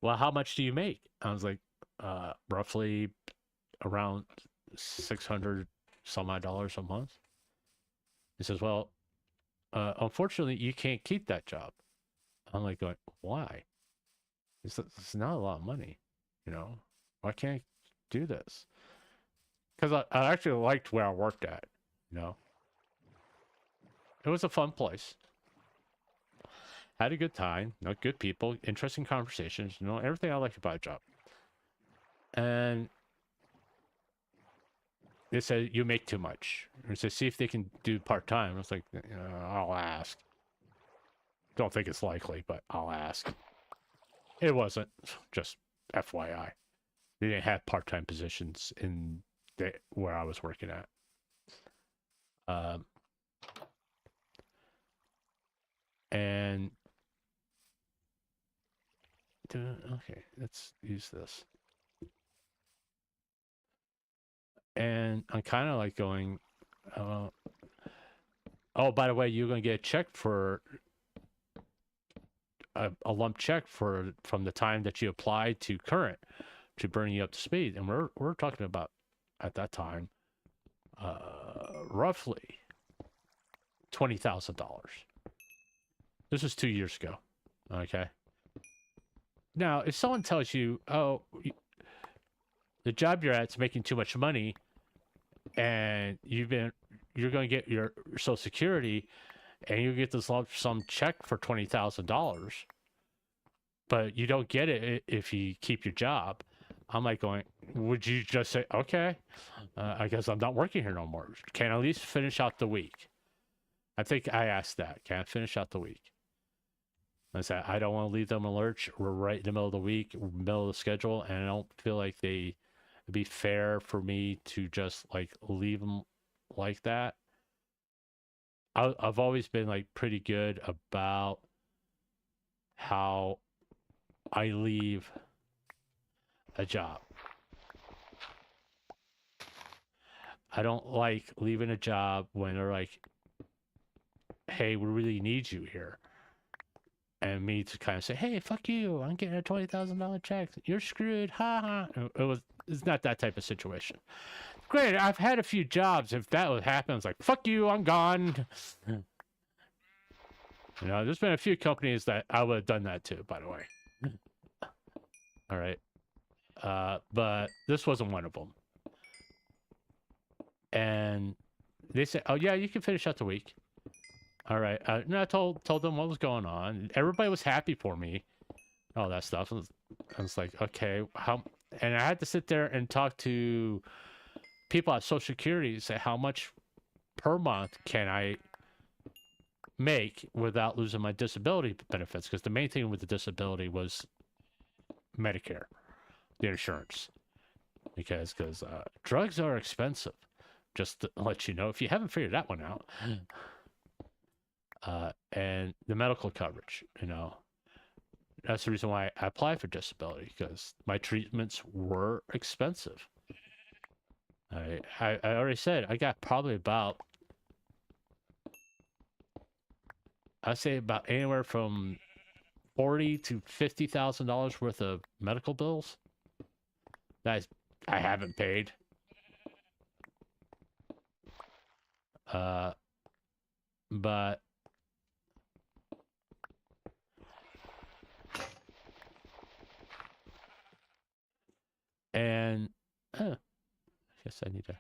S2: Well, how much do you make? I was like, roughly around $600 some odd dollars a month. He says, well, unfortunately, you can't keep that job. I'm like going, why? It's not a lot of money, you know? Why can't I do this? Because I actually liked where I worked at, you know? It was a fun place. Had a good time, you know, good people, interesting conversations, you know, everything I liked about a job. And they said, you make too much. They said, see if they can do part-time. I was like, I'll ask. Don't think it's likely, but I'll ask. It wasn't, just FYI. They didn't have part-time positions in where I was working at. And okay, let's use this. And I'm kind of like going, oh, by the way, you're going to get a check for a lump check from the time that you applied to current to bring you up to speed. And we're talking about at that time, roughly $20,000. This was 2 years ago. Okay. Now, if someone tells you, oh, the job you're at's making too much money and you're going to get your Social Security and you get this lump sum check for $20,000, but you don't get it if you keep your job. I'm like going, would you just say, okay, I guess I'm not working here no more. Can I at least finish out the week? I think I asked that. Can I finish out the week? I said, I don't want to leave them in lurch. We're right in the middle of the week, middle of the schedule, and I don't feel like it'd be fair for me to just like leave them like that. I've always been like pretty good about how I leave a job. I don't like leaving a job when they're like, hey, we really need you here. And me to kind of say, hey, fuck you, I'm getting a $20,000 check. You're screwed, ha ha. It's not that type of situation. Great, I've had a few jobs. If that would happen, it's like, fuck you, I'm gone. You know, there's been a few companies that I would have done that to, by the way. All right. But this wasn't one of them. And they said, oh yeah, you can finish out the week. All right. And I told them what was going on. Everybody was happy for me. All that stuff. I was like, okay, how? And I had to sit there and talk to people at Social Security and say, how much per month can I make without losing my disability benefits? Because the main thing with the disability was Medicare, the insurance. Because drugs are expensive. Just to let you know, if you haven't figured that one out. And the medical coverage, you know, that's the reason why I applied for disability, because my treatments were expensive. I already said I got probably about, I'd say about anywhere from $40,000 to $50,000 worth of medical bills that I haven't paid. But and I guess I need to,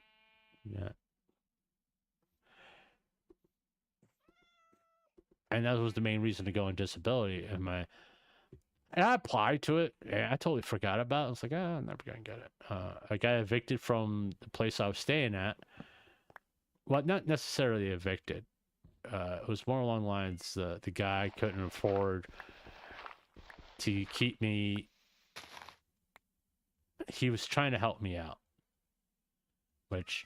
S2: yeah. And that was the main reason to go on disability. And I applied to it, and I totally forgot about it. I was like, I'm never gonna get it. I got evicted from the place I was staying at. Well, not necessarily evicted. It was more along the lines the guy couldn't afford to keep me. He was trying to help me out, which,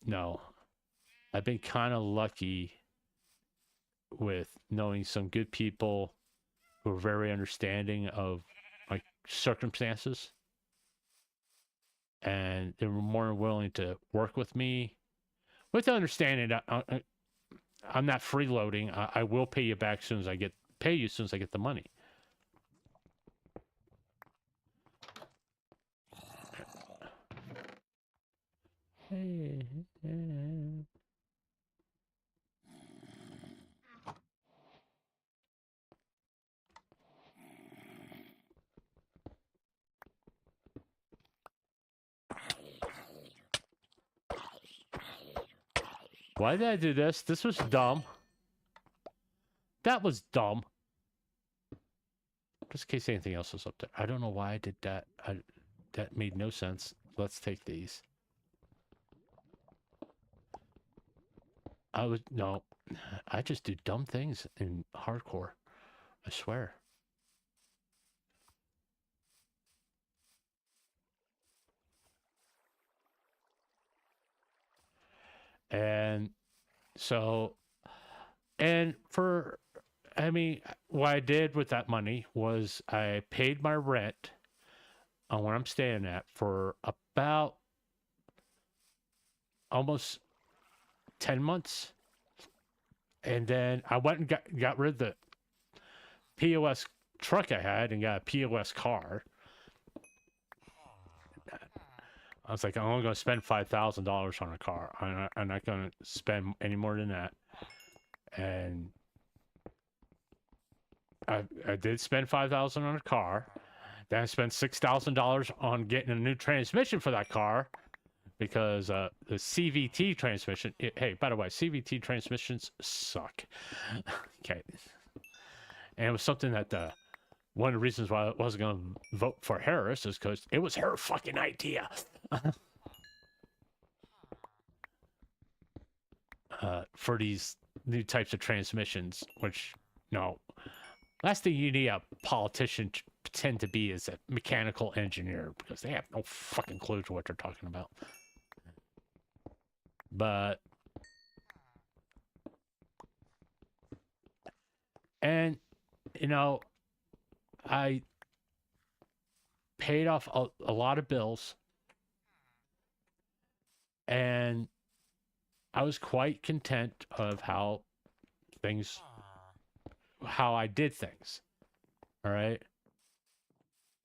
S2: no. I've been kind of lucky with knowing some good people who are very understanding of my circumstances, and they were more than willing to work with me with the understanding that I'm not freeloading. I will pay you back as soon as I get the money. Why did I do this? This was dumb. That was dumb. Just in case anything else was up there. I don't know why I did that. That made no sense. Let's take these. No. I just do dumb things in hardcore. I swear. And so, I mean, what I did with that money was I paid my rent on where I'm staying at for about almost 10 months. And then I went and got rid of the POS truck I had and got a POS car. I was like, I'm only going to spend $5,000 on a car. I'm not going to spend any more than that. And I did spend $5,000 on a car. Then I spent $6,000 on getting a new transmission for that car because the CVT transmission. Hey, by the way, CVT transmissions suck. Okay, and it was something that one of the reasons why I wasn't going to vote for Harris is because it was her fucking idea. For these new types of transmissions, which, no. Last thing you need a politician to pretend to be is a mechanical engineer, because they have no fucking clue to what they're talking about. But, and, you know, I paid off a lot of bills, and I was quite content of how I did things. All right.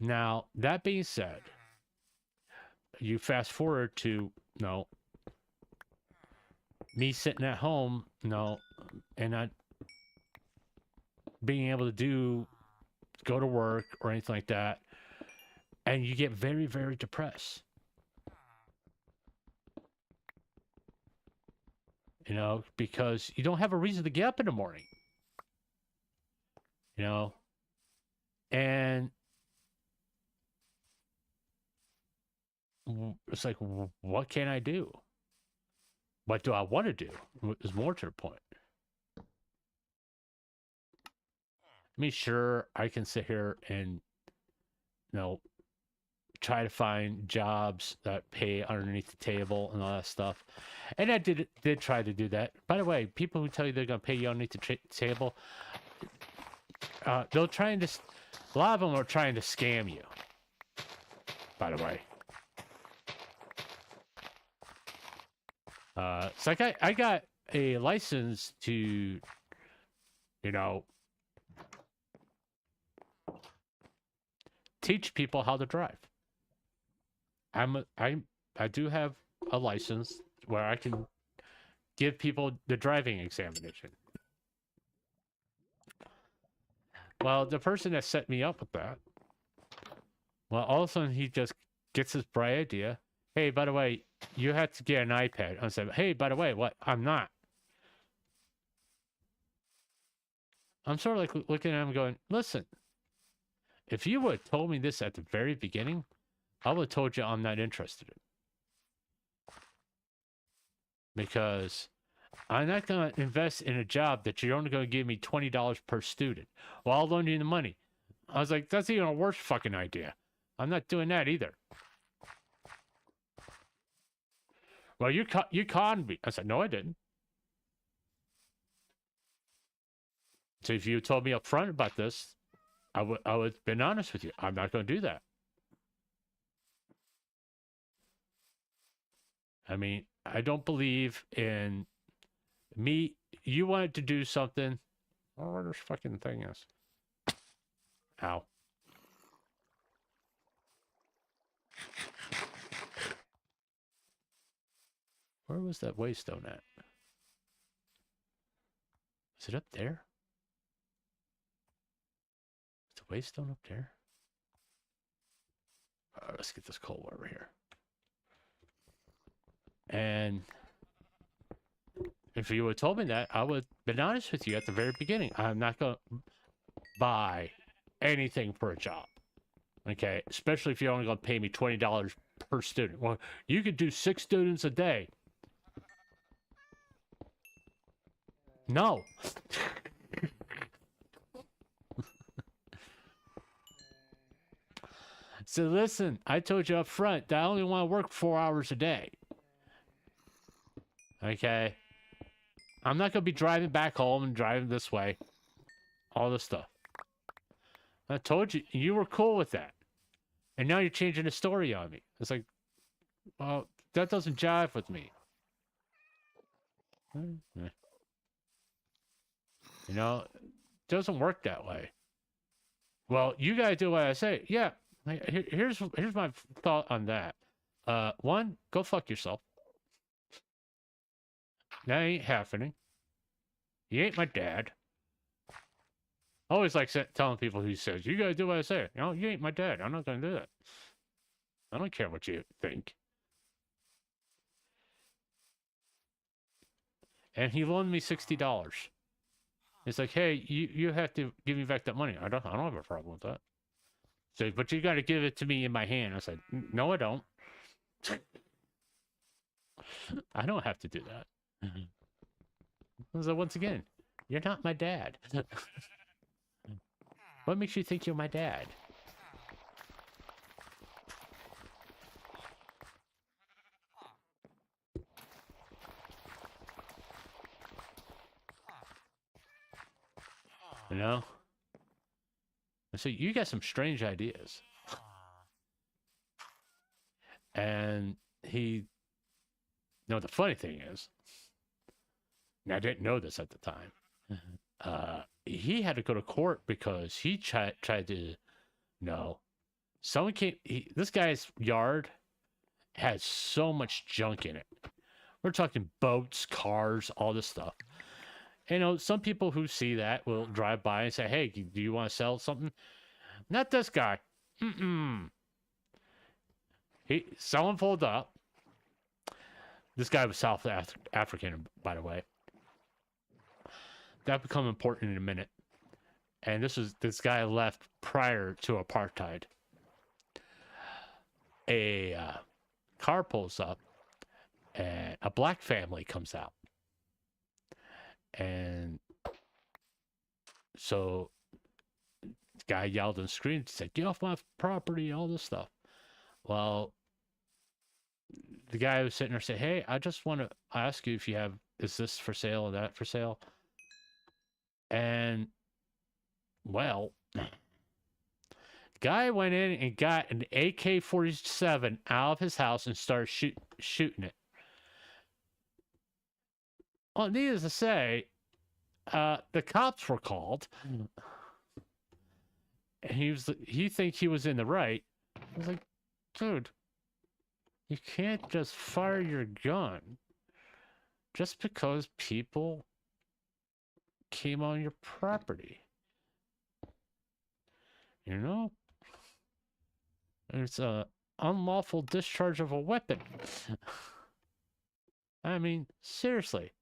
S2: Now, that being said, you fast forward to, me sitting at home, and not being able to go to work or anything like that, and you get very, very depressed. Because you don't have a reason to get up in the morning. And it's like, what can I do? What do I want to do? Is more to the point. I mean, sure, I can sit here and, try to find jobs that pay underneath the table and all that stuff. And I did try to do that. By the way, people who tell you they're going to pay you underneath the table, they'll try and a lot of them are trying to scam you, by the way. So I got a license to, you know, teach people how to drive. I do have a license where I can give people the driving examination. Well, the person that set me up with that, well, all of a sudden he just gets this bright idea. Hey, by the way, you have to get an iPad. I said, hey, by the way, what? I'm not. I'm sort of like looking at him going, listen, if you would have told me this at the very beginning, I would have told you I'm not interested in. Because I'm not going to invest in a job that you're only going to give me $20 per student while I'll loan you the money. I was like, that's even a worse fucking idea. I'm not doing that either. Well, you conned me. I said, no, I didn't. So if you told me up front about this, I would have been honest with you. I'm not going to do that. I mean, I don't believe in me. You wanted to do something. Oh, where this fucking thing is. Ow. Where was that waystone at? Is it up there? Is the waystone up there? Let's get this coal over here. And if you would have told me that, I would have been honest with you at the very beginning. I'm not going to buy anything for a job. Okay? Especially if you're only going to pay me $20 per student. Well, you could do 6 students a day. No. So listen, I told you up front that I only want to work 4 hours a day. Okay? I'm not going to be driving back home and driving this way. All this stuff. I told you, you were cool with that. And now you're changing the story on me. It's like, well, that doesn't jive with me. You know, it doesn't work that way. Well, you gotta do what I say. Yeah, here's my thought on that. One, go fuck yourself. That ain't happening. You ain't my dad. I always like telling people who says, you gotta do what I say. No, you ain't my dad. I'm not gonna do that. I don't care what you think. And he loaned me $60. It's like, hey, you have to give me back that money. I don't have a problem with that. So, but you got to give it to me in my hand. I said, no, I don't. I don't have to do that. So once again, you're not my dad. What makes you think you're my dad? You know? So you got some strange ideas. And he... No, the funny thing is, and I didn't know this at the time, he had to go to court because he tried to... No. Someone came... this guy's yard has so much junk in it. We're talking boats, cars, all this stuff. You know, some people who see that will drive by and say, hey, do you want to sell something? Not this guy. Someone pulled up. This guy was South African, by the way. That'll become important in a minute. And this guy left prior to apartheid. A car pulls up, and a black family comes out. And so the guy yelled and screamed, said, get off my property, all this stuff. Well, the guy was sitting there said, hey, I just want to ask you if you have, is this for sale or that for sale? And, well, the guy went in and got an AK-47 out of his house and started shooting it. Well, needless to say, the cops were called. And he think he was in the right. I was like, dude, you can't just fire your gun just because people came on your property. You know? It's a unlawful discharge of a weapon. I mean, seriously,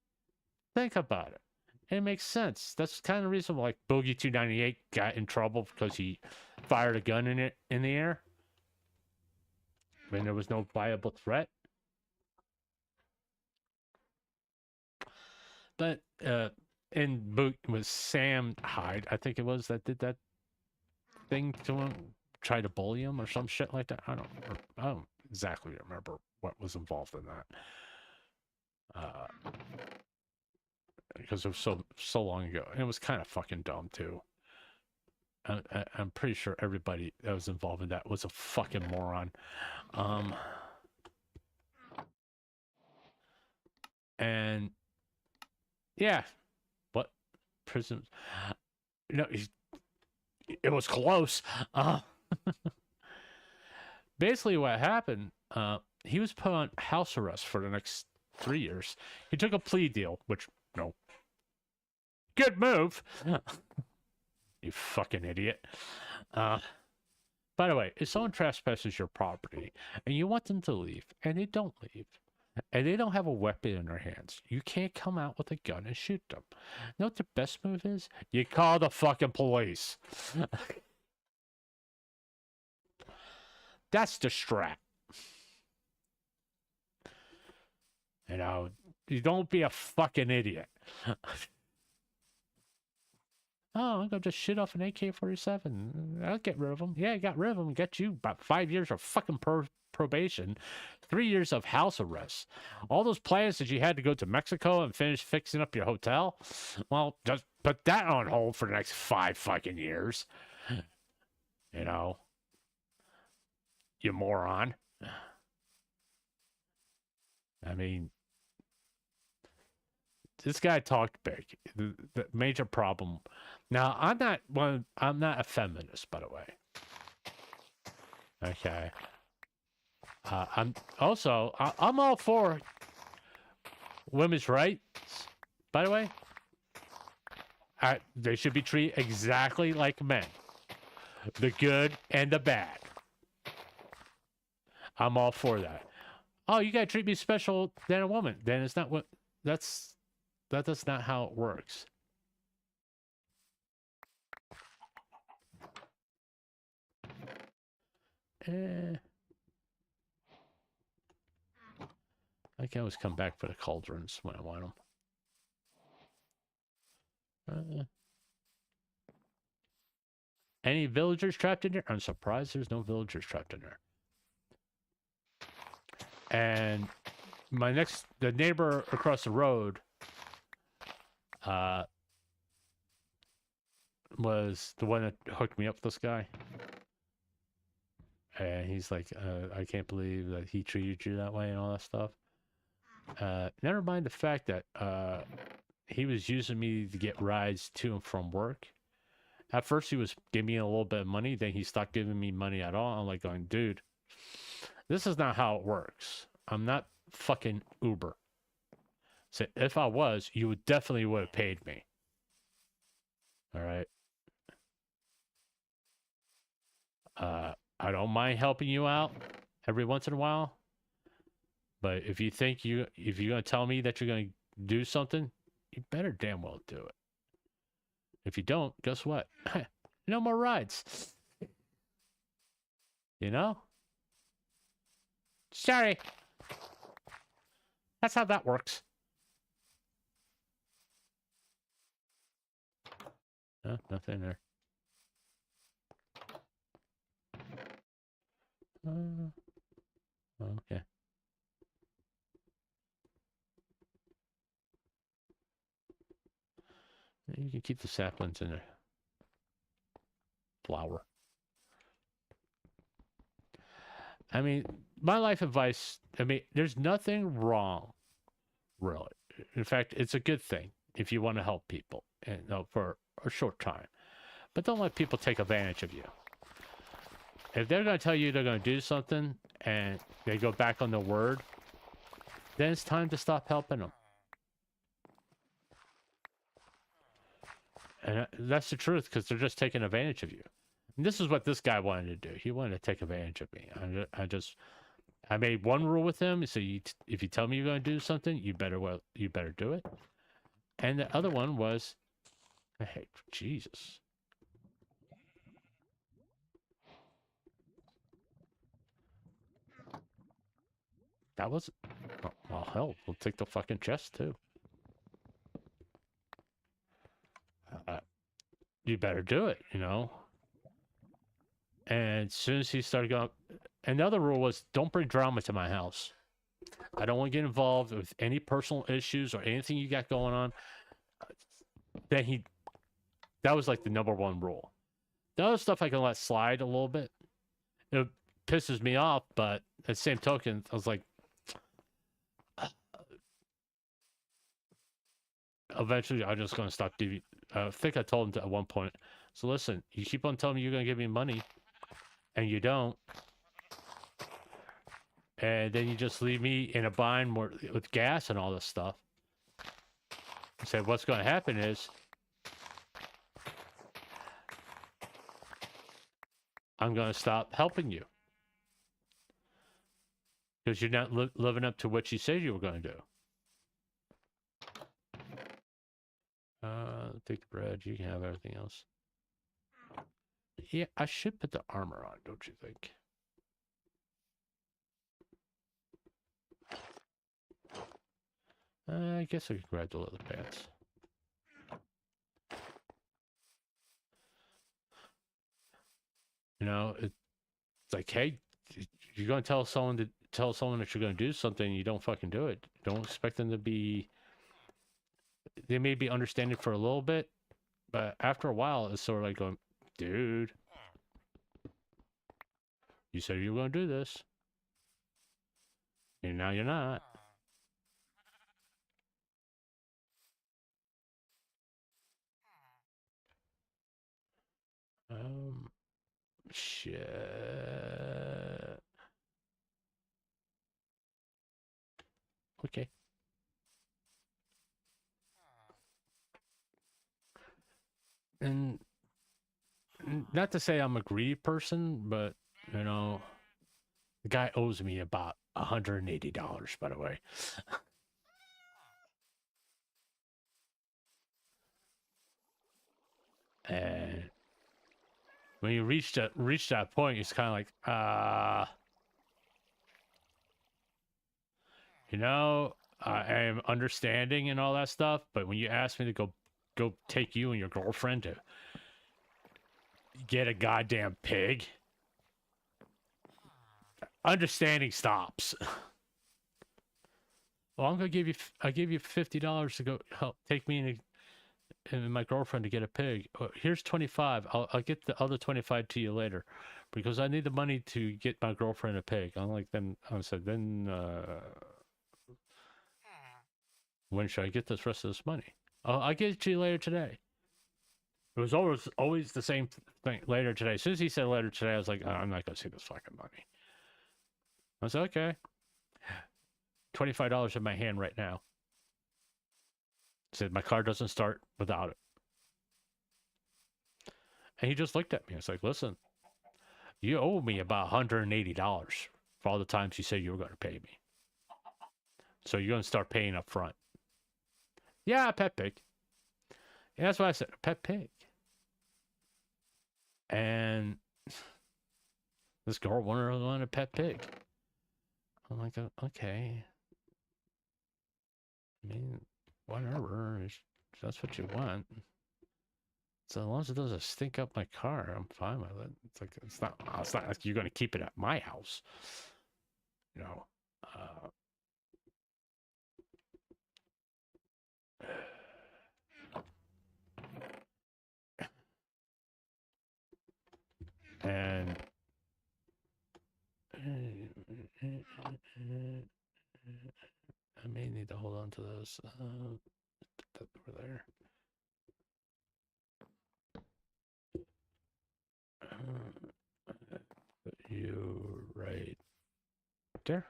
S2: think about it. It makes sense. That's kind of the reason why, like, Bogey 298 got in trouble because he fired a gun in the air when there was no viable threat. But and was Sam Hyde, I think it was, that did that thing to him, try to bully him or some shit like that. I don't exactly remember what was involved in that. Because it was so long ago, and it was kind of fucking dumb too. I'm pretty sure everybody that was involved in that was a fucking moron. And yeah, what prison? You know, it was close. Basically, what happened? He was put on house arrest for the next 3 years. He took a plea deal, which, no, good move. You fucking idiot. By the way, if someone trespasses your property and you want them to leave and they don't leave and they don't have a weapon in their hands, you can't come out with a gun and shoot them. You know what the best move is? You call the fucking police. That's the strat. You know, you don't be a fucking idiot. Oh, I'm gonna just shit off an AK-47. I'll get rid of them. Yeah, I got rid of them. Get you about 5 years of fucking probation, 3 years of house arrest. All those plans that you had to go to Mexico and finish fixing up your hotel, well, just put that on hold for the next 5 fucking years. You know, you moron. I mean, this guy talked big. The major problem. Now, I'm not a feminist, by the way. Okay. I'm all for women's rights, by the way. They should be treated exactly like men. The good and the bad. I'm all for that. Oh, you gotta treat me special than a woman. Then it's not what that's not how it works. I can always come back for the cauldrons when I want them. Any villagers trapped in there? I'm surprised there's no villagers trapped in there. And the neighbor across the road was the one that hooked me up with this guy. And he's like, I can't believe that he treated you that way and all that stuff. Never mind the fact that he was using me to get rides to and from work. At first, he was giving me a little bit of money. Then he stopped giving me money at all. I'm like going, dude, this is not how it works. I'm not fucking Uber. So if I was, you would definitely would have paid me. All right. I don't mind helping you out every once in a while. But if you think if you're gonna tell me that you're gonna do something, you better damn well do it. If you don't, guess what? No more rides. You know? Sorry. That's how that works. No, nothing there. Okay. You can keep the saplings in there. Flower. I mean, my life advice, I mean, there's nothing wrong, really. In fact, it's a good thing if you want to help people, and for a short time. But don't let people take advantage of you. If they're going to tell you they're going to do something and they go back on their word, then it's time to stop helping them. And that's the truth, because they're just taking advantage of you. And this is what this guy wanted to do. He wanted to take advantage of me. I made one rule with him. So if you tell me you're going to do something, you better do it. And the other one was, hey, Jesus. That was, oh, well, hell, we'll take the fucking chest too. You better do it, you know. And as soon as he started going, another rule was, don't bring drama to my house. I don't want to get involved with any personal issues or anything you got going on. Then that was like the #1 rule. The other stuff I can let slide a little bit. It pisses me off, but at the same token, I was like, eventually I'm just going to stop giving. I think I told him at one point, so listen, you keep on telling me you're going to give me money, and you don't. And then you just leave me in a bind with gas and all this stuff. I said, what's going to happen is I'm going to stop helping you. Because you're not living up to what you said you were going to do. Take the bread. You can have everything else. Yeah, I should put the armor on, don't you think? I guess I could grab the leather pants. You know, it's like, hey, you're going to tell someone that you're going to do something, you don't fucking do it. Don't expect them to be. They may be understanding for a little bit, but after a while, it's sort of like going, dude, you said you were going to do this, and now you're not. Shit. Okay. And not to say I'm a greedy person, but, you know, the guy owes me about $180, by the way. And when you reach that point, it's kind of like, you know, I am understanding and all that stuff, but when you ask me to go take you and your girlfriend to get a goddamn pig, understanding stops. Well, I'm gonna give you $50 to go help take me and my girlfriend to get a pig. Here's 25. I'll get the other 25 to you later, because I need the money to get my girlfriend a pig. I'm like, then I said, when should I get this rest of this money? I'll get it to you later today. It was always the same thing. Later today. As soon as he said later today, I was like, I'm not gonna see this fucking money. I said, okay. $25 in my hand right now. I said, my car doesn't start without it. And he just looked at me. I was like, listen, you owe me about $180 for all the times you said you were going to pay me. So you're going to start paying up front. Yeah, a pet pig. And that's what I said, a pet pig. And this girl wanted a pet pig. I'm like, okay. I mean, whatever. If that's what you want. So as long as it doesn't stink up my car, I'm fine with it. It's like it's not like you're going to keep it at my house. You know. And I may need to hold on to those. Put that over there. Put you right there.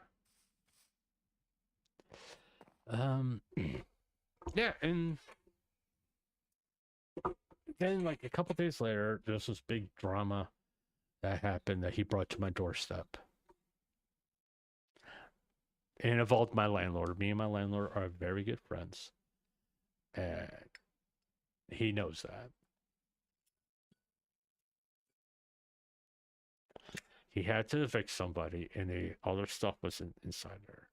S2: Yeah, and then like a couple days later, there's this big drama that happened that he brought to my doorstep. And it involved my landlord. Me and my landlord are very good friends. And he knows that. He had to evict somebody, and all their stuff was inside there.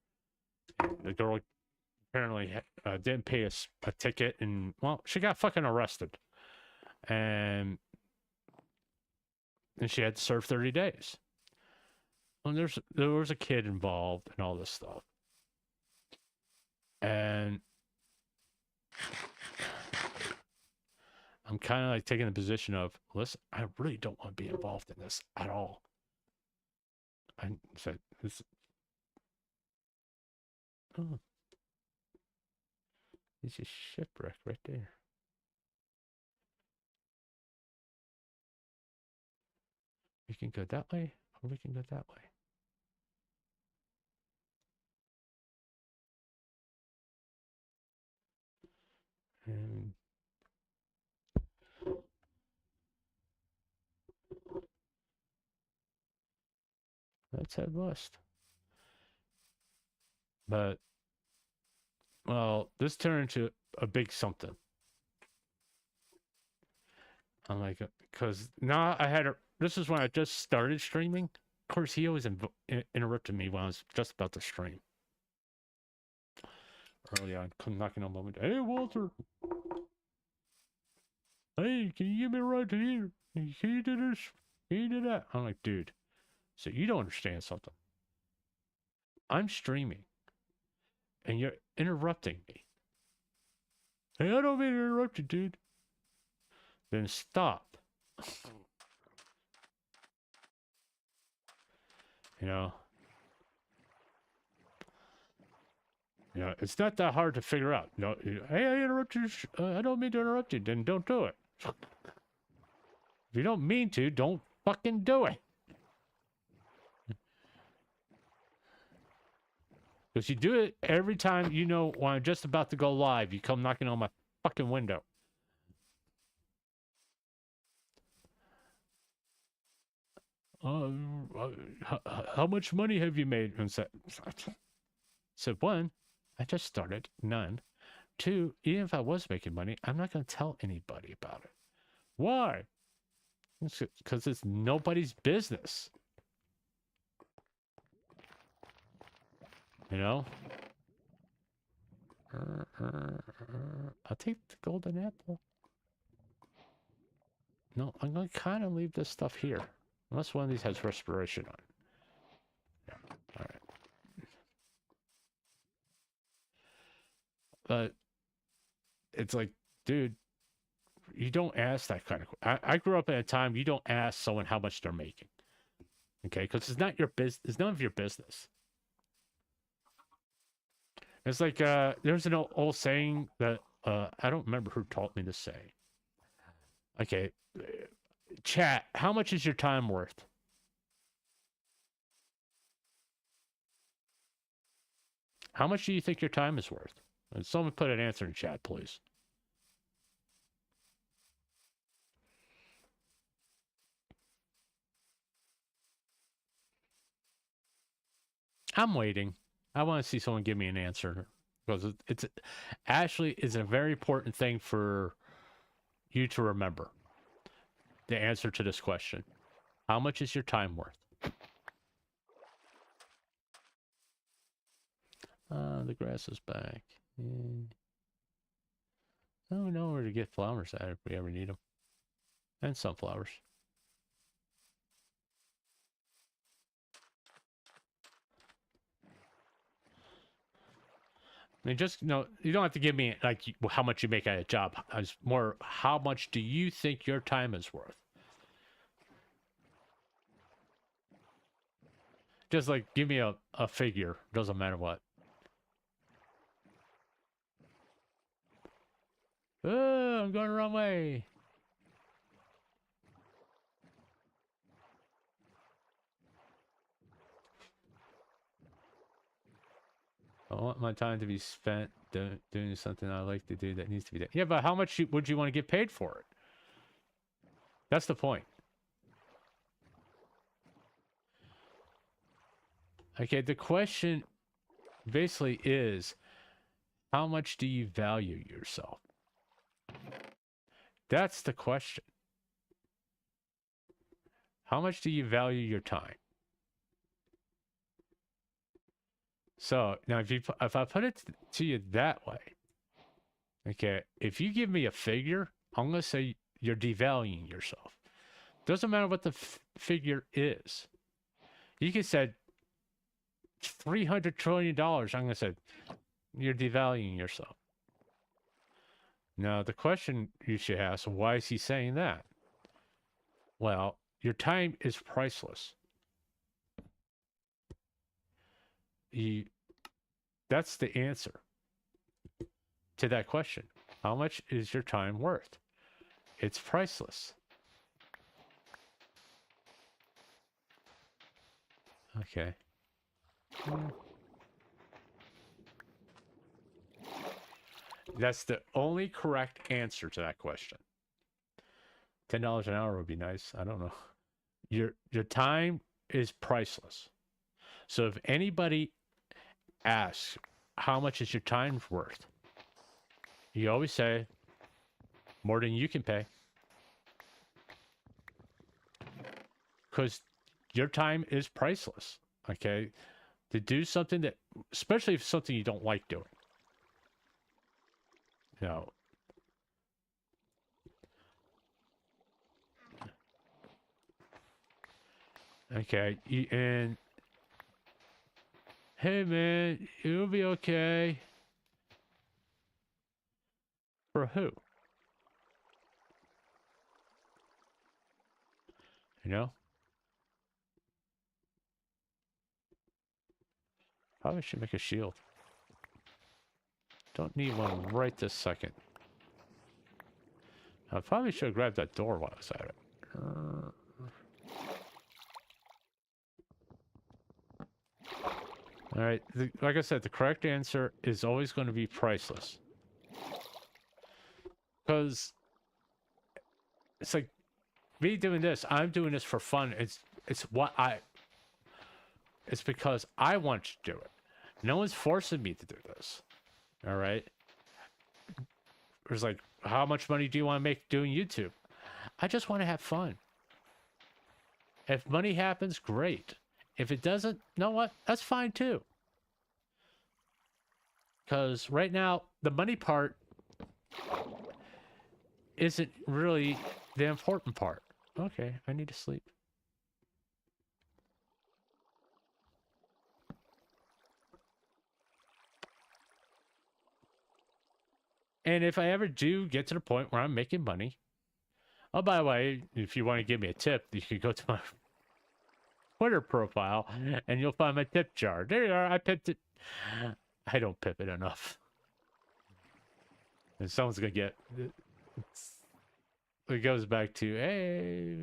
S2: And the girl apparently didn't pay a ticket, and, well, she got fucking arrested. And she had to serve 30 days. And there was a kid involved and all this stuff. And I'm kind of like taking the position of, listen, I really don't want to be involved in this at all. I said, this. Oh. It's a shipwreck right there. We can go that way, or we can go that way. And let's head west. But, well, this turned into a big something. I'm like, because now this is when I just started streaming. Of course, he always interrupted me when I was just about to stream. Early on, come knocking on my window. Hey, Walter. Hey, can you give me a ride to here? Can you do this? Can you do that? I'm like, dude, so you don't understand something. I'm streaming, and you're interrupting me. Hey, I don't mean to interrupt you, dude. Then stop. You know, it's not that hard to figure out. No, hey, I interrupted you. I don't mean to interrupt you. Then don't do it. If you don't mean to, don't fucking do it. Because you do it every time, when I'm just about to go live, you come knocking on my fucking window. How much money have you made? And said, one, I just started. None. Two, even if I was making money, I'm not going to tell anybody about it. Why? Because it's nobody's business. I'll take the golden apple. No, I'm going to kind of leave this stuff here. Unless one of these has respiration on it. Yeah, all right. But it's like, dude, you don't ask that kind of... I grew up at a time you don't ask someone how much they're making. Okay? Because it's not your business. It's none of your business. It's like, there's an old saying that, I don't remember who taught me to say. Okay. Chat, how much is your time worth? How much do you think your time is worth? And someone put an answer in chat, please. I'm waiting. I want to see someone give me an answer. Because it's actually is a very important thing for you to remember. The answer to this question. How much is your time worth? The grass is back. Yeah. I don't know where to get flowers at if we ever need them. And sunflowers. I mean, just, you don't have to give me, like, how much you make at a job. It's more, how much do you think your time is worth? Just, like, give me a figure. Doesn't matter what. Oh, I'm going the wrong way. I want my time to be spent doing something I like to do that needs to be done. Yeah, but how much would you want to get paid for it? That's the point. Okay, the question basically is, how much do you value yourself? That's the question. How much do you value your time? So now if I put it to you that way, okay, if you give me a figure, I'm going to say you're devaluing yourself. Doesn't matter what the figure is. You can say $300 trillion. I'm going to say you're devaluing yourself. Now, the question you should ask, why is he saying that? Well, your time is priceless. That's the answer to that question. How much is your time worth? It's priceless. Okay. That's the only correct answer to that question. $10 an hour would be nice. I don't know. Your time is priceless. So if anybody asks, how much is your time worth? You always say, more than you can pay. Because your time is priceless, okay? To do something that, especially if it's something you don't like doing. You know. Okay, and hey man, it'll be okay. For who? You know? Probably should make a shield. Don't need one right this second. I probably should have grabbed that door while I was at it. All right, like I said, the correct answer is always going to be priceless. Because it's like me doing this, I'm doing this for fun. It's because I want to do it. No one's forcing me to do this. All right. It's like, how much money do you want to make doing YouTube? I just want to have fun. If money happens, great. If it doesn't, you know what? That's fine too. Because right now, the money part isn't really the important part. Okay, I need to sleep. And if I ever do get to the point where I'm making money, oh, by the way, if you want to give me a tip, you can go to my Twitter profile and you'll find my tip jar. There you are. I pipped it. I don't pip it enough. And someone's going to get... It goes back to, hey,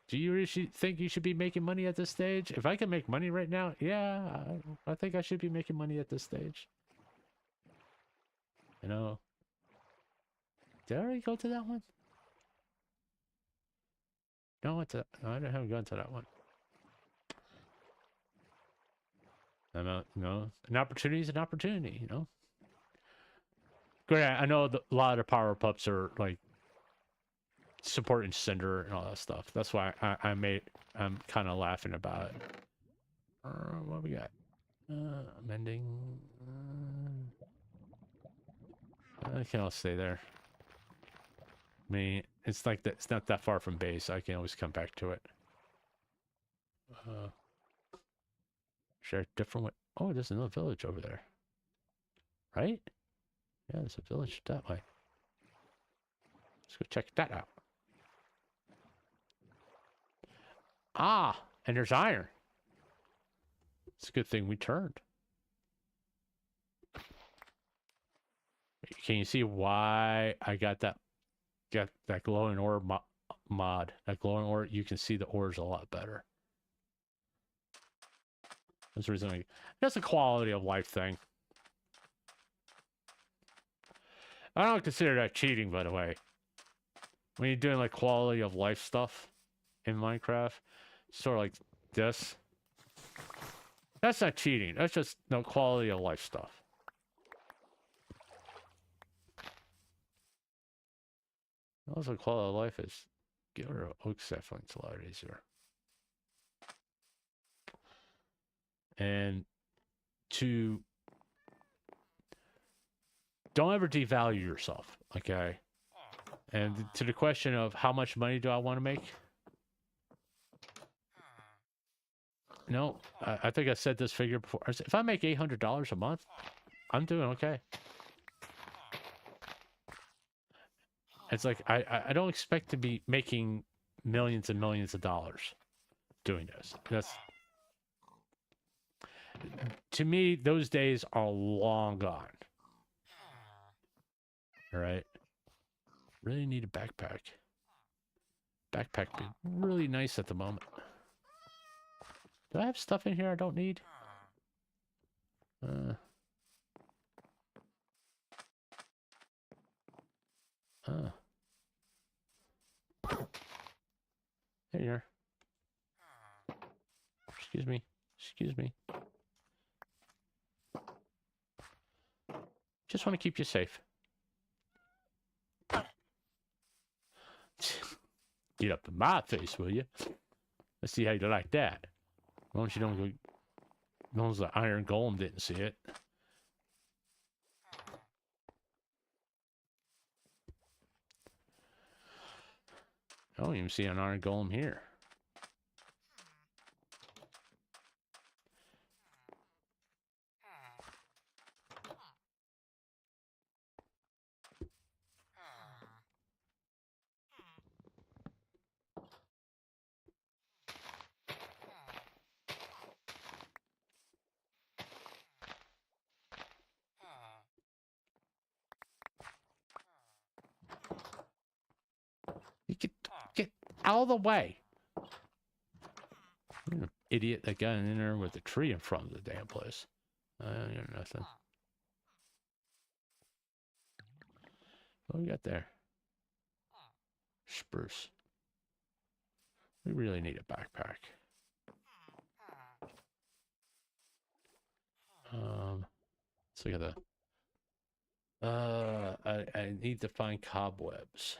S2: do you really think you should be making money at this stage? If I can make money right now, yeah, I think I should be making money at this stage. You know, did I already go to that one? No, I haven't gone to that one. You know, an opportunity is an opportunity, you know. Great, I know a lot of power pups are like supporting Cinder and all that stuff. That's why I'm kind of laughing about it. What we got? Mending. I can all stay there. I mean, it's like that. It's not that far from base. I can always come back to it. Share different way. Oh, there's another village over there. Right? Yeah, there's a village that way. Let's go check that out. Ah, and there's iron. It's a good thing we turned. Can you see why I got that glowing ore mod? That glowing ore, you can see the ores a lot better. That's the reason. That's a quality of life thing. I don't consider that cheating, by the way. When you're doing like quality of life stuff in Minecraft, sort of like this, that's not cheating. That's just no quality of life stuff. Also, quality of life is get rid of oak saplings a lot easier. And don't ever devalue yourself, okay? And to the question of how much money do I want to make? No, I think I said this figure before. I said, if I make $800 a month, I'm doing okay. It's like I don't expect to be making millions and millions of dollars doing this. That's, to me, those days are long gone. All right. Really need a backpack. Backpack be really nice at the moment. Do I have stuff in here I don't need? There you are. Excuse me. Excuse me. Just want to keep you safe. Get up in my face, will you? Let's see how you like that. As long as you don't go... As long as the iron golem didn't see it. I don't even see an iron golem here. You get out of the way. You're an idiot that got in there with a tree in front of the damn place. You're nothing. What we got there? Spruce. We really need a backpack. Let's look at the... I need to find cobwebs.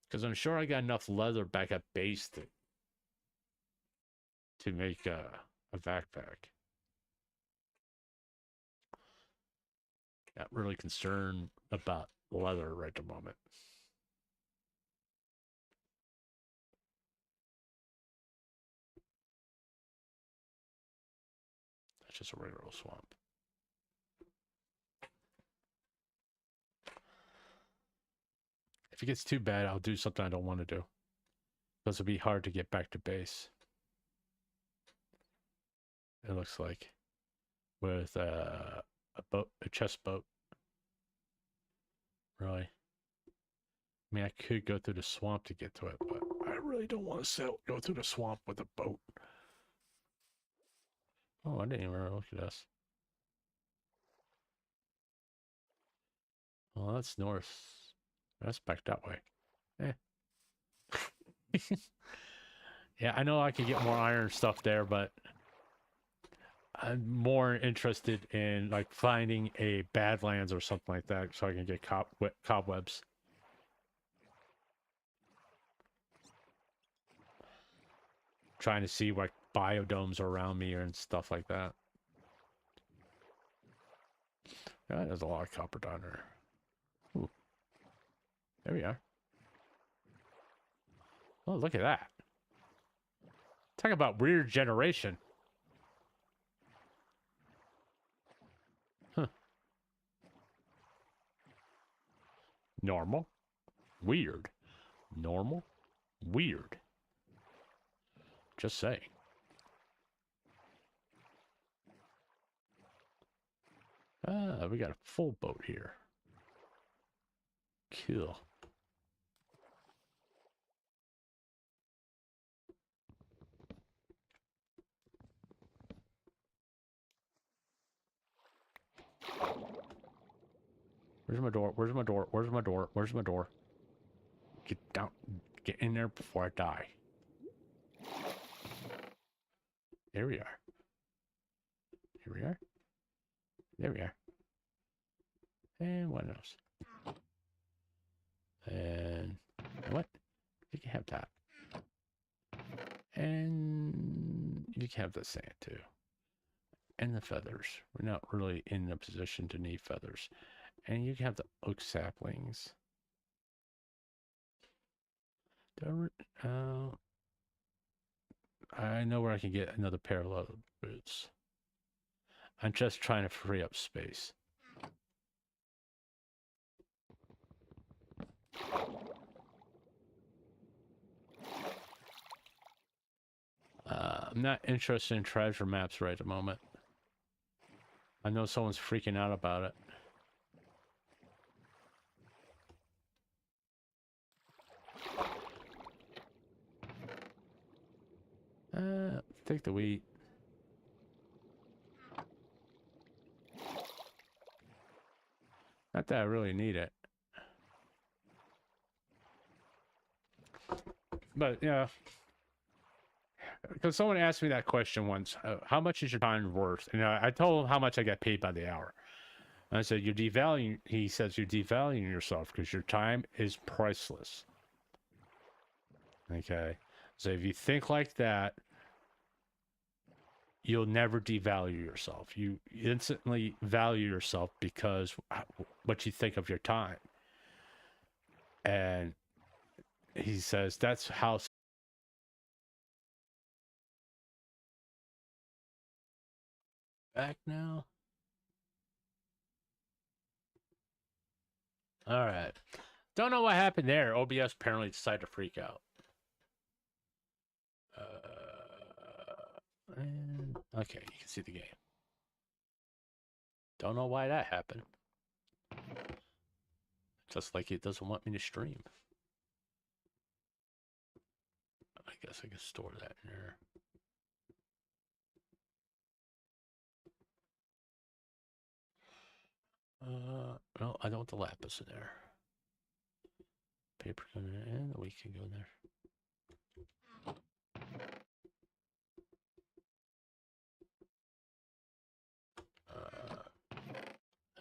S2: Because I'm sure I got enough leather back at base to make a backpack. Not really concerned about leather right at the moment. That's just a regular swamp. If it gets too bad, I'll do something I don't want to do. Because it'll be hard to get back to base. It looks like. With a chest boat. Really. I mean, I could go through the swamp to get to it, but I really don't want to go through the swamp with a boat. Oh, I didn't even look at this. Well, that's north. That's back that way. Yeah, I know I could get more iron stuff there, but I'm more interested in like finding a Badlands or something like that so I can get cobwebs. Trying to see what biodomes are around me and stuff like that. Yeah, there's a lot of copper down there. Ooh. There we are. Oh, look at that. Talk about weird generation. Huh. Normal. Weird. Normal. Weird. Just saying. Ah, we got a full boat here. Cool. Where's my door? Where's my door? Where's my door? Where's my door? Get down. Get in there before I die. There we are. Here we are. There we are. And what else? And what? You can have that. And you can have the sand too. And the feathers. We're not really in a position to need feathers. And you can have the oak saplings. I know where I can get another pair of leather boots. I'm just trying to free up space. I'm not interested in treasure maps right at the moment. I know someone's freaking out about it. Take the wheat. Not that I really need it. But, yeah. Because someone asked me that question once. How much is your time worth? And I told him how much I get paid by the hour. And I said, you're devaluing... He says, you're devaluing yourself because your time is priceless. Okay? So if you think like that, you'll never devalue yourself. You instantly value yourself because what you think of your time. And he says that's how... Back now? Alright. Don't know what happened there. OBS apparently decided to freak out. And okay, you can see the game. Don't know why that happened. Just like it doesn't want me to stream. I guess I can store that in there. No, I don't want the lapis in there. Paper can go in there, and the wheat can go in there.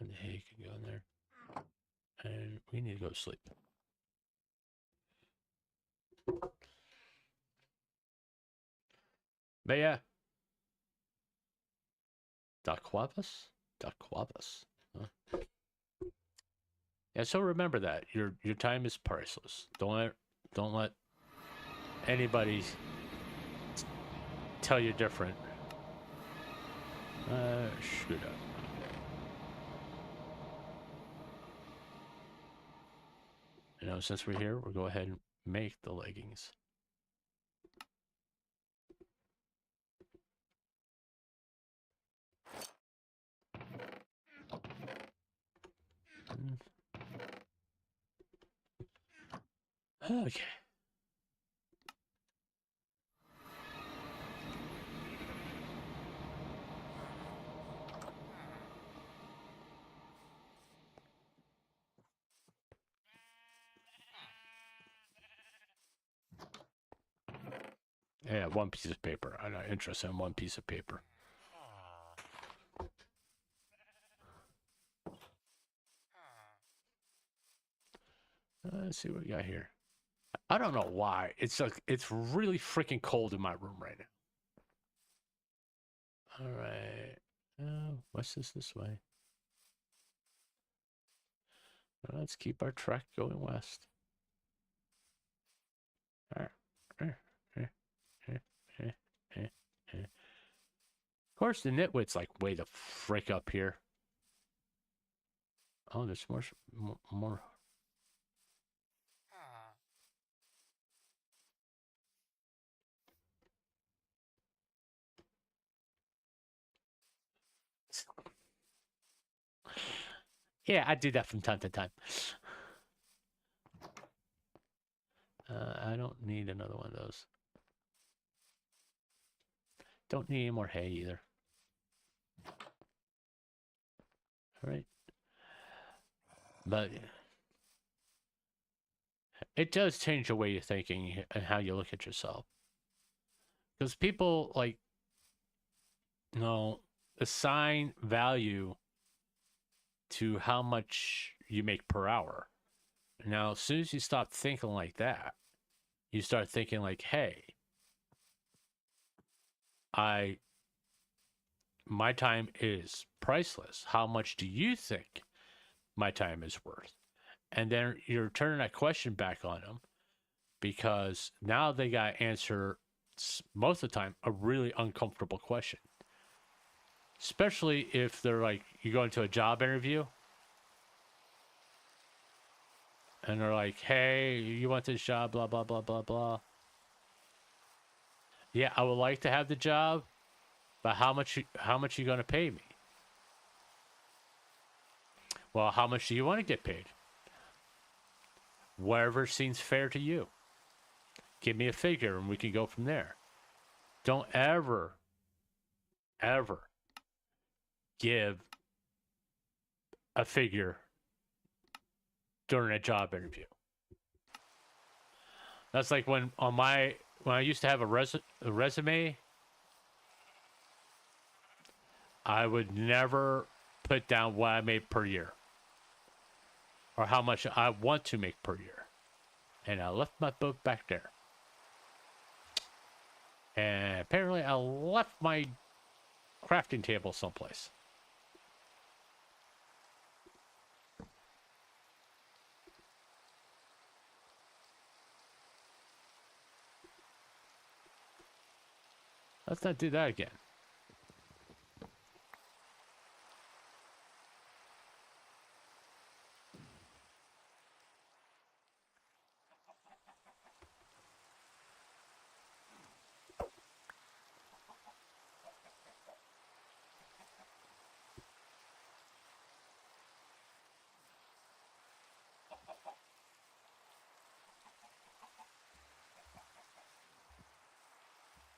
S2: And the hay can go in there. And we need to go to sleep. But yeah. Daquavas? Daquavas. Huh? Yeah, so remember that. Your time is priceless. Don't let anybody tell you different. Screwed up. You know, since we're here, we'll go ahead and make the leggings. Okay. Yeah, one piece of paper. I'm not interested in one piece of paper. Let's see what we got here. I don't know why. It's like it's really freaking cold in my room right now. All right. What's this way? Let's keep our track going west. Of course, the nitwit's like way the frick up here. Oh, there's more. Yeah, I do that from time to time. I don't need another one of those. Don't need any more hay either. All right. But it does change the way you're thinking and how you look at yourself. Because people, like, you know, assign value to how much you make per hour. Now, as soon as you stop thinking like that, you start thinking like, hey, my time is priceless. How much do you think my time is worth? And then you're turning that question back on them because now they got to answer, most of the time, a really uncomfortable question. Especially if they're like, you go into a job interview and they're like, hey, you want this job, blah, blah, blah, blah, blah. Yeah, I would like to have the job, but how much you going to pay me? Well, how much do you want to get paid? Whatever seems fair to you. Give me a figure and we can go from there. Don't ever give a figure during a job interview. That's like when I used to have a resume, I would never put down what I made per year or how much I want to make per year. And I left my book back there. And apparently I left my crafting table someplace. Let's not do that again.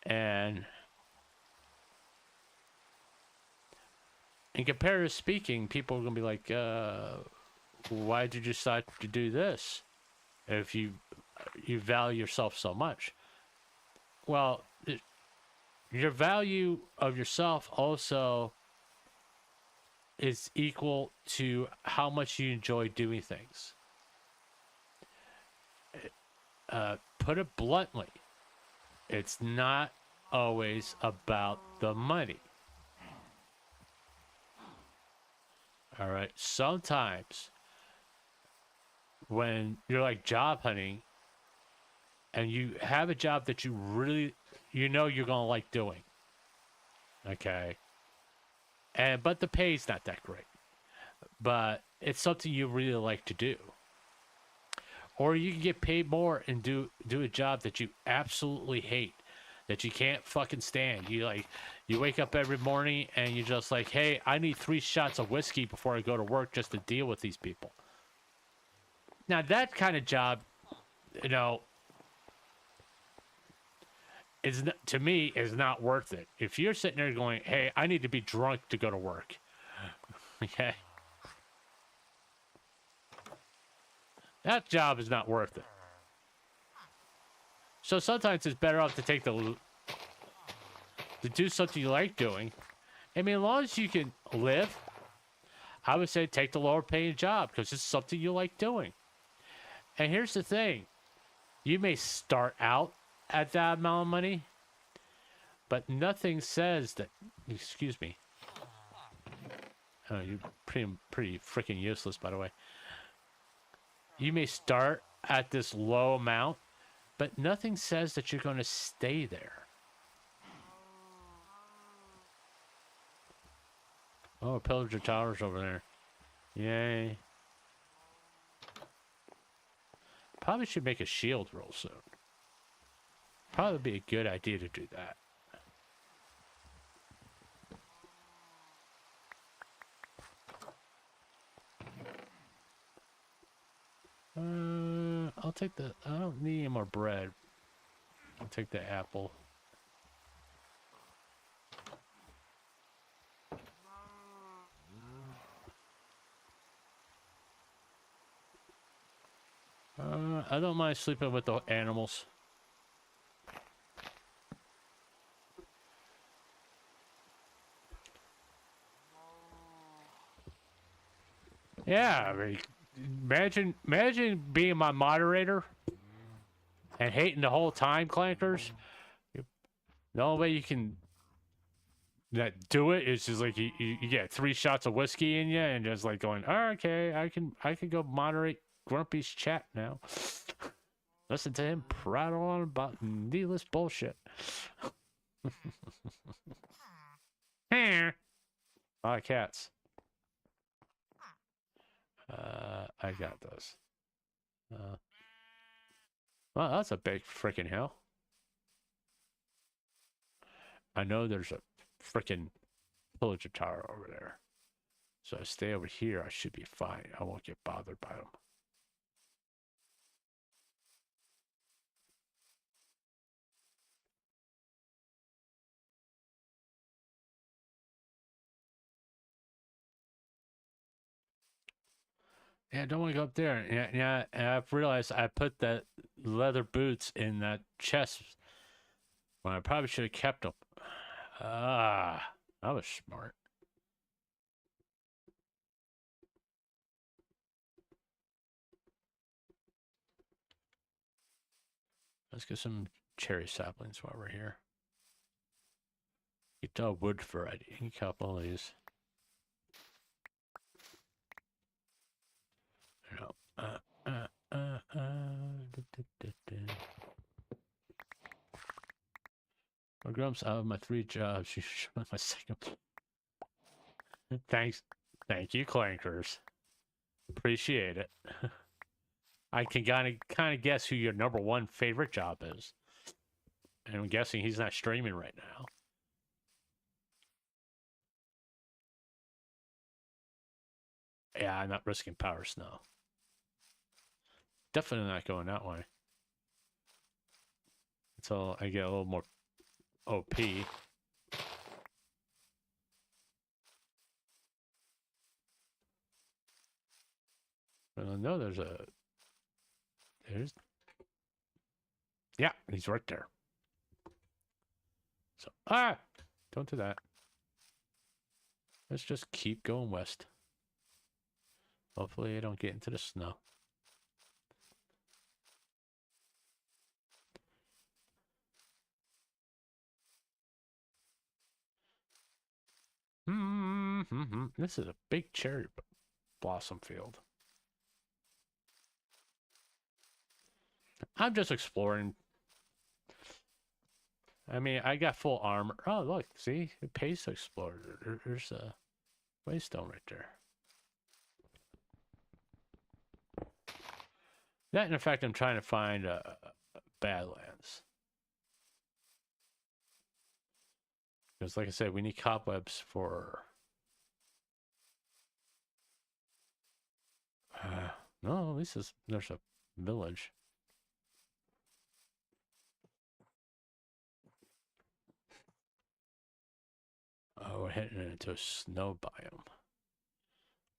S2: And in comparative speaking, people are going to be like, why did you decide to do this if you value yourself so much? Well, your value of yourself also is equal to how much you enjoy doing things. Put it bluntly, it's not always about the money. All right. Sometimes when you're like job hunting and you have a job that you really, you're going to like doing. Okay. But the pay's not that great, but it's something you really like to do. Or you can get paid more and do a job that you absolutely hate, that you can't fucking stand. You wake up every morning and you're just like, hey, I need 3 shots of whiskey before I go to work just to deal with these people. Now that kind of job, to me is not worth it. If you're sitting there going, hey, I need to be drunk to go to work. Okay. That job is not worth it. So sometimes it's better off to to do something you like doing. I mean, as long as you can live, I would say take the lower paying job because it's something you like doing. And here's the thing. You may start out at that amount of money, but nothing says that, excuse me. Oh, you're pretty freaking useless, by the way. You may start at this low amount, but nothing says that you're going to stay there. Oh, Pillager Towers over there. Yay. Probably should make a shield real soon. Probably be a good idea to do that. take the... I don't need any more bread. I'll take the apple. I don't mind sleeping with the animals. Yeah, I mean, imagine being my moderator and hating the whole time, Clankers. The only way you can do it is just like you get 3 shots of whiskey in you and just like going, oh, okay, I can go moderate Grumpy's chat now. Listen to him prattle on about needless bullshit. A lot of cats. I got those. Well, that's a big freaking hill. I know there's a freaking pillager tower over there. So I stay over here, I should be fine. I won't get bothered by them. Yeah, I don't want to go up there. Yeah, and I've realized I put that leather boots in that chest when I probably should have kept them. Ah, I was smart. Let's get some cherry saplings while we're here. Get the wood variety. You can couple all these. Well, Grumps, out of my 3 jobs, you should my second. Thanks. Thank you, Clankers. Appreciate it. I can kind of guess who your #1 favorite job is. And I'm guessing he's not streaming right now. Yeah, I'm not risking power snow. Definitely not going that way. Until I get a little more OP. But I know there's... Yeah, he's right there. So, don't do that. Let's just keep going west. Hopefully I don't get into the snow. This is a big cherry blossom field. I'm just exploring. I mean, I got full armor. Oh, look, see? It pays to explore. There's a waystone right there. That, in fact, I'm trying to find Badlands. Because, like I said, we need cobwebs for... no, at least there's a village. Oh, we're heading into a snow biome.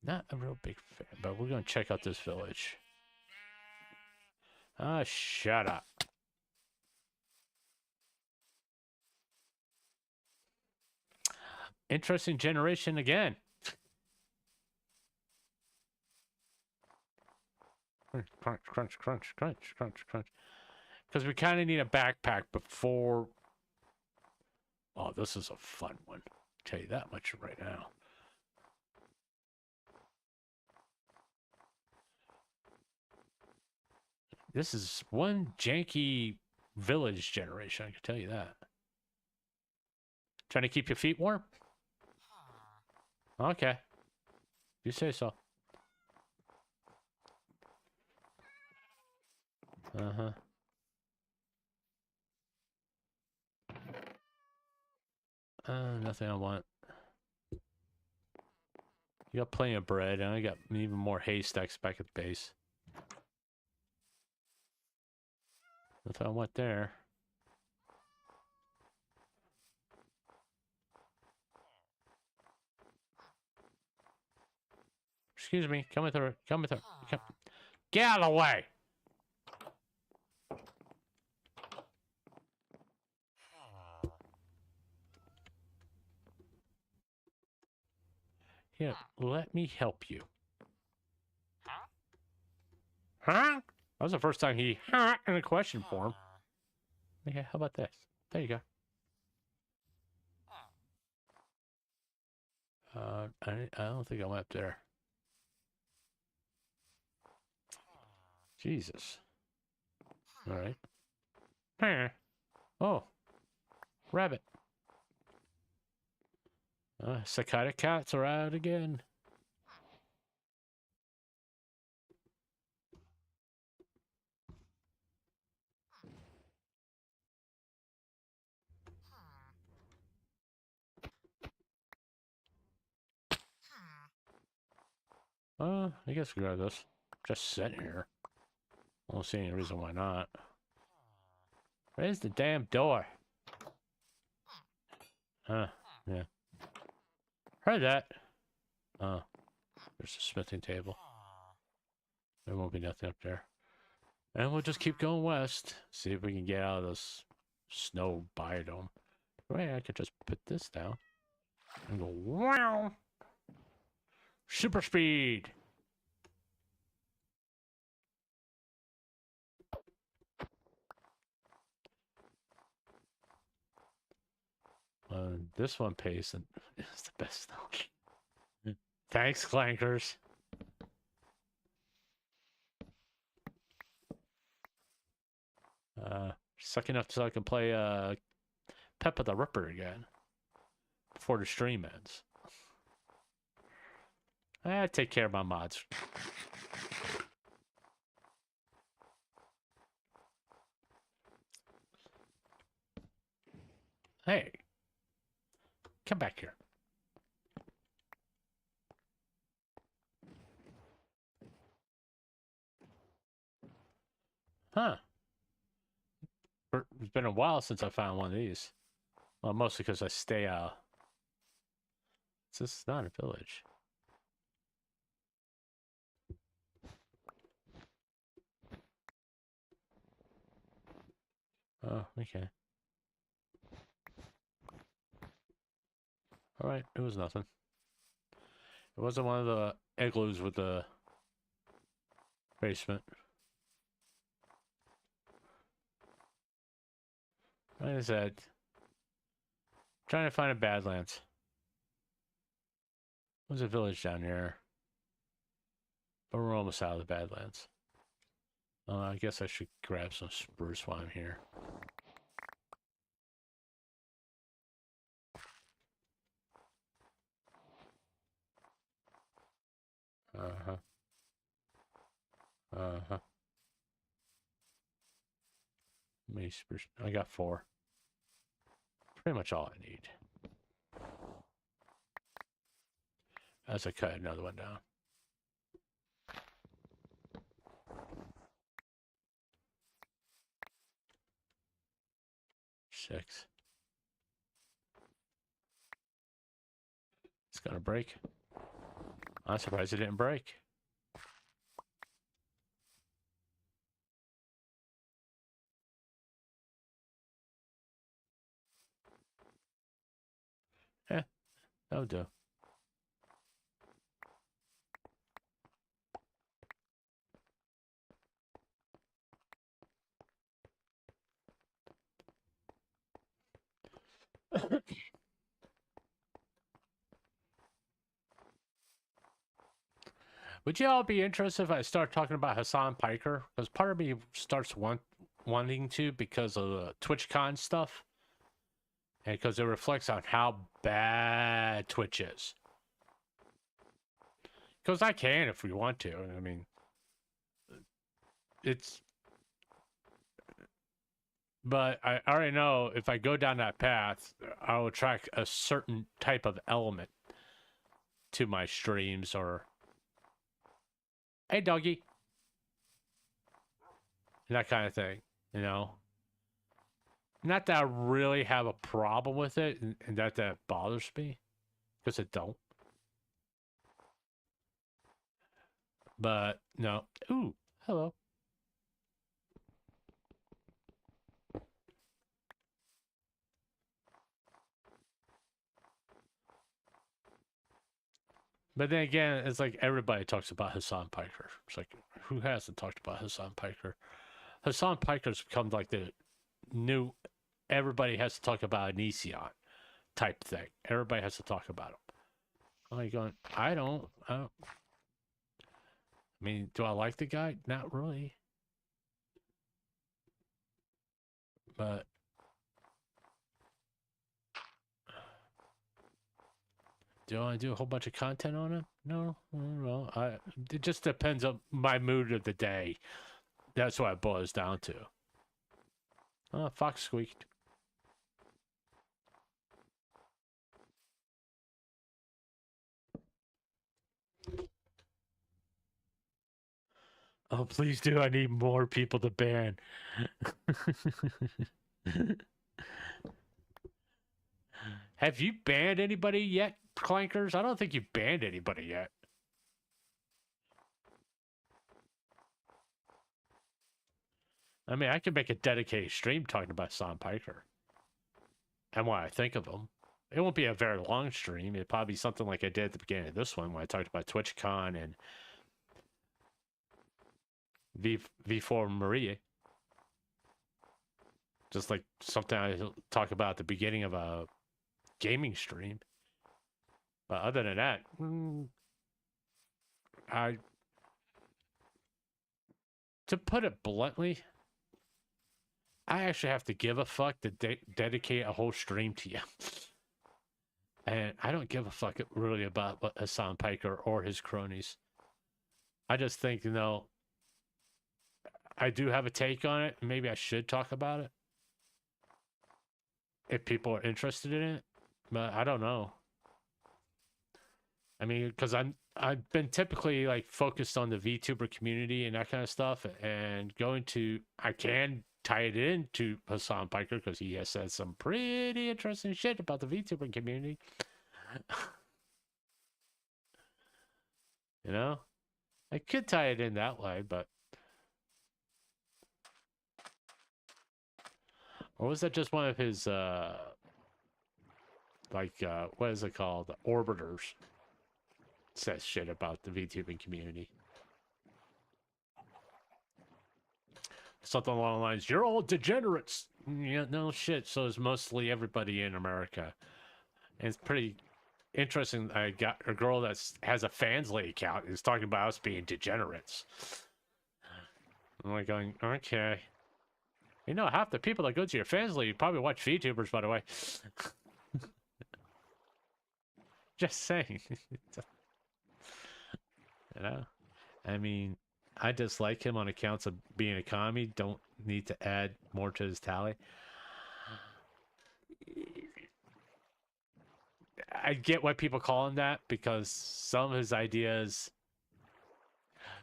S2: Not a real big fan, but we're going to check out this village. Ah, shut up. Interesting generation again. Crunch, crunch, crunch, crunch, crunch, crunch. Because we kind of need a backpack before... Oh, this is a fun one. I'll tell you that much right now. This is one janky village generation, I can tell you that. Trying to keep your feet warm? Okay. You say so. Uh-huh. Nothing I want. You got plenty of bread, and I got even more haystacks back at the base. If I went there. Excuse me, come with her. Come with her. Come. Get out of the way! Here, let me help you. Huh? That was the first time he in a question form. Yeah, how about this? There you go. I don't think I went up there. Jesus. All right. Oh, rabbit. Cicatric cats are out again. I guess we grab this. Just sitting here. I don't see any reason why not. Where's the damn door? Yeah. Heard that. Oh, there's a smithing table. There won't be nothing up there. And we'll just keep going west. See if we can get out of this snow biome. Right, I could just put this down. And go, wow! Super speed! This one pays and is the best though. Thanks, clankers. Sucking up so I can play Peppa the Ripper again before the stream ends. I take care of my mods. Hey, come back here. Huh. It's been a while since I found one of these. Well, mostly because I stay this is not a village. Oh, okay. Alright, it was nothing. It wasn't one of the igloos with the basement. Like I said, trying to find a Badlands. There's a village down here. But we're almost out of the Badlands. I guess I should grab some spruce while I'm here. Uh-huh. Uh-huh. How many spruce? I got 4. Pretty much all I need. As I cut another one down. Six. It's gonna break. I'm surprised it didn't break. Yeah, that'll do. Would you all be interested if I start talking about Hassan Piker? Because part of me starts wanting to because of the Twitchcon stuff. And because it reflects on how bad Twitch is. Because I can if we want to. I mean, it's... But I already know if I go down that path, I will attract a certain type of element to my streams or... Hey, doggy. That kind of thing. You know? Not that I really have a problem with it and that bothers me, because it don't. But, no. Ooh, hello. But then again, it's like everybody talks about Hassan Piker. It's like, who hasn't talked about Hassan Piker? Hassan Piker's become like the new, everybody has to talk about Anision type thing. Everybody has to talk about him. I'm like going, I don't. I mean, do I like the guy? Not really. But do I do a whole bunch of content on him? No, well, it just depends on my mood of the day. That's what it boils down to. Oh, fox squeaked. Oh, please do. I need more people to ban. Have you banned anybody yet, Clankers? I don't think you banned anybody yet. I mean, I could make a dedicated stream talking about Sam Piker and what I think of him. It won't be a very long stream. It'd probably be something like I did at the beginning of this one when I talked about Twitchcon and V4 Maria. Just like something I talk about at the beginning of a gaming stream. But other than that, to put it bluntly, I actually have to give a fuck to dedicate a whole stream to you. And I don't give a fuck really about what Hassan Piker or his cronies. I just think, you know, I do have a take on it. Maybe I should talk about it if people are interested in it. But I don't know. I mean, because I've been typically like focused on the VTuber community and that kind of stuff, and I can tie it into Hassan Piker because he has said some pretty interesting shit about the VTuber community. You know, I could tie it in that way, but or was that just one of his what is it called? The orbiters says shit about the VTubing community. Something along the lines, you're all degenerates. Yeah, no shit. So is mostly everybody in America. And it's pretty interesting. I got a girl that has a Fansly account is talking about us being degenerates. I'm like going, okay. You know, half the people that go to your Fansly probably watch VTubers, by the way. Just saying. You know? I mean, I dislike him on accounts of being a commie. Don't need to add more to his tally. I get why people call him that because some of his ideas,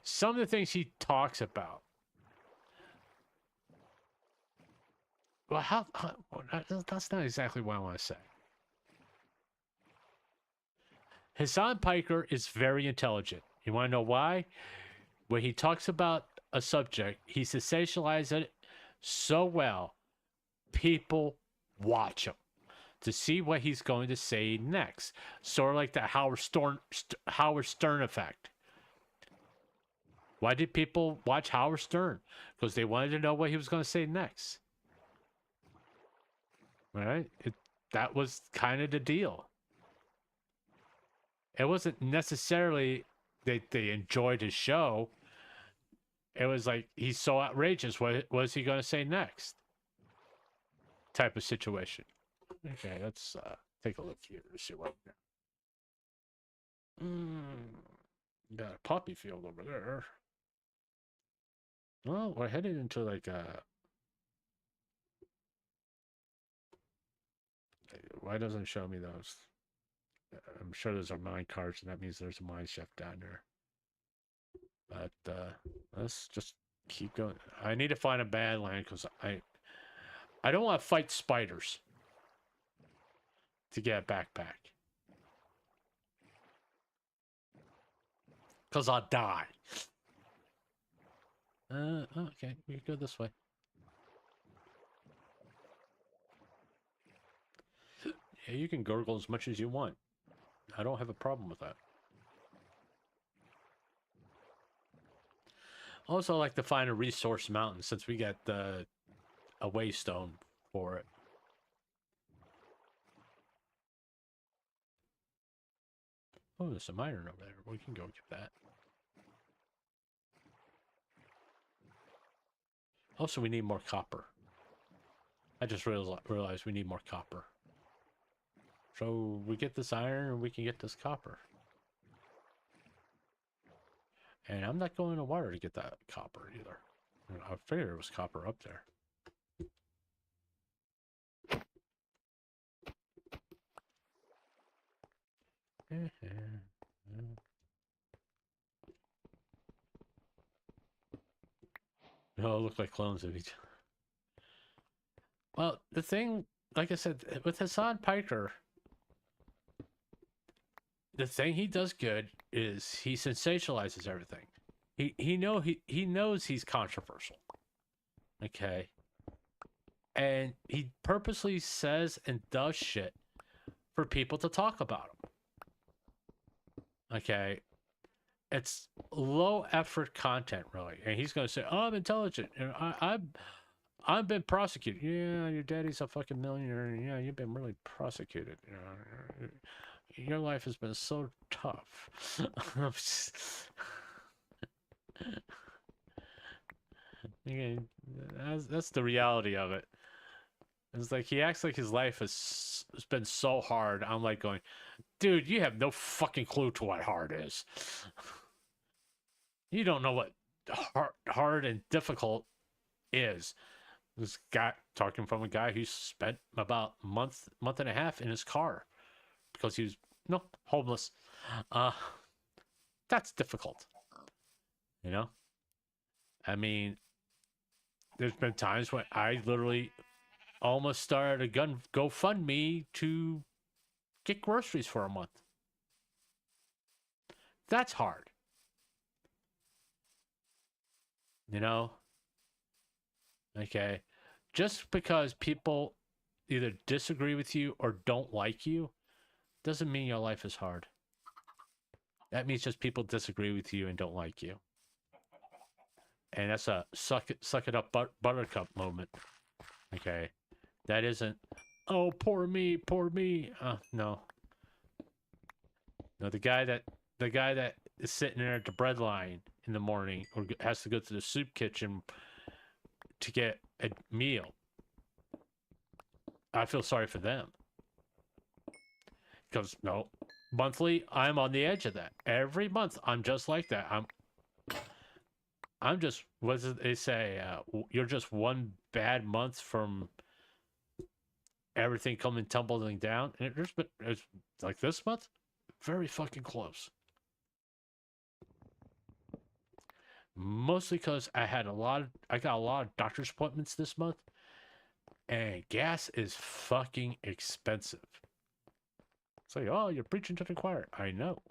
S2: some of the things he talks about. Well, that's not exactly what I want to say. Hassan Piker is very intelligent. You want to know why? When he talks about a subject, he sensationalizes it so well, people watch him to see what he's going to say next. Sort of like the Howard Stern effect. Why did people watch Howard Stern? Because they wanted to know what he was going to say next. Right? That was kind of the deal. It wasn't necessarily that they enjoyed his show. It was like, he's so outrageous. What is he going to say next? Type of situation. Okay, let's take a look here to see what. Got a poppy field over there. Well, we're headed into like a. Why doesn't it show me those? I'm sure those are mine cards, and that means there's a mine shaft down there. But let's just Keep going. I need to find a bad land because I don't want to fight spiders to get a backpack. Because I'll die. Okay, we can go this way. Yeah, you can gurgle as much as you want. I don't have a problem with that. Also, I like to find a resource mountain since we got a waystone for it. Oh, there's some iron over there. We can go get that. Also, we need more copper. I just realized we need more copper. So we get this iron and we can get this copper. And I'm not going to water to get that copper either. I figured there was copper up there. No, look like clones of each other. Well, the thing, like I said, with Hassan Piker, the thing he does good is he sensationalizes everything. He knows he's controversial. Okay. And he purposely says and does shit for people to talk about him. Okay. It's low effort content, really. And he's gonna say, "Oh, I'm intelligent. You know, I've been prosecuted." Yeah, your daddy's a fucking millionaire. Yeah, you've been really prosecuted. You know, your life has been so tough. Okay, that's the reality of it. It's like he acts like his life has been so hard. I'm like going, dude, you have no fucking clue to what hard is. You don't know what hard and difficult is. This guy talking from a guy who spent about a month and a half in his car because he was homeless. That's difficult. You know? I mean, there's been times when I literally almost started a GoFundMe to get groceries for a month. That's hard. You know? Okay. Just because people either disagree with you or don't like you doesn't mean your life is hard. That means just people disagree with you and don't like you. And that's a suck it up buttercup moment. Okay. That isn't, oh, poor me. No. No, the guy that is sitting there at the bread line in the morning or has to go to the soup kitchen to get a meal. I feel sorry for them. Because, monthly, I'm on the edge of that. Every month, I'm just like that. I'm just, what does they say? You're just one bad month from everything coming tumbling down. And it's like this month, very fucking close. Mostly because I got a lot of doctor's appointments this month, and gas is fucking expensive. It's like, oh, you're preaching to the choir. I know.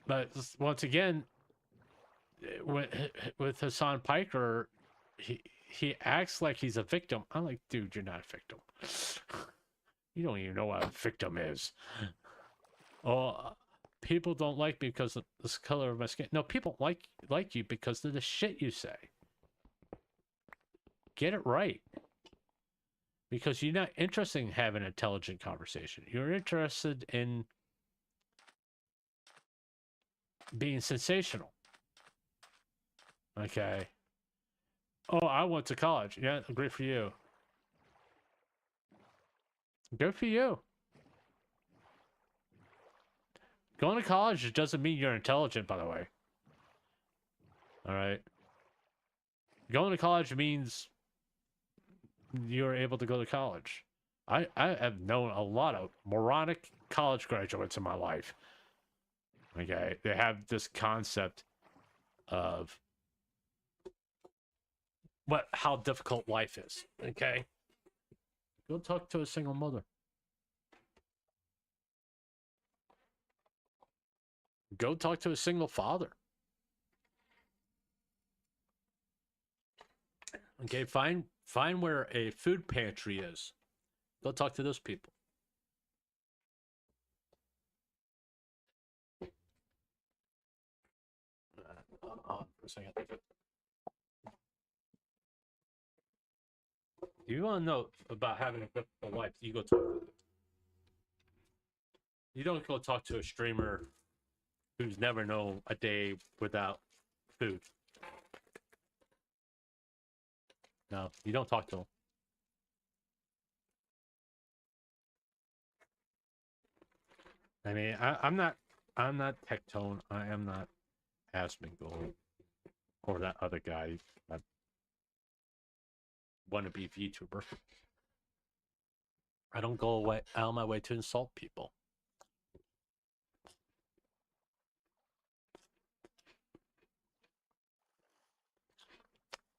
S2: But once again, with Hassan Piker, he acts like he's a victim. I'm like, dude, you're not a victim. You don't even know what a victim is. Oh, people don't like me because of the color of my skin. No, people like you because of the shit you say. Get it right. Because you're not interested in having an intelligent conversation. You're interested in being sensational. Okay. Oh, I went to college. Yeah, great for you. Good for you. Going to college doesn't mean you're intelligent, by the way. All right. Going to college means you're able to go to college. I have known a lot of moronic college graduates in my life. Okay, they have this concept of how difficult life is. Okay, go talk to a single mother. Go talk to a single father. Okay, find where a food pantry is. Go talk to those people. For a second. If you want to know about having a difficult life, you go talk to them. You don't go talk to a streamer who's never known a day without food. No, you don't talk to them. I mean, I'm not Tectone. I am not Asmongold or that other guy that wannabe VTuber. I don't go out of my way to insult people.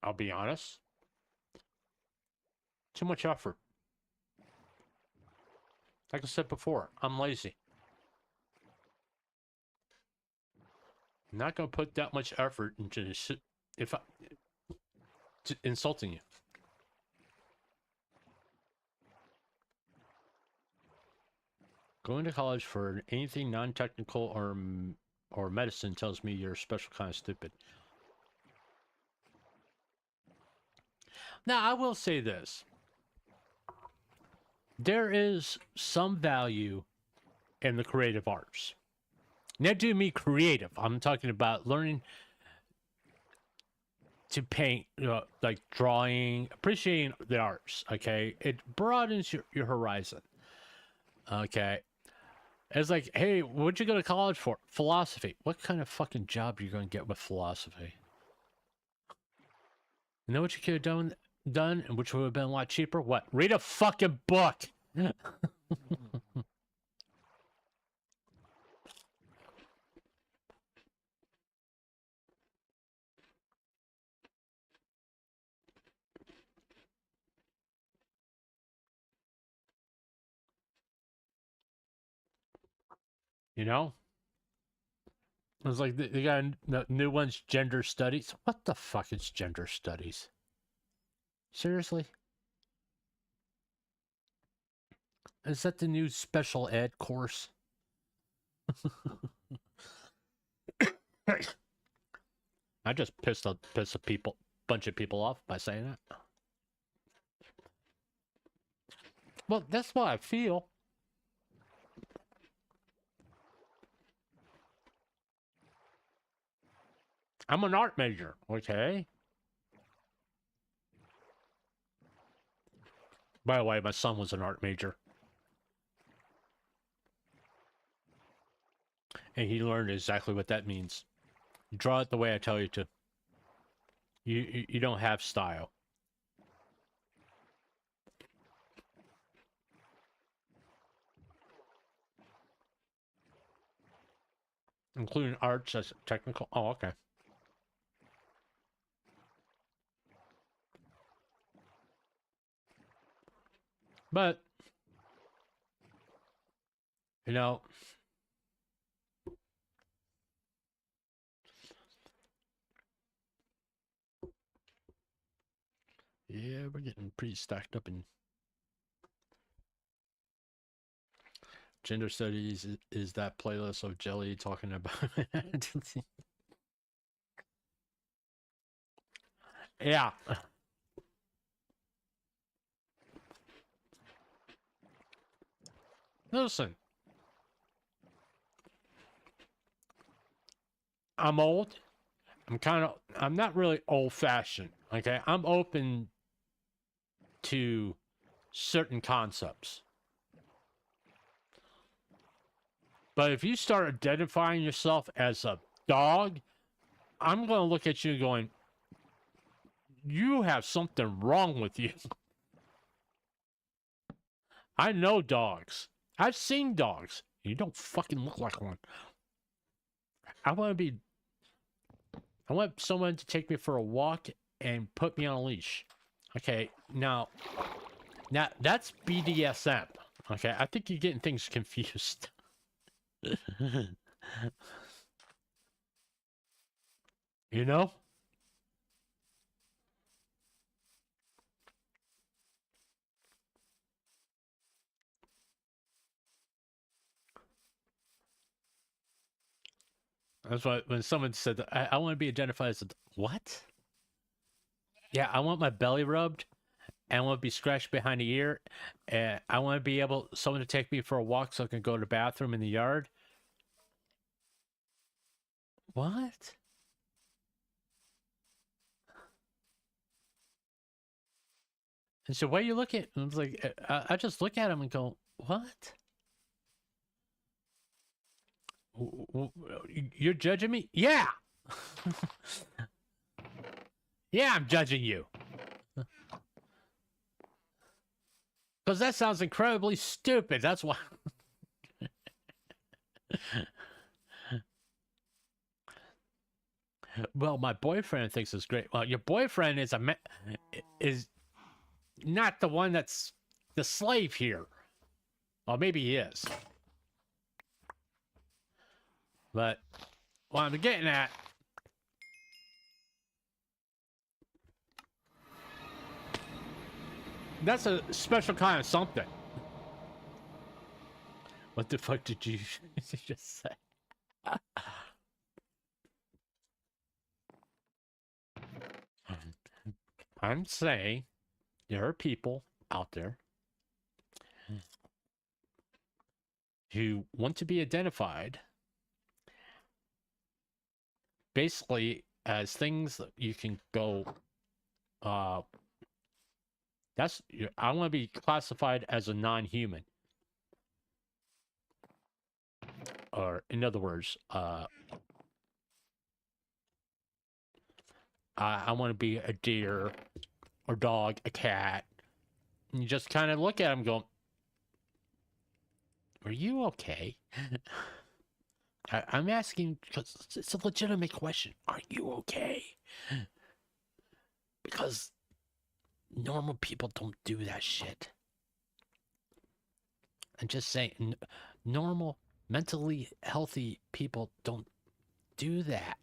S2: I'll be honest. Too much effort. Like I said before, I'm lazy. I'm not gonna put that much effort into insulting you. Going to college for anything non-technical or medicine tells me you're a special kind of stupid. Now, I will say this. There is some value in the creative arts. Not do me creative. I'm talking about learning to paint, like drawing, appreciating the arts, okay? It broadens your horizon, okay? It's like, hey, what'd you go to college for? Philosophy. What kind of fucking job are you going to get with philosophy? You know what you could have done, and which would have been a lot cheaper? What? Read a fucking book! You know? It's like they got the new one's gender studies. What the fuck is gender studies? Seriously? Is that the new special ed course? I just pissed a bunch of people off by saying that. Well, that's what I feel. I'm an art major, okay? By the way, my son was an art major. And he learned exactly what that means. You draw it the way I tell you to. You don't have style. Including arts as technical. Oh, okay. But, you know, yeah, we're getting pretty stacked up in gender studies. Is that playlist of Jelly talking about? Yeah. Listen, I'm old. I'm not really old-fashioned, okay? I'm open to certain concepts. But if you start identifying yourself as a dog, I'm going to look at you going, you have something wrong with you. I know dogs. I've seen dogs. You don't fucking look like one. I want someone to take me for a walk and put me on a leash. Okay, now that's BDSM. Okay, I think you're getting things confused. You know? That's why when someone said that, I want to be identified as a... What? Yeah, I want my belly rubbed, and I want to be scratched behind the ear, and I want to be able... someone to take me for a walk so I can go to the bathroom in the yard. What? And so why you look at... I was like, I just look at him and go, what? You're judging me? Yeah! Yeah, I'm judging you. Because that sounds incredibly stupid. That's why. Well, my boyfriend thinks it's great. Well, your boyfriend is is not the one that's the slave here. Well, maybe he is. But what I'm getting at... that's a special kind of something. What the fuck did you just say? I'm saying there are people out there who want to be identified basically as things that you can go, I want to be classified as a non-human. Or in other words, I want to be a deer, or dog, a cat. And you just kind of look at them going, are you okay? I'm asking because it's a legitimate question. Are you okay? Because normal people don't do that shit. I'm just saying, normal, mentally healthy people don't do that.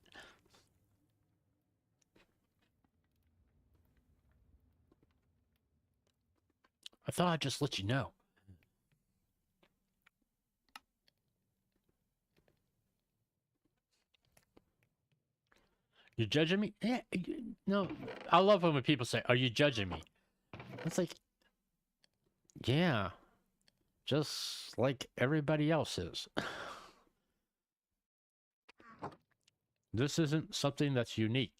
S2: I thought I'd just let you know. You're judging me? Yeah, no. I love when people say, are you judging me? It's like, yeah, just like everybody else is. This isn't something that's unique.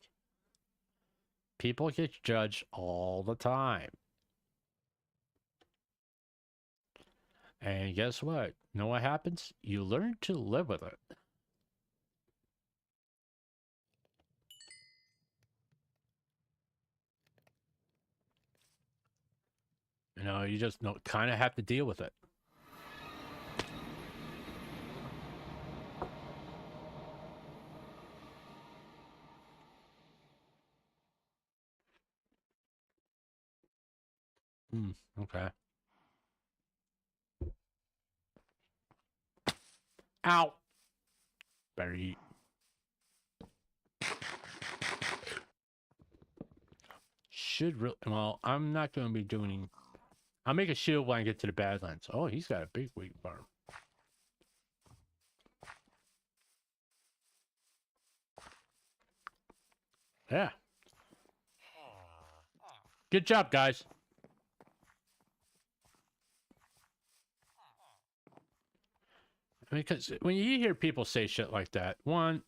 S2: People get judged all the time. And guess what? You know what happens? You learn to live with it. You know, you just kind of have to deal with it. Okay. Ow! Better eat. Well, I'm not going to be doing... I'll make a shield when I get to the Badlands. Oh, he's got a big wheat farm. Yeah. Good job, guys. Because when you hear people say shit like that, one,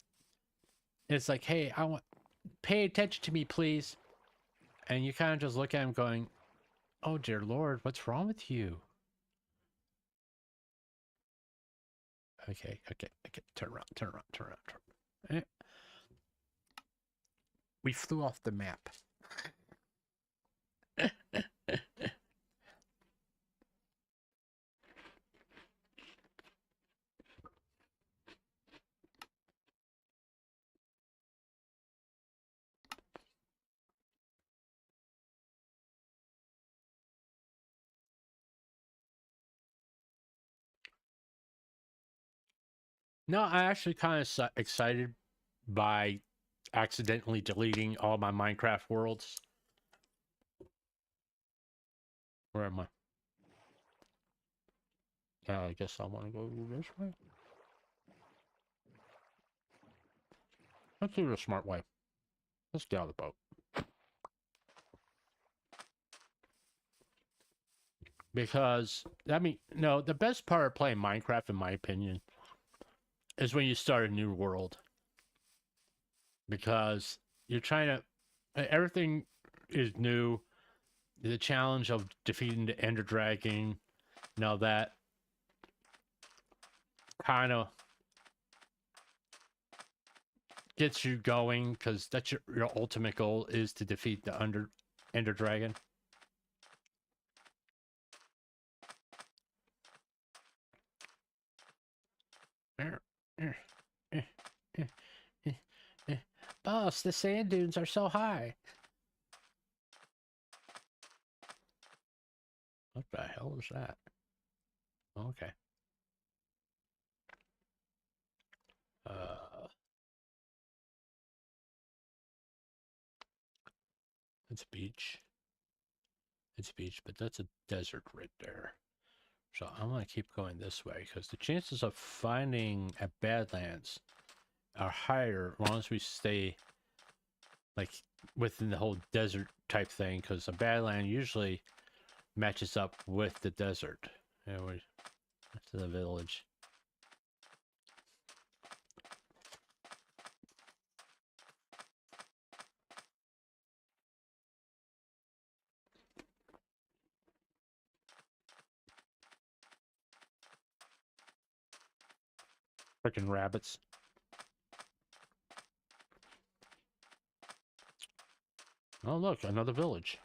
S2: it's like, hey, pay attention to me, please. And you kind of just look at him going, oh, dear Lord, what's wrong with you? Okay. Turn around. We flew off the map. No, I actually kind of excited by accidentally deleting all my Minecraft worlds. Where am I? I guess I want to go this way. Let's do the smart way. Let's get out of the boat. Because, I mean, no, the best part of playing Minecraft, in my opinion, is when you start a new world. Because you're trying to, everything is new. The challenge of defeating the Ender Dragon, and all that kind of gets you going, because that's your ultimate goal is to defeat the Ender Dragon. Boss, the sand dunes are so high. What the hell is that? Okay. It's beach. It's beach, but that's a desert right there. So I'm gonna keep going this way because the chances of finding a Badlands are higher as long as we stay like within the whole desert type thing, because a Badland usually matches up with the desert. Anyway, to the village. Freaking rabbits. Oh look, another village.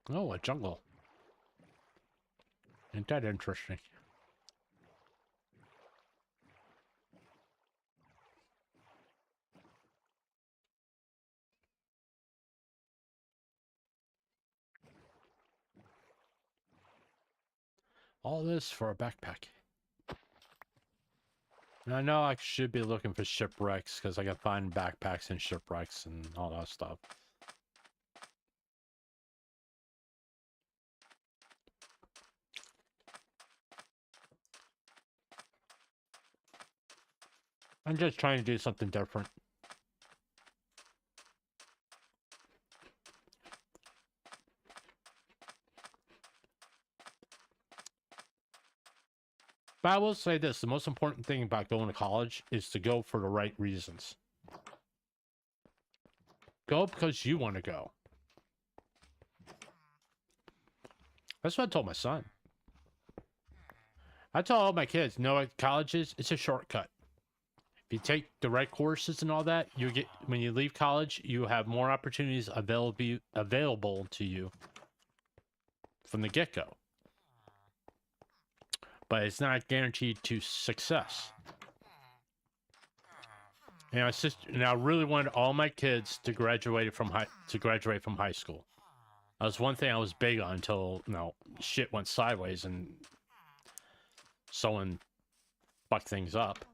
S2: Oh, a jungle. Ain't that interesting? All this for a backpack. And I know I should be looking for shipwrecks because I can find backpacks and shipwrecks and all that stuff. I'm just trying to do something different. But I will say this, the most important thing about going to college is to go for the right reasons. Go because you want to go. That's what I told my son. I tell all my kids, know what college is? It's a shortcut. If you take the right courses and all that, you get, when you leave college, you have more opportunities available to you from the get-go. But it's not guaranteed to success. And my sister, and I really wanted all my kids to graduate from high school. That was one thing I was big on until, you know, shit went sideways and someone fucked things up.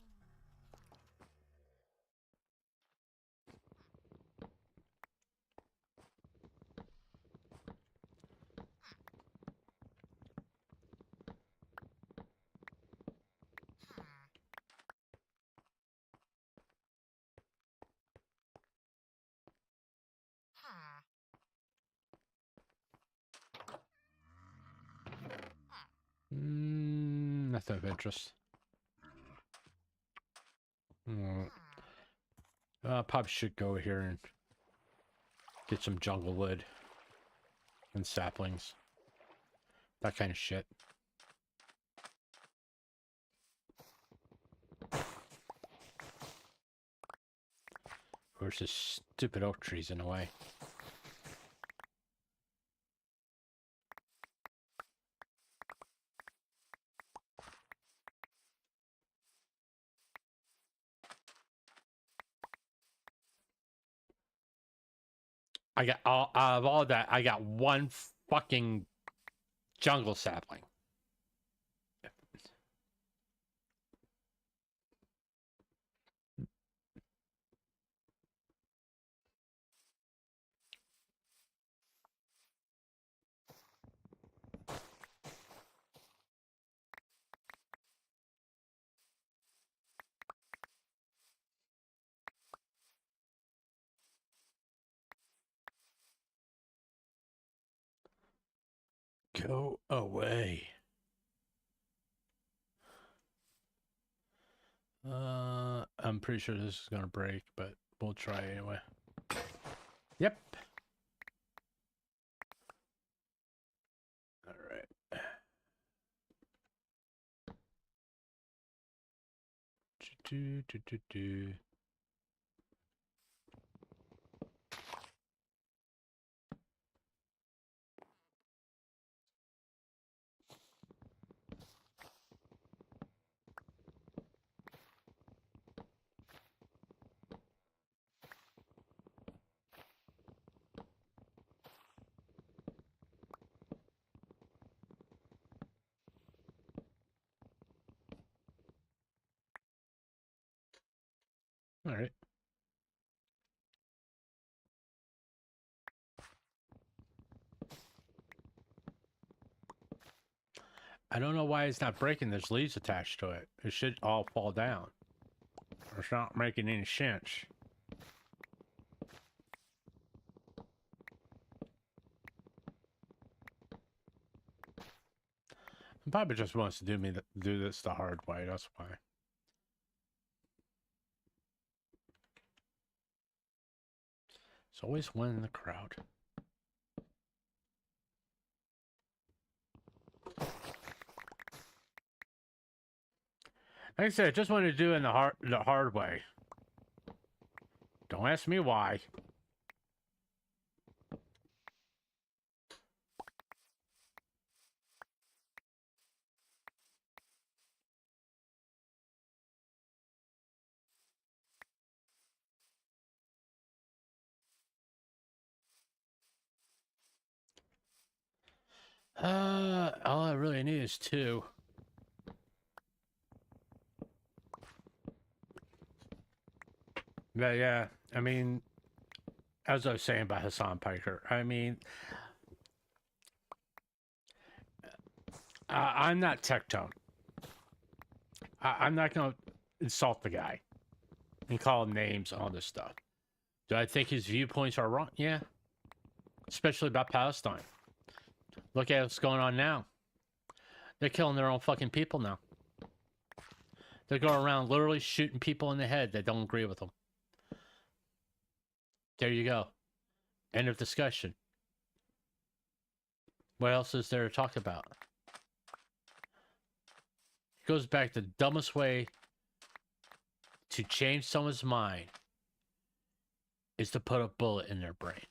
S2: Nothing of interest. Probably should go here and get some jungle wood and saplings. That kind of shit. Where's this stupid oak trees in the way? I got out of all that, I got one fucking jungle sapling. Go away. I'm pretty sure this is gonna break, but we'll try anyway. Yep. All right. Do. All right. I don't know why it's not breaking. There's leaves attached to it. It should all fall down. It's not making any sense. Probably just wants to do this the hard way. That's why. It's always one in the crowd. Like I said, I just wanted to do it in the hard way. Don't ask me why. All I really need is 2. But yeah, I mean, as I was saying about Hassan Piker, I mean, I'm not Tectone. I'm not going to insult the guy and call him names on this stuff. Do I think his viewpoints are wrong? Yeah. Especially about Palestine. Look at what's going on now. They're killing their own fucking people now. They're going around literally shooting people in the head that don't agree with them. There you go. End of discussion. What else is there to talk about? It goes back to the dumbest way to change someone's mind is to put a bullet in their brain.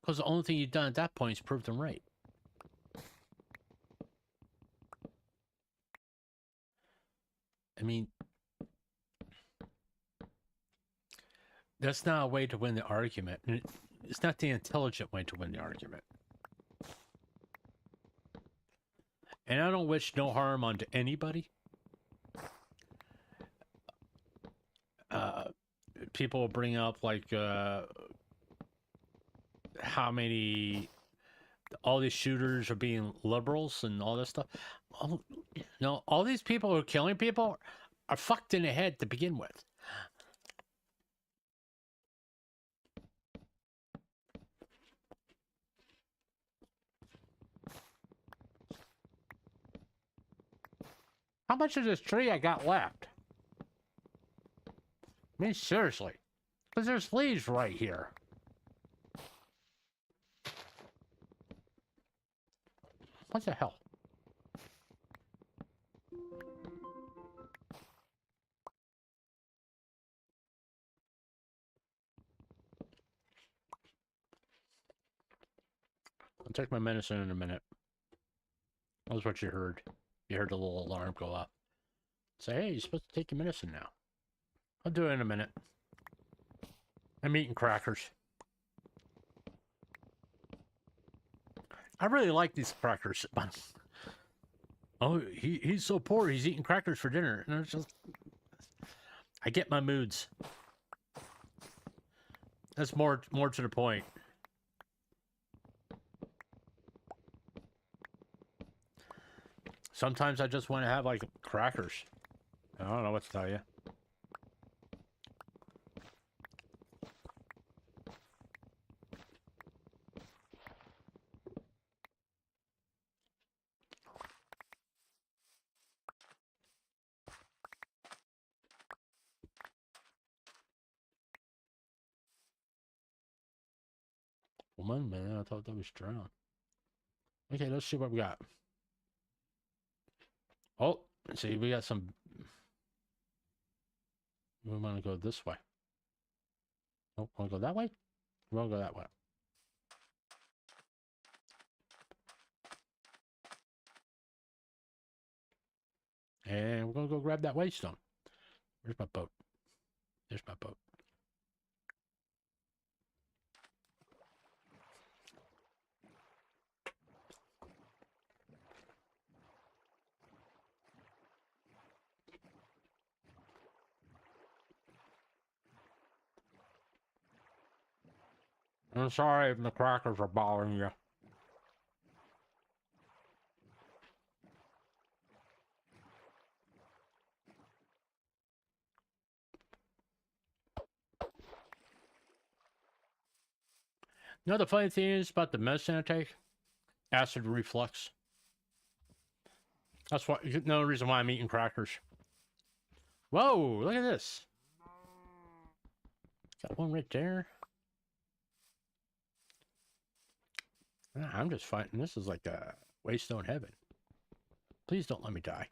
S2: Because the only thing you've done at that point is prove them right. I mean, that's not a way to win the argument. It's not the intelligent way to win the argument. And I don't wish no harm onto anybody. People will bring up like how many all these shooters are being liberals and all this stuff. No, all these people who are killing people are fucked in the head to begin with. How much of this tree I got left? I mean, seriously. Because there's leaves right here. What the hell? I'll take my medicine in a minute. That was what you heard. You heard the little alarm go off. Say, hey, you're supposed to take your medicine now. I'll do it in a minute. I'm eating crackers. I really like these crackers. Oh, he's so poor. He's eating crackers for dinner. And it's just, I get my moods. That's more to the point. Sometimes I just want to have like crackers. I don't know what to tell you. One minute, I thought that was drowned. Okay, let's see what we got. Oh, see, we got some. We want to go this way. Oh, want to go that way? We want to go that way. And we're going to go grab that waystone. Where's my boat? There's my boat. I'm sorry if the crackers are bothering you. You know the funny thing is about the medicine I take? Acid reflux. That's why, no reason why I'm eating crackers. Whoa, look at this. Got one right there. I'm just fighting. This is like a waystone heaven. Please don't let me die.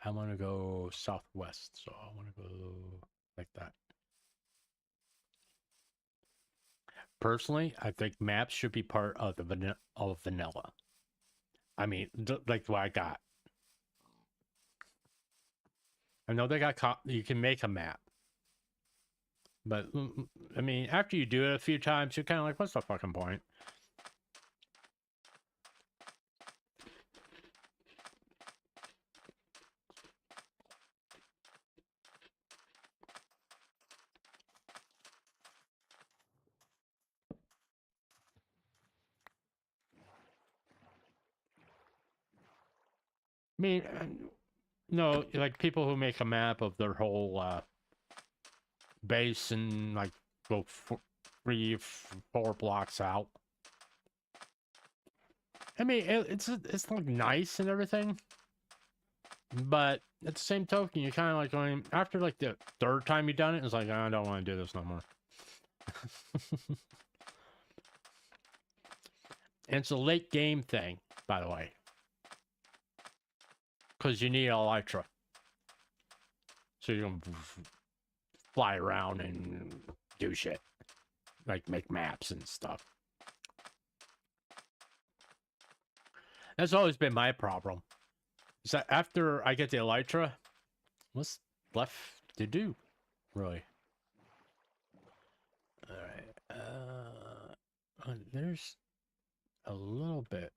S2: I want to go southwest, so I want to go like that. Personally, I think maps should be part of the vanilla. I mean, like what I got. I know they got you can make a map, but I mean, after you do it a few times, you're kind of like, what's the fucking point? I mean, no, like people who make a map of their whole base and like go 3, 4 blocks out. I mean, it's like nice and everything, but at the same token, you kind of like going after like the 3rd time you've done it. It's like, I don't want to do this no more. And it's a late game thing, by the way, because you need elytra, so you can fly around and do shit, like make maps and stuff. That's always been my problem. Is that after I get the elytra, what's left to do, really? All right. There's a little bit.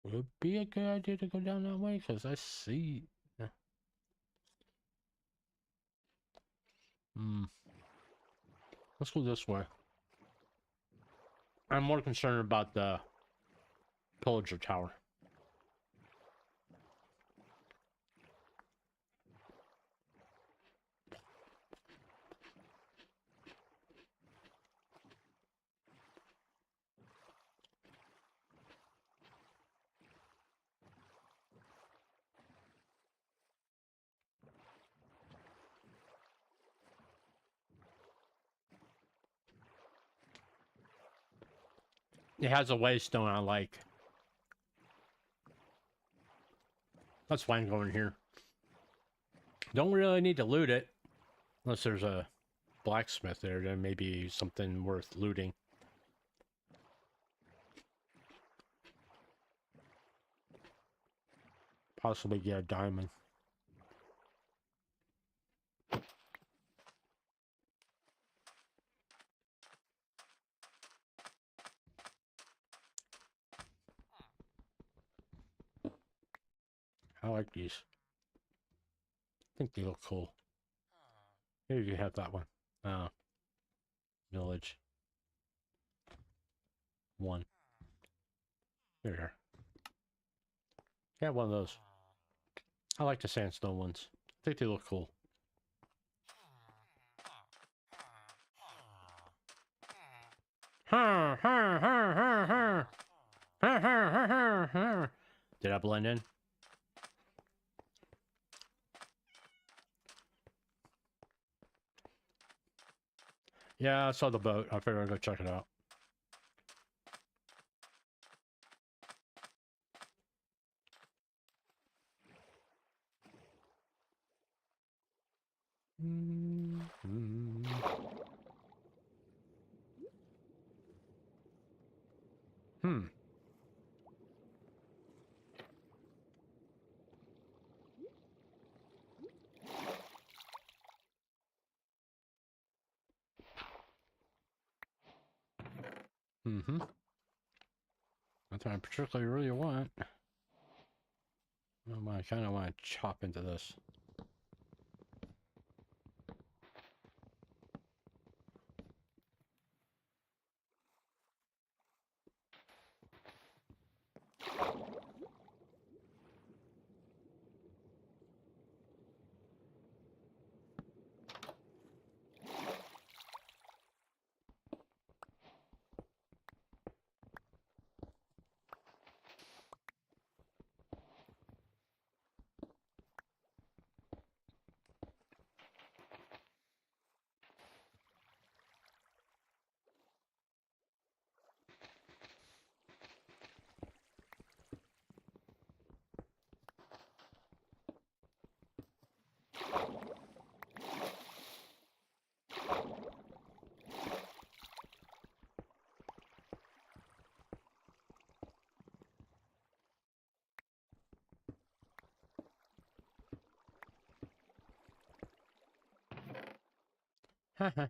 S2: Would it be a good idea to go down that way? Because I see... Let's go this way. I'm more concerned about the pillager tower. It has a waystone I like. That's fine going here. Don't really need to loot it. Unless there's a blacksmith there, then maybe something worth looting. Possibly get a diamond. I like these. I think they look cool. Maybe you have that one. Village. 1. Here we are. Yeah, one of those. I like the sandstone ones. I think they look cool. Did I blend in? Yeah, I saw the boat. I figured I'd go check it out. Nothing I particularly really want. I kind of want to chop into this. I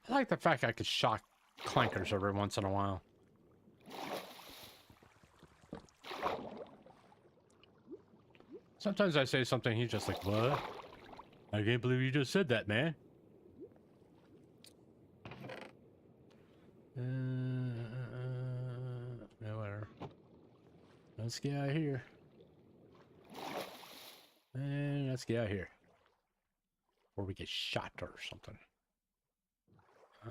S2: like the fact I could shock clankers every once in a while. Sometimes I say something, he's just like, what? I can't believe you just said that, man. No, whatever. Let's get out of here. And let's get out of here. Or we get shot or something. I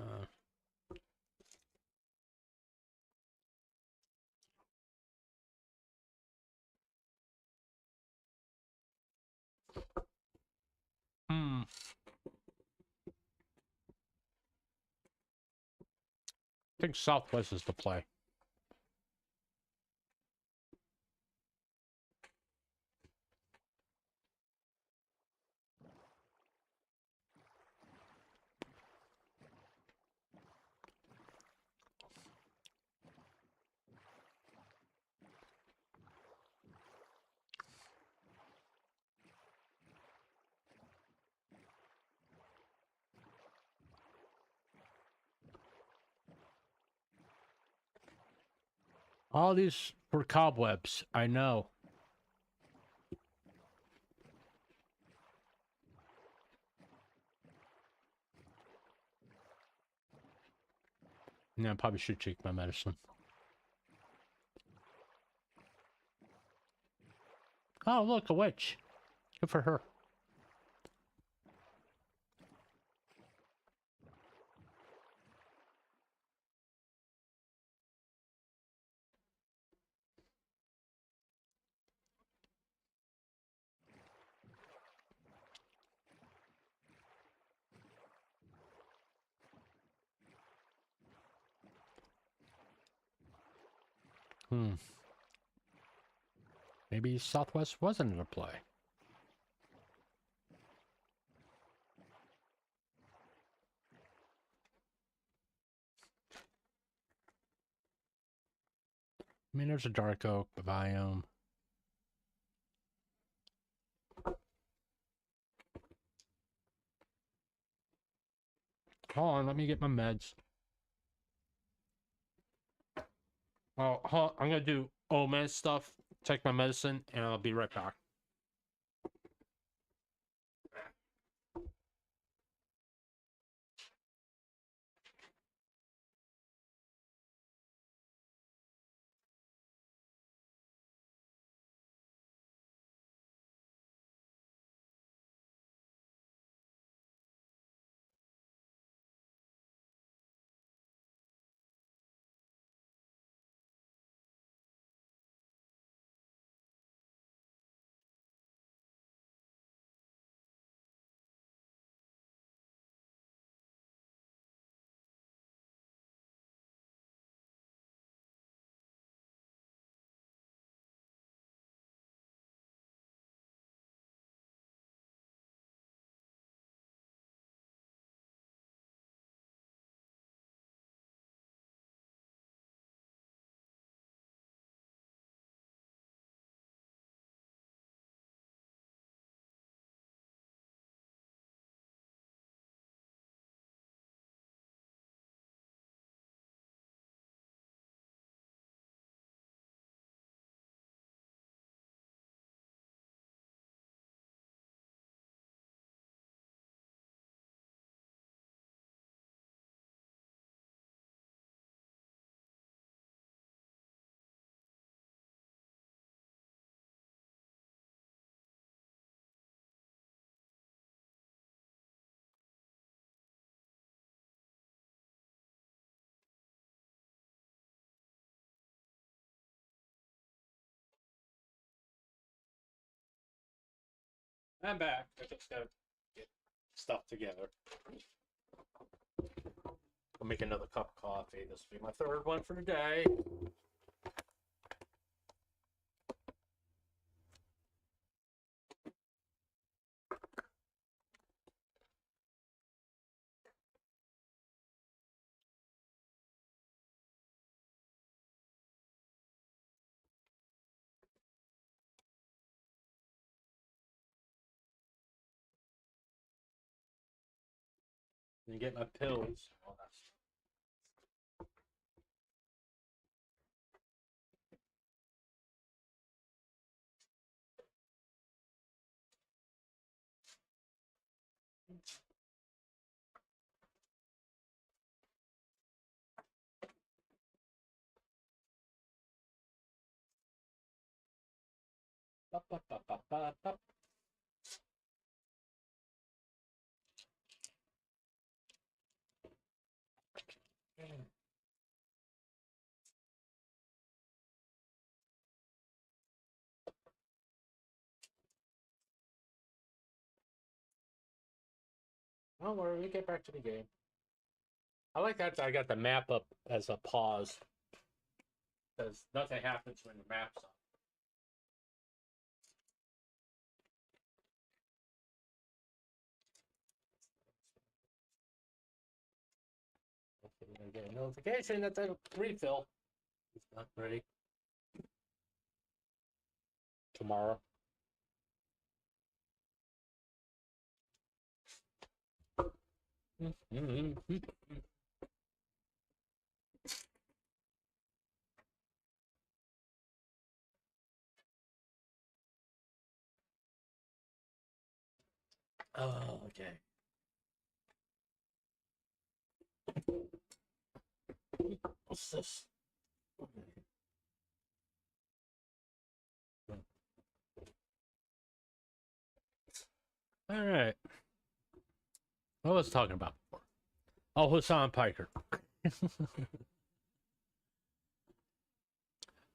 S2: think Southwest is the play. All these were cobwebs, I know. Yeah, I probably should take my medicine. Oh, look, a witch. Good for her. Maybe Southwest wasn't in a play. I mean, there's a dark oak biome. Hold on, let me get my meds. Oh, I'm gonna do OMED stuff, take my medicine, and I'll be right back. I'm back. I just gotta get stuff together. I'll make another cup of coffee. This will be my third one for the day. And get my pills. All that stuff. Ba, ba, ba, ba, ba, ba. Don't worry, we get back to the game. I like that I got the map up as a pause. Because nothing happens when the map's up. Hopefully I get a notification that the refill is not ready. Tomorrow. Oh, okay. What's this? All right. What was I talking about before? Oh, Hassan Piker.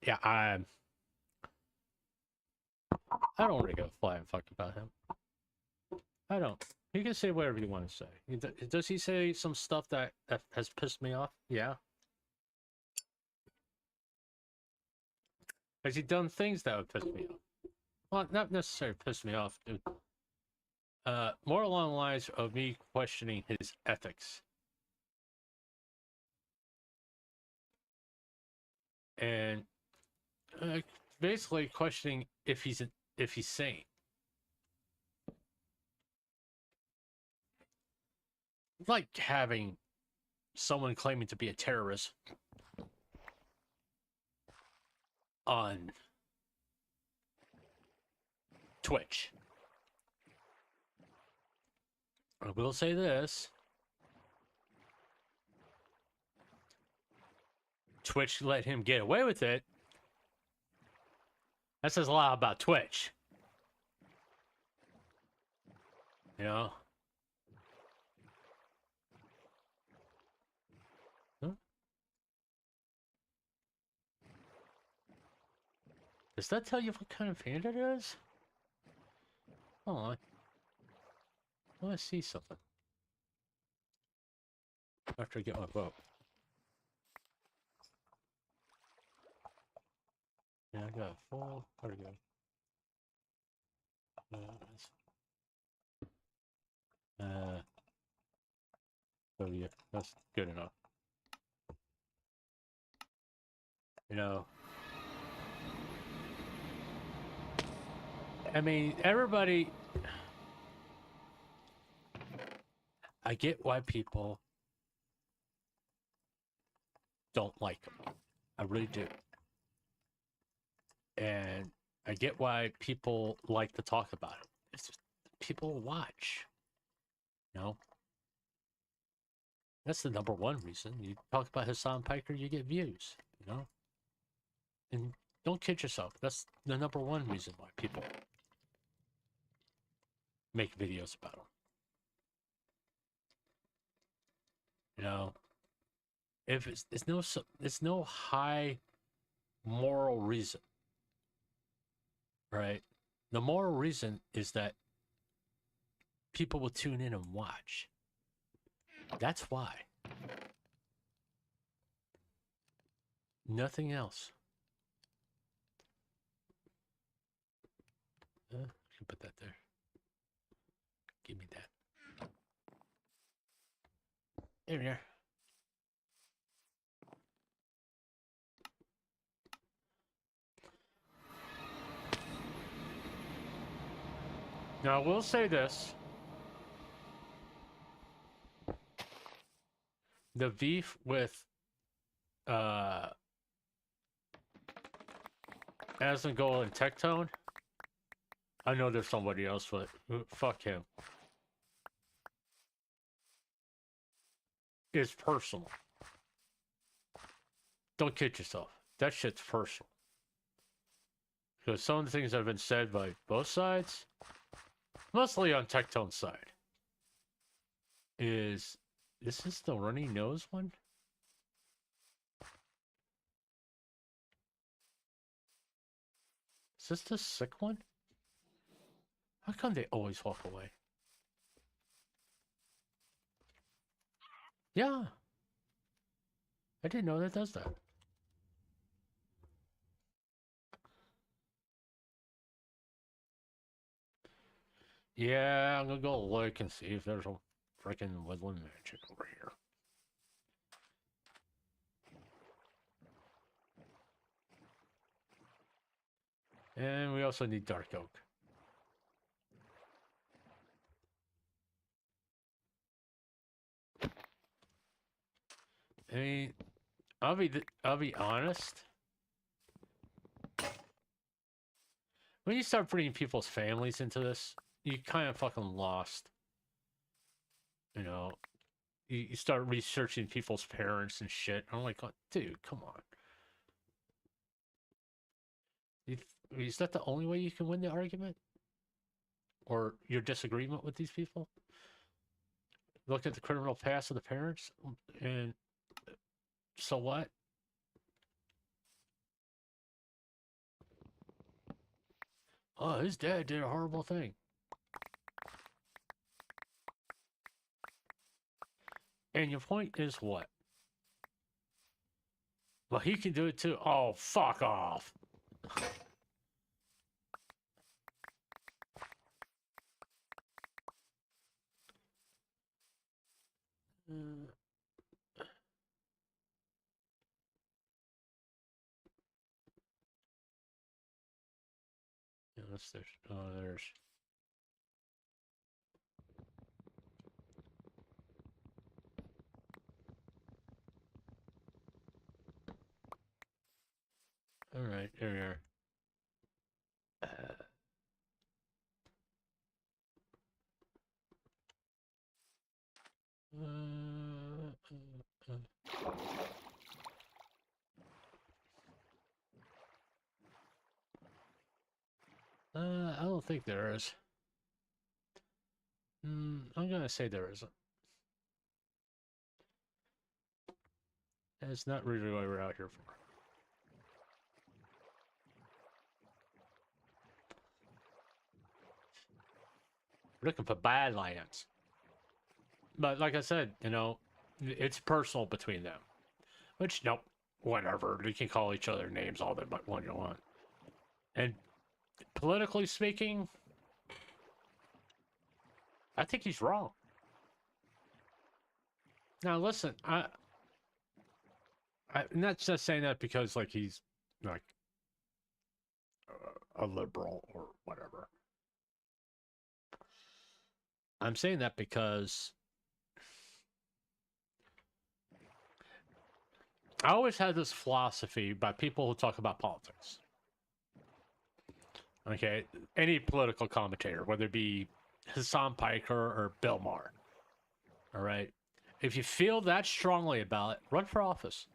S2: Yeah, I don't really give a flying fuck about him. I don't. You can say whatever you want to say. Does he say some stuff that has pissed me off? Yeah. Has he done things that would piss me off? Well, not necessarily piss me off, dude. More along the lines of me questioning his ethics. And basically questioning if he's sane. Like having someone claiming to be a terrorist on Twitch. I will say this. Twitch let him get away with it. That says a lot about Twitch. You know? Huh? Does that tell you what kind of fan it is? Hold on. I want to see something. After I get my vote. Yeah, I got full. There we go. So yeah, that's good enough. You know, I mean, everybody. I get why people don't like him. I really do. And I get why people like to talk about it. It's just people watch. You know? That's the number one reason. You talk about Hassan Piker, you get views, you know? And don't kid yourself. That's the number one reason why people make videos about him. You know? If it's no high moral reason. Right? The moral reason is that people will tune in and watch. That's why. Nothing else. You can put that there. Give me that. There we are. Now, I will say this. The beef with Asmongold and Tectone, I know there's somebody else, but fuck him. It's personal. Don't kid yourself. That shit's personal. Because some of the things that have been said by both sides, mostly on Tectone's side, is this the runny nose one? Is this the sick one? How come they always walk away? Yeah. I didn't know that does that. Yeah, I'm gonna go look and see if there's a freaking woodland magic over here. And we also need dark oak. I mean, I'll be honest. When you start bringing people's families into this, you kind of fucking lost. You know, you start researching people's parents and shit. I'm like, oh, dude, come on. Is that the only way you can win the argument? Or your disagreement with these people? Look at the criminal past of the parents, and so what? Oh, his dad did a horrible thing. And your point is what? Well, he can do it too. Oh, fuck off. Yeah, that's there. Oh, there's. All right, here we are. I don't think there is. I'm gonna say there isn't. That's not really what we're out here for. We're looking for Badlands. But like I said, you know, it's personal between them. Which, nope, whatever. They can call each other names all they want you want. And politically speaking, I think he's wrong. Now, listen, I'm not just saying that because, like, he's, like, a liberal or whatever. I'm saying that because I always had this philosophy by people who talk about politics. Okay, any political commentator, whether it be Hassan Piker or Bill Maher. All right, if you feel that strongly about it, run for office.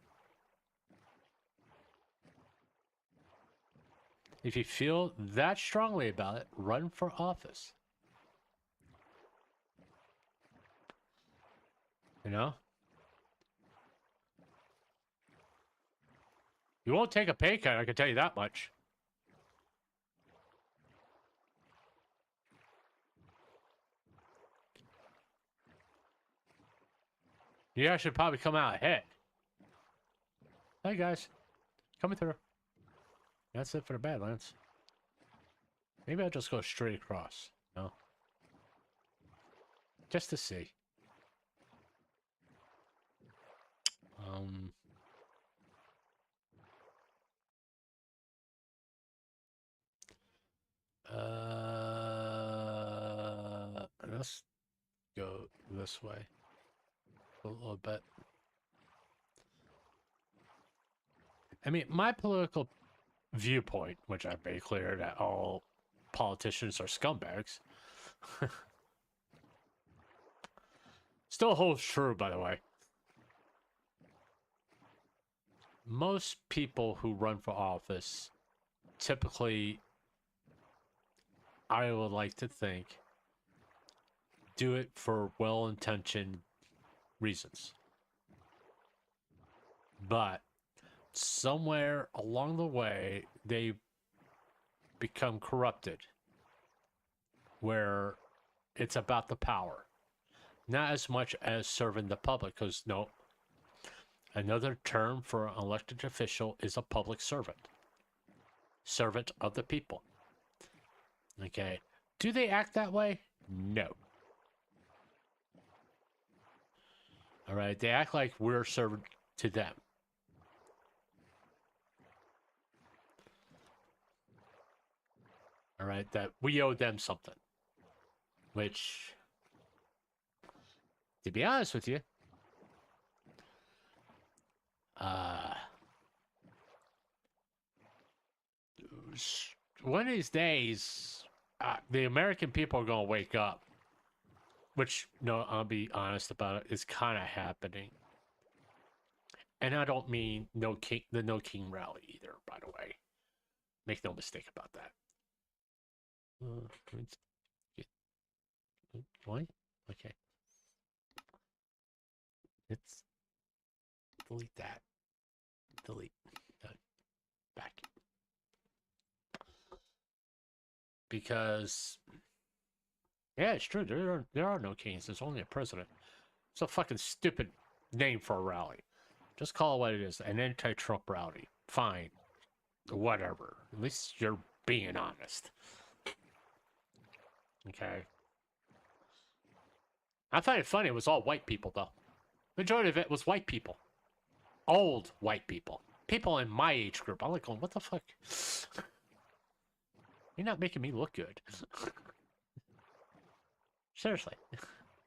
S2: If you feel that strongly about it, run for office. You know? You won't take a pay cut, I can tell you that much. Yeah, I should probably come out ahead. Hey guys, coming through. That's it for the Badlands. Maybe I'll just go straight across. No? Just to see. Let's go this way a little bit. I mean, my political viewpoint, which I've made clear that all politicians are scumbags, still holds true, by the way. Most people who run for office typically, I would like to think, do it for well-intentioned reasons. But somewhere along the way, they become corrupted, where it's about the power, not as much as serving the public, because no, another term for an elected official is a public servant. Servant of the people. Okay. Do they act that way? No. All right. They act like we're servant to them. All right. That we owe them something. Which, to be honest with you, one of these days, the American people are going to wake up. Which, no, I'll be honest about it, is kind of happening. And I don't mean the No King rally either, by the way. Make no mistake about that. Why? Okay. Let's delete that. Delete. Back. Because, yeah, it's true. There are no kings. There's only a president. It's a fucking stupid name for a rally. Just call it what it is. An anti-Trump rally. Fine. Whatever. At least you're being honest. Okay. I find it funny. It was all white people, though. Majority of it was white people. Old white people. People in my age group. I'm like going, what the fuck? You're not making me look good. Seriously.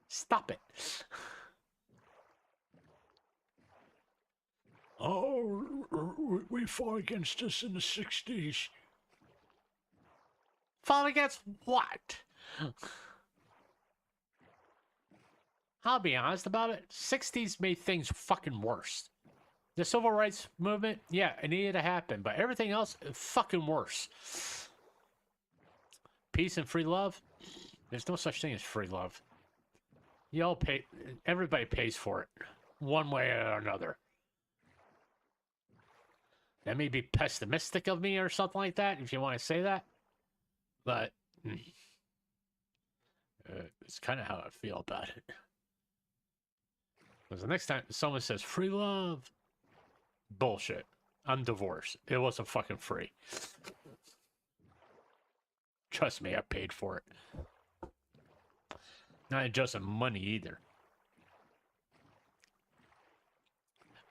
S2: Stop it. Oh, we fought against this in the 60s. Fought against what? I'll be honest about it. 60s made things fucking worse. The civil rights movement, yeah, it needed to happen, but everything else, fucking worse. Peace and free love? There's no such thing as free love. You all pay, everybody pays for it, one way or another. That may be pessimistic of me or something like that, if you want to say that. But it's kind of how I feel about it. Because the next time someone says free love, bullshit. I'm divorced. It wasn't fucking free. Trust me, I paid for it. Not just in money either.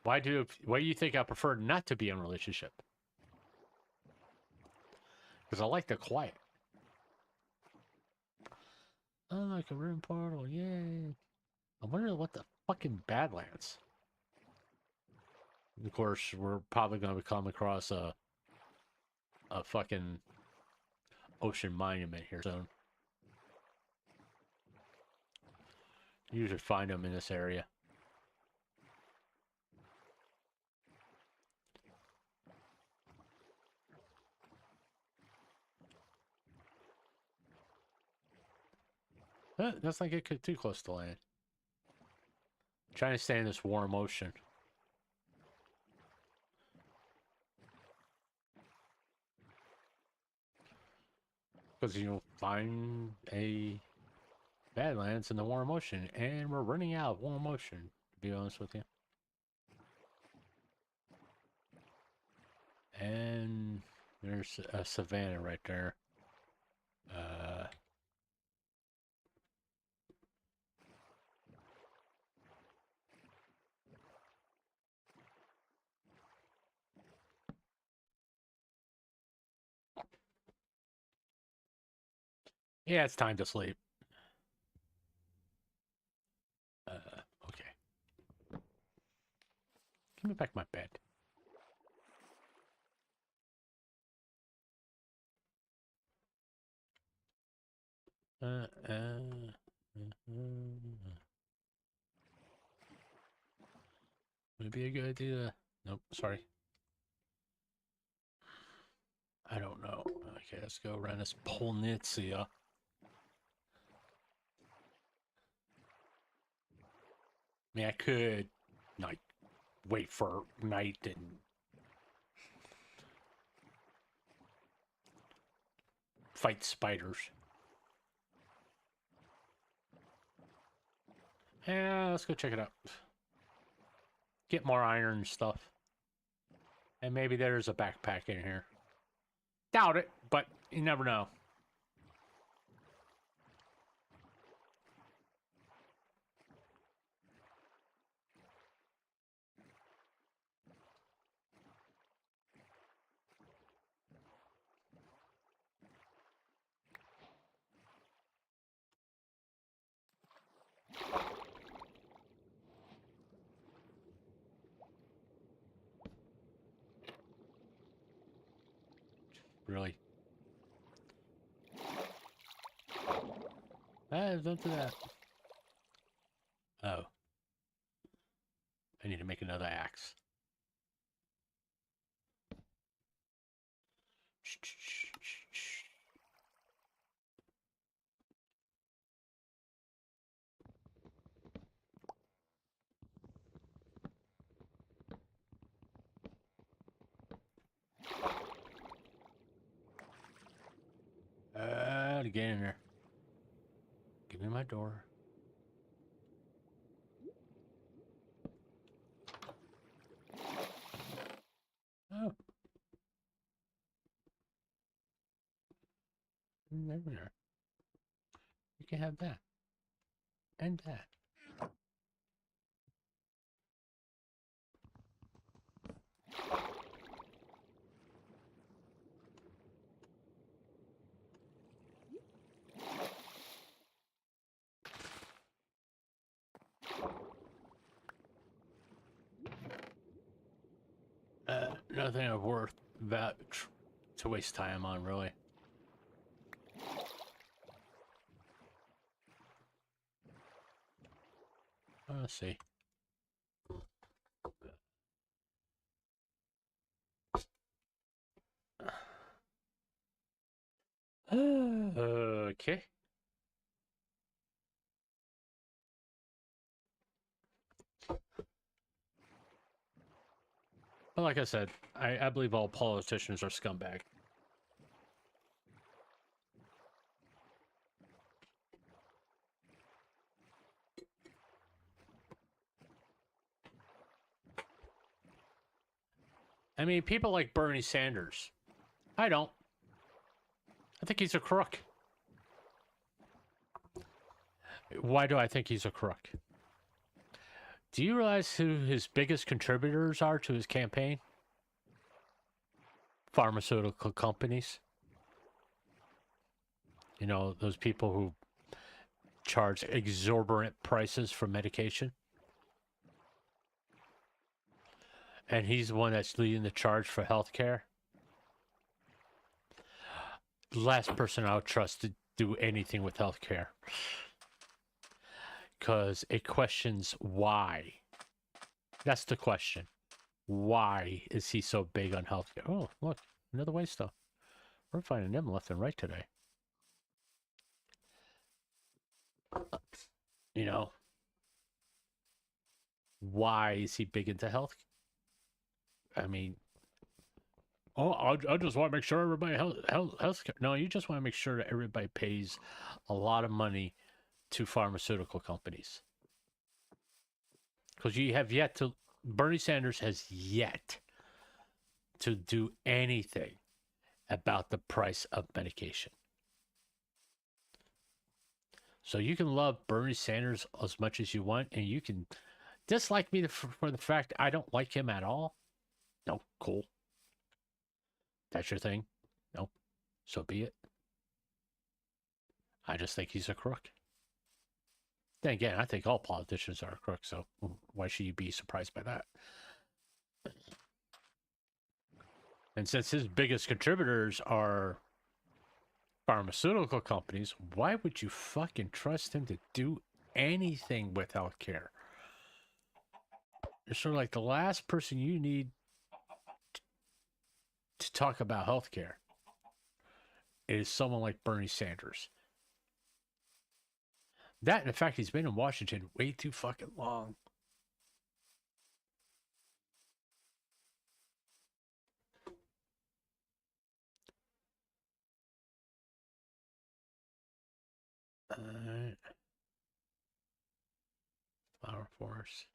S2: Why do you think I prefer not to be in a relationship? Because I like the quiet. I like a room portal, yay. I wonder what the fucking Badlands. Of course, we're probably going to come across a fucking ocean monument here soon. You usually find them in this area. Let's not get too close to land. I'm trying to stay in this warm ocean. Because you'll find a Badlands in the warm ocean, and we're running out of warm ocean, to be honest with you. And there's a savanna right there. Yeah, it's time to sleep. Okay. Give me back my bed. Would it be a good idea? Nope, sorry. I don't know. Okay, let's go around this Polnitsia. I mean, I could, like, wait for night and fight spiders. Yeah, let's go check it out. Get more iron stuff. And maybe there's a backpack in here. Doubt it, but you never know. Really? Don't do that. Oh. I need to make another axe. To get in there. Give me my door. Oh. There. You can have that. And that. nothing of worth that to waste time on, really. Let's see. Okay. Well, like I said, I believe all politicians are scumbag. I mean, people like Bernie Sanders. I don't. I think he's a crook. Why do I think he's a crook? Do you realize who his biggest contributors are to his campaign? Pharmaceutical companies. You know, those people who charge exorbitant prices for medication. And he's the one that's leading the charge for healthcare. The last person I would trust to do anything with healthcare. Because it questions why. That's the question. Why is he so big on healthcare? Oh, look, another waste stuff. We're finding them left and right today. You know, why is he big into health? I mean, I just want to make sure everybody healthcare. No, you just want to make sure that everybody pays a lot of money to pharmaceutical companies. Because you have yet to, Bernie Sanders has yet to do anything about the price of medication. So you can love Bernie Sanders as much as you want, and you can dislike me for the fact I don't like him at all. No, cool. That's your thing. No, so be it. I just think he's a crook. Then again, I think all politicians are crooks, so why should you be surprised by that? And since his biggest contributors are pharmaceutical companies, why would you fucking trust him to do anything with healthcare? You're sort of like the last person you need to talk about healthcare is someone like Bernie Sanders. That, and in fact, he's been in Washington way too fucking long. Flower Force.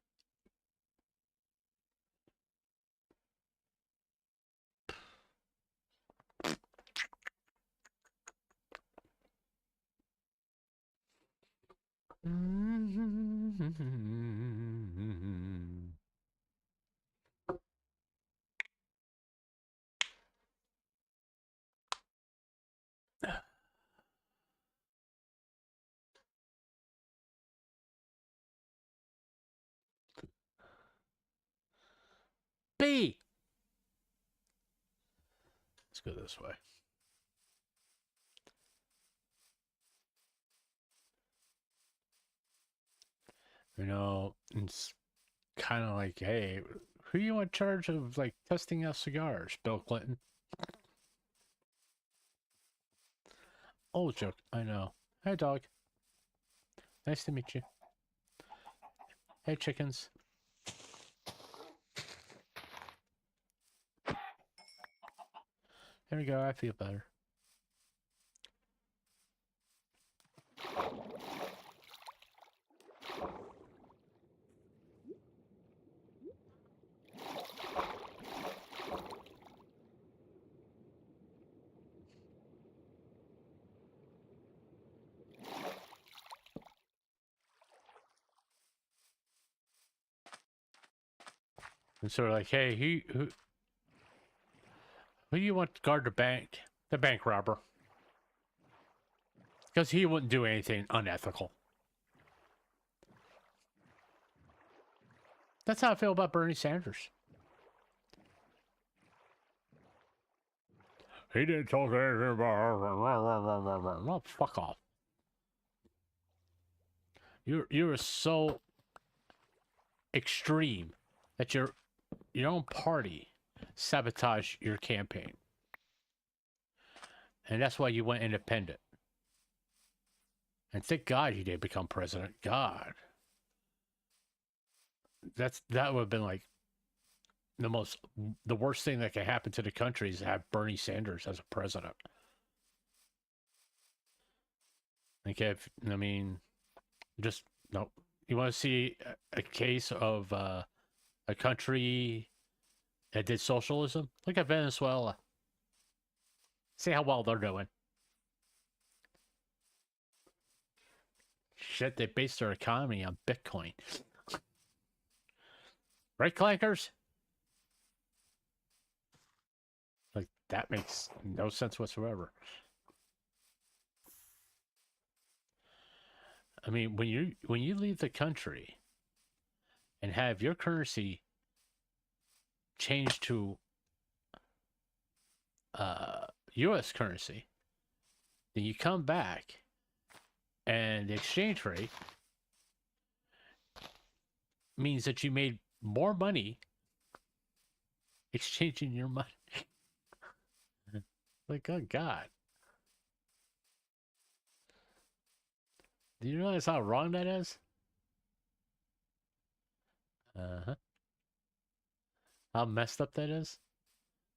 S2: B. Let's go this way. You know, it's kind of like, hey, who are you in charge of, like, testing out cigars? Bill Clinton. Old joke, I know. Hi, dog. Nice to meet you. Hey, chickens. There we go, I feel better. And sort of like, hey, who do you want to guard the bank? The bank robber. Because he wouldn't do anything unethical. That's how I feel about Bernie Sanders. He didn't talk anything about. No, fuck off. You're so extreme that your own party sabotaged your campaign, and that's why you went independent. And thank God you did become president. God, that would have been like the worst thing that could happen to the country is to have Bernie Sanders as a president. Okay, I mean, just no. You want to see a case of a country that did socialism? Look at Venezuela. See how well they're doing. Shit, they based their economy on Bitcoin. Right, clankers? Like, that makes no sense whatsoever. I mean, when you leave the country and have your currency changed to U.S. currency, then you come back and the exchange rate means that you made more money exchanging your money. Like, oh God. Do you realize how wrong that is? Uh-huh. How messed up that is?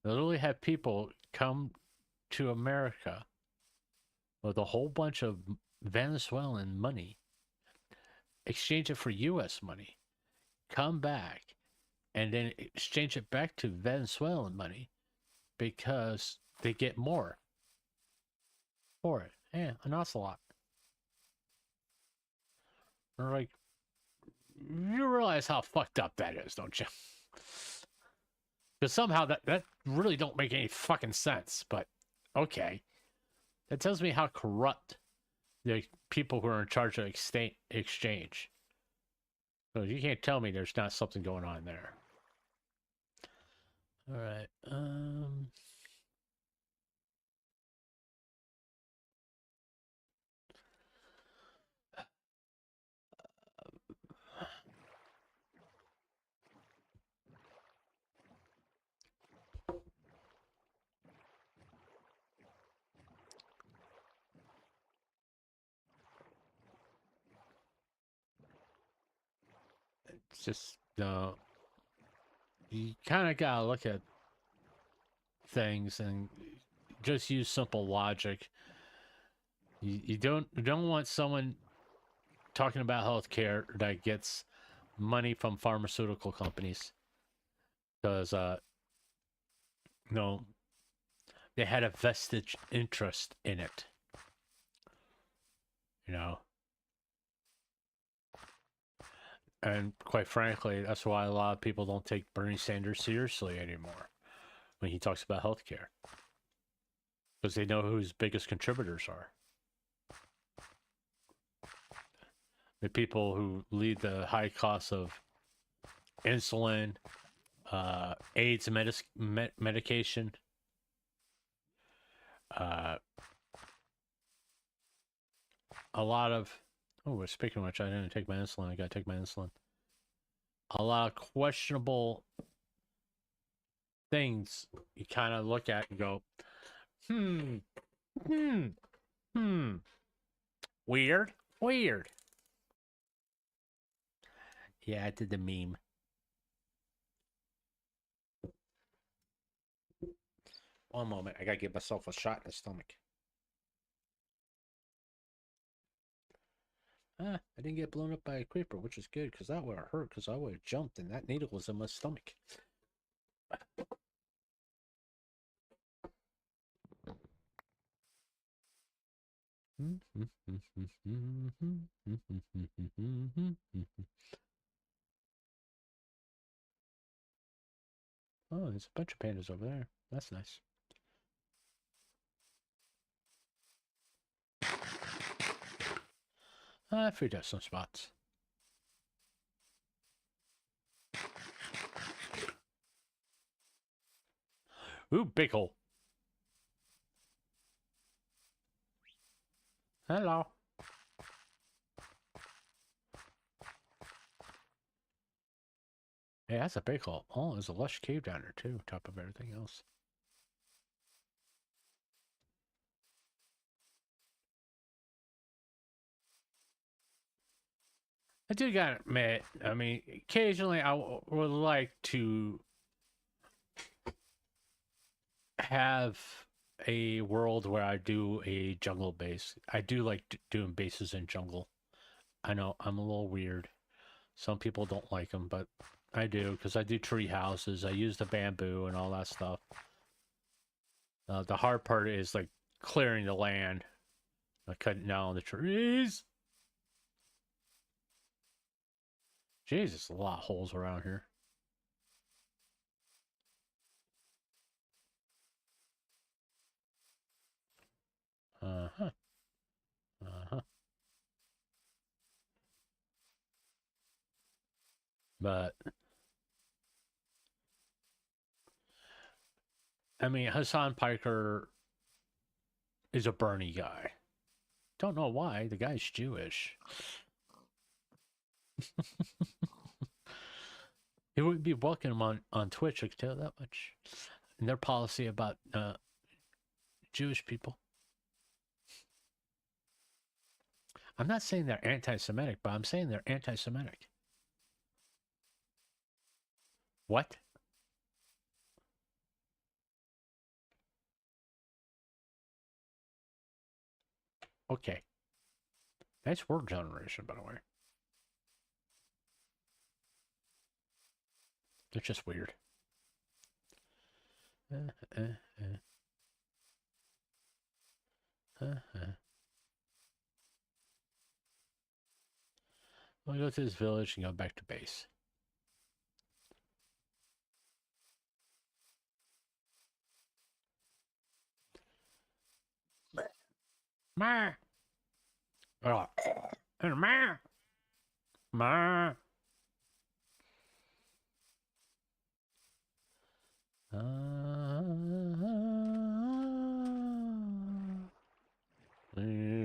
S2: They literally have people come to America with a whole bunch of Venezuelan money, exchange it for U.S. money, come back, and then exchange it back to Venezuelan money because they get more for it. Yeah, an ocelot. Or like, you realize how fucked up that is, don't you? Because somehow that really don't make any fucking sense, but okay. That tells me how corrupt the people who are in charge of exchange. So you can't tell me there's not something going on there. All right. It's just you kind of gotta look at things and just use simple logic. You don't want someone talking about healthcare that gets money from pharmaceutical companies because no, they had a vested interest in it. You know. And quite frankly, that's why a lot of people don't take Bernie Sanders seriously anymore when he talks about healthcare. Because they know who his biggest contributors are. The people who lead the high costs of insulin, AIDS medication, a lot of... Oh, speaking of which, I didn't take my insulin. I gotta take my insulin. A lot of questionable things you kind of look at and go, weird. Yeah, I did the meme. One moment, I gotta give myself a shot in the stomach. I didn't get blown up by a creeper, which is good, because that would have hurt, because I would have jumped, and that needle was in my stomach. Oh, there's a bunch of pandas over there. That's nice. I figured out some spots. Ooh, big hole. Hello. Hey, that's a big hole. Oh, there's a lush cave down there too, top of everything else. I do gotta admit, I mean, occasionally I would like to have a world where I do a jungle base. I do like doing bases in jungle. I know I'm a little weird. Some people don't like them, but I do because I do tree houses. I use the bamboo and all that stuff. The hard part is like clearing the land, cutting down the trees. Jesus, a lot of holes around here. Uh-huh. Uh-huh. But I mean, Hassan Piker is a Bernie guy. Don't know why. The guy's Jewish. He wouldn't be welcome on Twitch, I can tell you that much. And their policy about Jewish people. I'm not saying they're anti-Semitic, but I'm saying they're anti-Semitic. What? Okay. Nice word generation, by the way. They're just weird. We'll go to this village and go back to base. Ma. Oh. Ma. Ma.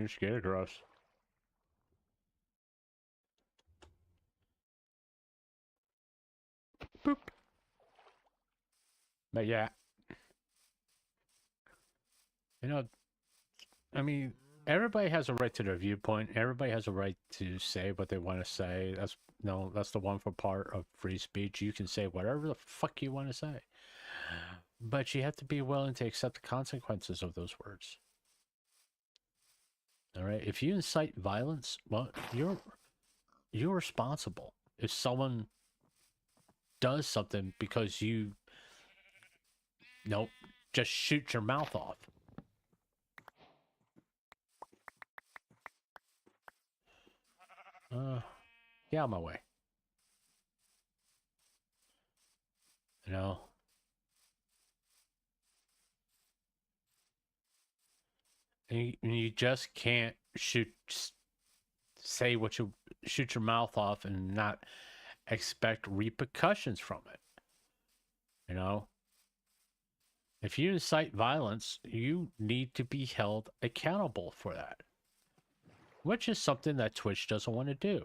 S2: Scared across. Boop. But yeah. You know, I mean, everybody has a right to their viewpoint. Everybody has a right to say what they want to say. That's the wonderful part of free speech. You can say whatever the fuck you want to say. But you have to be willing to accept the consequences of those words. All right? If you incite violence, well, you're responsible. If someone does something because you just shoot your mouth off. Get out of my way. You know? And you just can't say what you shoot your mouth off and not expect repercussions from it. You know? If you incite violence, you need to be held accountable for that. Which is something that Twitch doesn't want to do.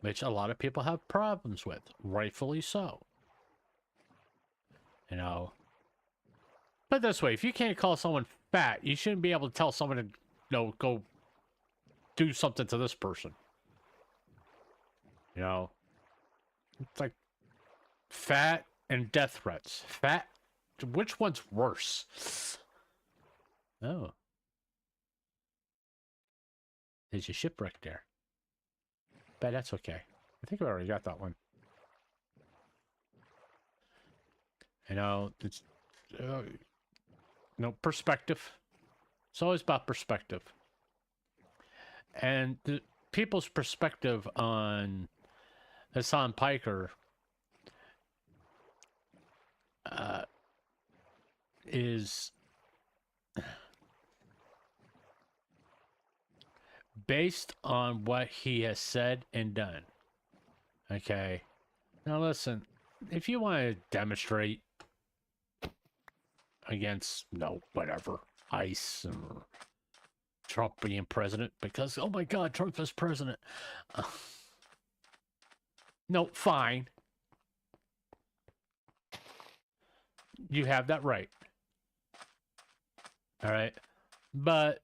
S2: Which a lot of people have problems with, rightfully so. You know? But this way, if you can't call someone fat, you shouldn't be able to tell someone to, go do something to this person. You know? It's like fat and death threats. Fat, which one's worse? Oh. There's a shipwreck there. But that's okay. I think I already got that one. You know, it's... perspective. It's always about perspective. And the people's perspective on Hassan Piker is based on what he has said and done. Okay. Now listen, if you want to demonstrate against, whatever, ICE or Trump being president because, oh my God, Trump is president. No, fine. You have that right. All right. But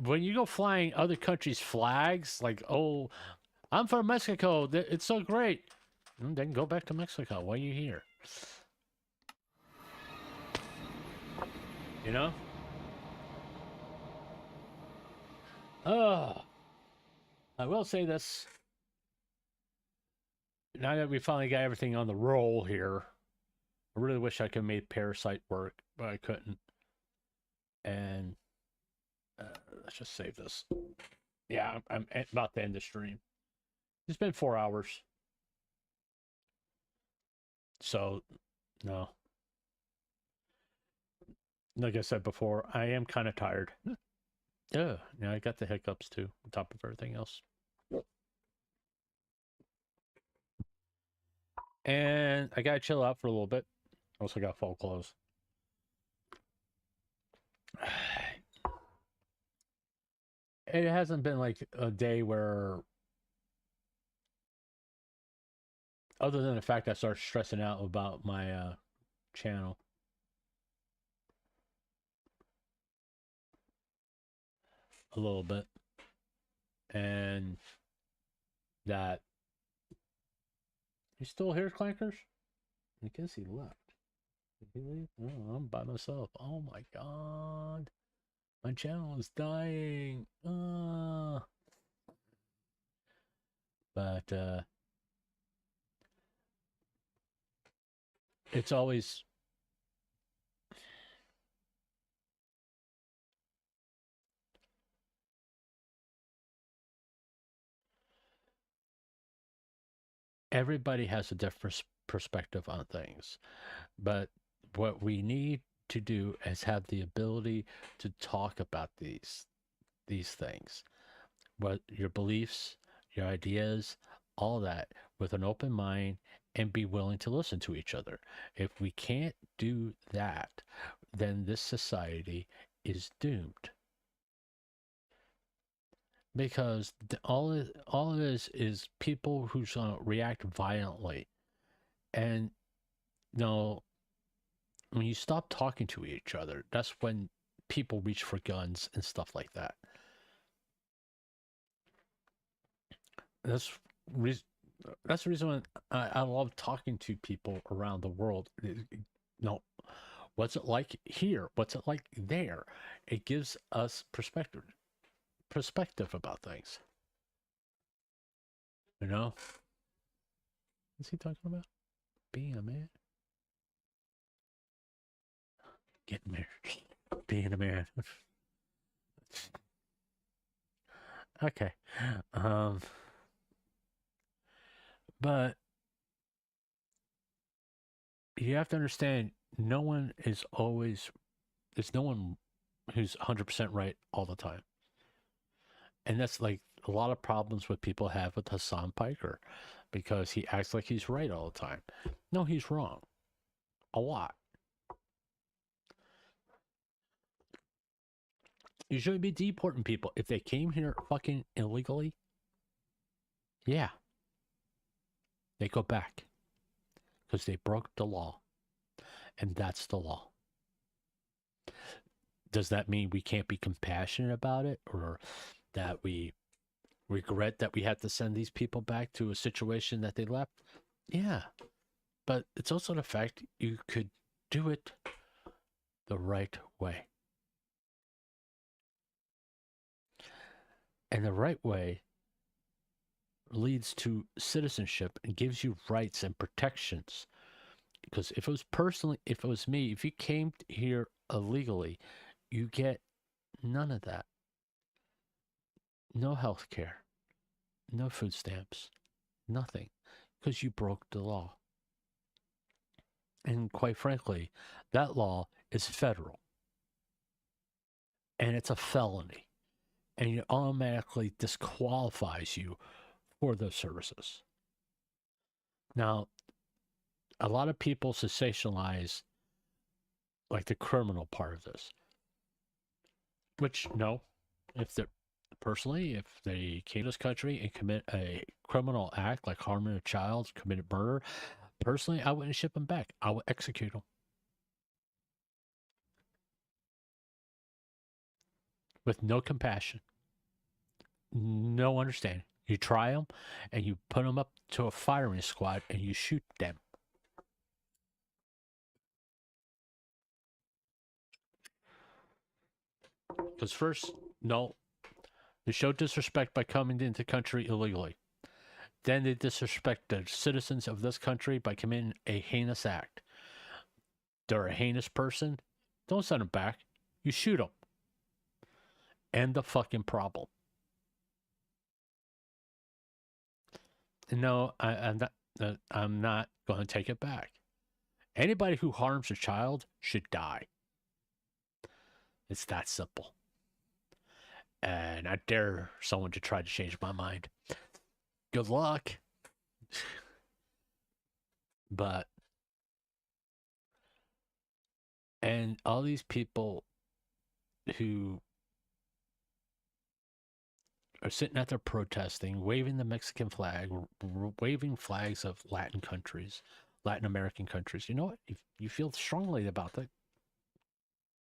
S2: when you go flying other countries' flags, like, oh, I'm from Mexico, it's so great. Then go back to Mexico. Why are you here? You know? I will say this. Now that we finally got everything on the roll here, I really wish I could have made Parasite work, but I couldn't. And let's just save this. Yeah, I'm about to end the stream. It's been 4 hours. So, no. Like I said before, I am kind of tired. Yeah, I got the hiccups too, on top of everything else. And I gotta chill out for a little bit. Also got fall clothes. It hasn't been like a day where, other than the fact I started stressing out about my channel. A little bit. And that, you still here, Clankers? I guess he left. Did he leave? Oh, I'm by myself. Oh my God. My channel is dying. But it's always, everybody has a different perspective on things. But what we need to do is have the ability to talk about these things. What your beliefs, your ideas, all that, with an open mind, and be willing to listen to each other. If we can't do that, then this society is doomed. Because all it is people who's going to react violently. And no, when you stop talking to each other, that's when people reach for guns and stuff like that. That's the reason why I love talking to people around the world. What's it like here? What's it like there? It gives us perspective about things. You know? What's he talking about? Being a man? Getting married. Being a man. Okay. But you have to understand, there's no one who's 100% right all the time. And that's like a lot of problems what people have with Hassan Piker, because he acts like he's right all the time. No, he's wrong. A lot. You shouldn't be deporting people. If they came here fucking illegally, yeah, they go back. Because they broke the law. And that's the law. Does that mean we can't be compassionate about it? Or that we regret that we had to send these people back to a situation that they left? Yeah. But it's also the fact you could do it the right way. And the right way leads to citizenship and gives you rights and protections. Because if it was me, if you came here illegally, you get none of that. No health care, no food stamps, nothing, because you broke the law. And quite frankly, that law is federal. And it's a felony. And it automatically disqualifies you for those services. Now, a lot of people sensationalize like the criminal part of this. Which, no, if they're personally, if they came to this country and commit a criminal act like harming a child, committed murder, personally, I wouldn't ship them back. I would execute them with no compassion, no understanding. You try them, and you put them up to a firing squad, and you shoot them. Because first, no, they show disrespect by coming into the country illegally. Then they disrespect the citizens of this country by committing a heinous act. They're a heinous person. Don't send them back. You shoot them. End the fucking problem. No, I'm not going to take it back. Anybody who harms a child should die. It's that simple. And I dare someone to try to change my mind. Good luck. But, and all these people who are sitting out there protesting, waving the Mexican flag, waving flags of Latin countries, Latin American countries. You know what? If you feel strongly about that,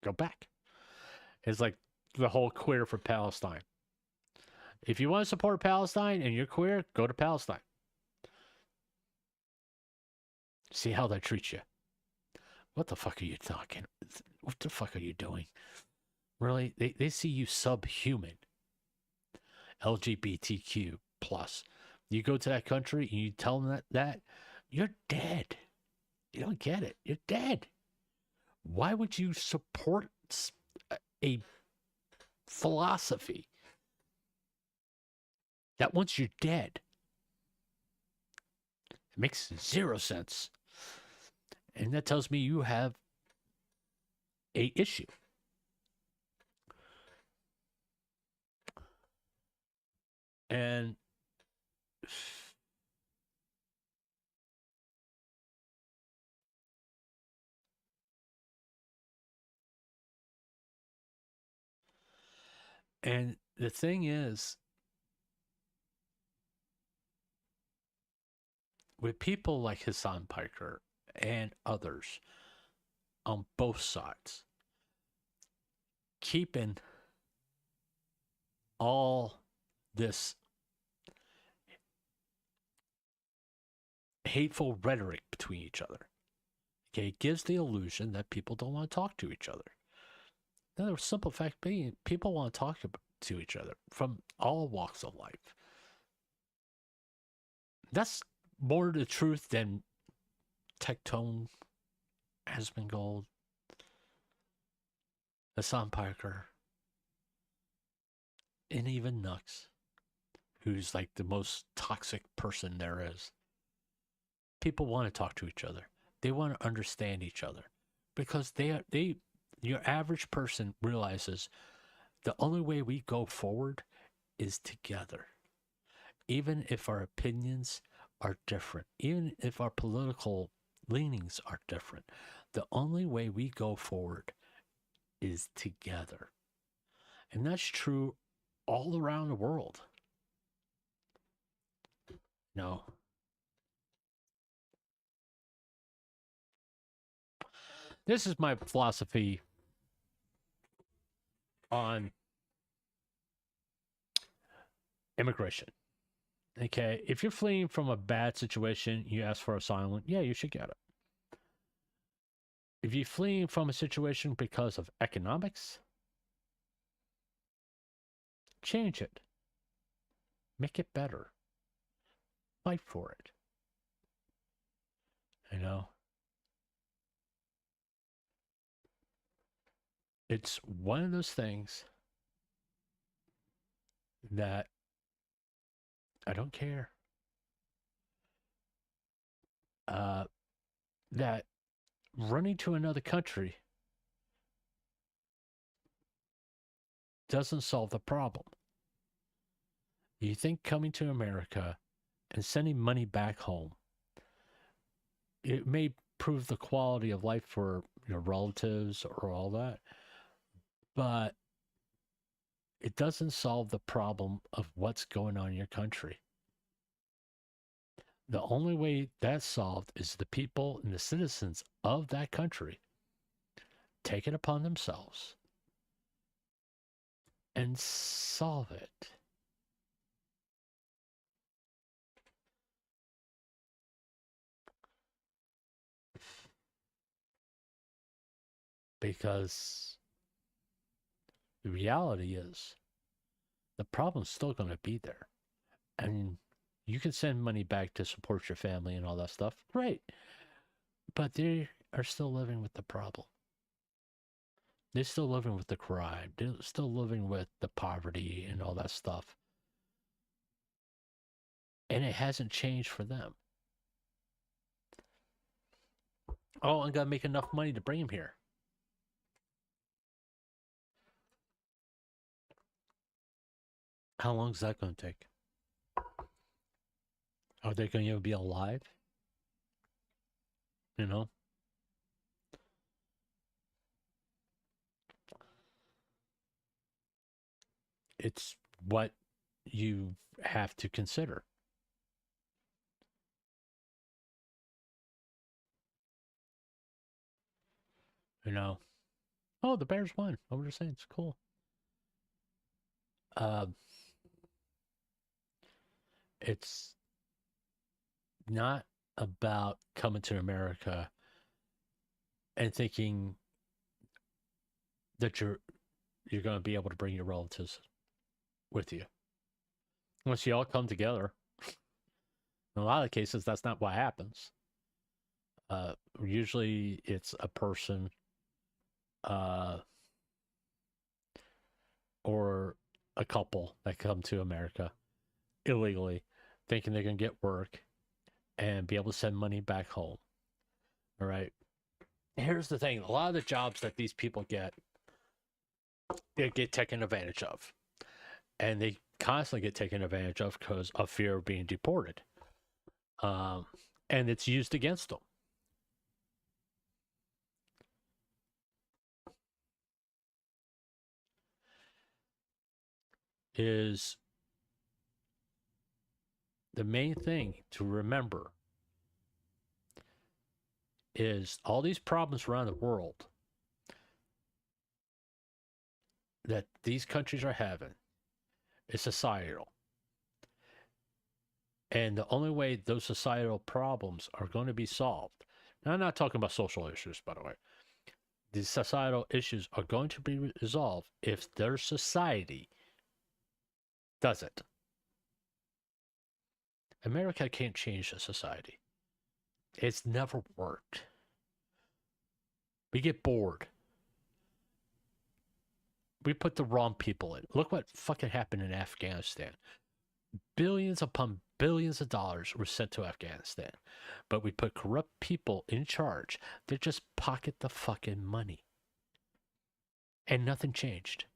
S2: go back. It's like the whole queer for Palestine. If you want to support Palestine and you're queer, go to Palestine. See how they treat you. What the fuck are you talking? What the fuck are you doing? Really? They see you subhuman. LGBTQ plus. You go to that country and you tell them that you're dead. You don't get it. You're dead. Why would you support a philosophy that once you're dead? It makes zero sense. And that tells me you have a issue. And the thing is, with people like Hassan Piker and others on both sides, keeping all this hateful rhetoric between each other. Okay, it gives the illusion that people don't want to talk to each other. Now, the simple fact being, people want to talk to each other from all walks of life. That's more the truth than Tectone, Asmongold, Hassan Parker, and even Nux, who's like the most toxic person there is. People want to talk to each other. They want to understand each other because your average person realizes the only way we go forward is together. Even if our opinions are different, even if our political leanings are different, the only way we go forward is together. And that's true all around the world. No. This is my philosophy on immigration. Okay, if you're fleeing from a bad situation, you ask for asylum, yeah, you should get it. If you're fleeing from a situation because of economics, change it. Make it better. Fight for it. You know? It's one of those things that I don't care. That running to another country doesn't solve the problem. You think coming to America and sending money back home, it may improve the quality of life for your relatives or all that, but it doesn't solve the problem of what's going on in your country. The only way that's solved is the people and the citizens of that country take it upon themselves and solve it. Because the reality is the problem's still going to be there. And you can send money back to support your family and all that stuff. Great. But they are still living with the problem. They're still living with the crime. They're still living with the poverty and all that stuff. And it hasn't changed for them. Oh, I got to make enough money to bring him here. How long is that going to take? Are they going to be alive? You know? It's what you have to consider. You know? Oh, the Bears won over the Saints. Cool. It's not about coming to America and thinking that you're going to be able to bring your relatives with you. Once you all come together, in a lot of cases, that's not what happens. Usually it's a person or a couple that come to America illegally, thinking they're going to get work and be able to send money back home. All right. Here's the thing. A lot of the jobs that these people get, they get taken advantage of. And they constantly get taken advantage of because of fear of being deported. And it's used against them. Is the main thing to remember is all these problems around the world that these countries are having is societal. And the only way those societal problems are going to be solved, now I'm not talking about social issues, by the way. These societal issues are going to be resolved if their society does it. America can't change the society. It's never worked. We get bored. We put the wrong people in. Look what fucking happened in Afghanistan. Billions upon billions of dollars were sent to Afghanistan. But we put corrupt people in charge that just pocket the fucking money. And nothing changed.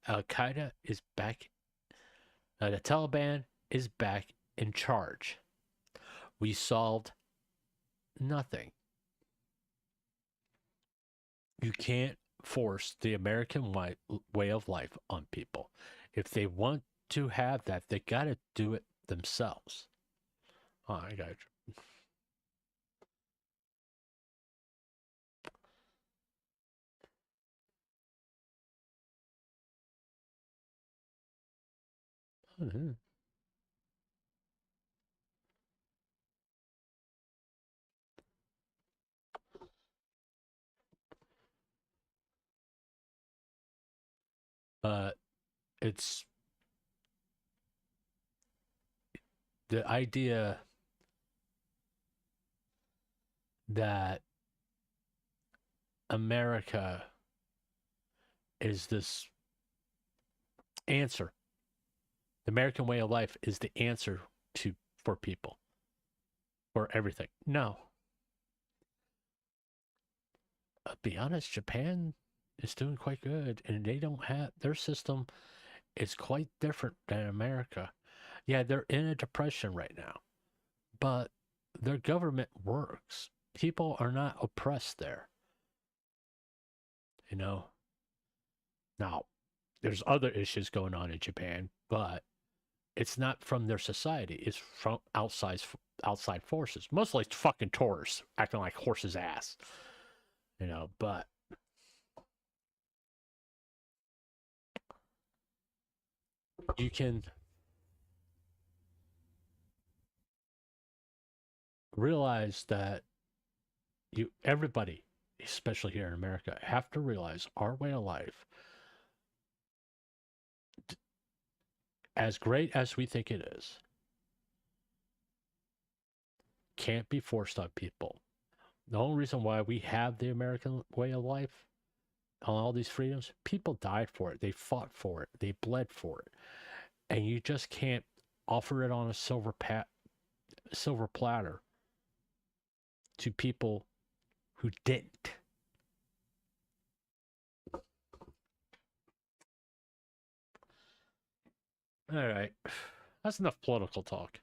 S2: Al-Qaeda is back. The Taliban is back in charge. We solved nothing. You can't force the American way of life on people. If they want to have that, they got to do it themselves. Oh, I got you. Mm-hmm. It's the idea that America is this answer. The American way of life is the answer for people, for everything. No. I'll be honest, Japan is doing quite good, and they don't have, their system is quite different than America. Yeah, they're in a depression right now, but their government works. People are not oppressed there. You know? Now, there's other issues going on in Japan, but it's not from their society. It's from outside forces. Mostly it's fucking tourists acting like horses' ass. You know, but you can realize that everybody, especially here in America, have to realize our way of life, as great as we think it is, can't be forced on people. The only reason why we have the American way of life, all these freedoms, people died for it. They fought for it. They bled for it. And you just can't offer it on a silver platter to people who didn't. All right. That's enough political talk.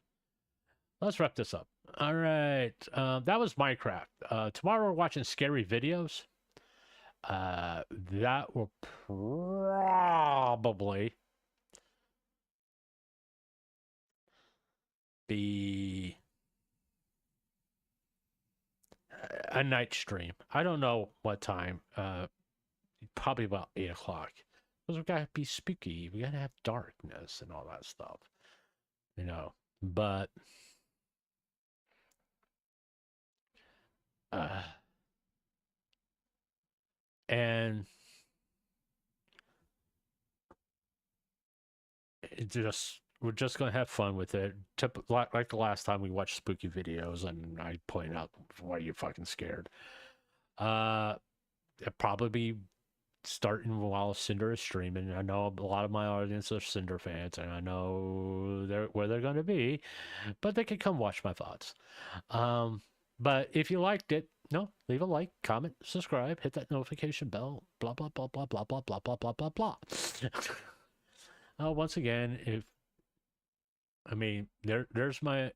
S2: Let's wrap this up. All right. That was Minecraft. Tomorrow we're watching scary videos. That will probably be a night stream. I don't know what time. Probably about 8 o'clock. Because we gotta be spooky. We gotta have darkness and all that stuff. You know. But and we're just gonna have fun with it. Like the last time we watched spooky videos, and I pointed out, why are you fucking scared? It'll probably be starting while Cinder is streaming. I know a lot of my audience are Cinder fans, and I know where they're gonna be, but they can come watch my thoughts. But if you liked it, leave a like, comment, subscribe, hit that notification bell, blah blah blah blah blah blah blah blah blah blah blah. Once again, there's my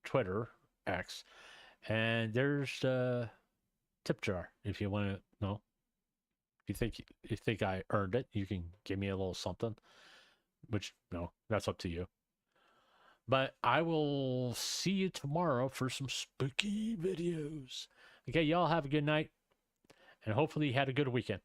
S2: Twitter X, and there's the tip jar. If you want to know, if you think I earned it, you can give me a little something. Which that's up to you. But I will see you tomorrow for some spooky videos. Okay, y'all have a good night, and hopefully you had a good weekend.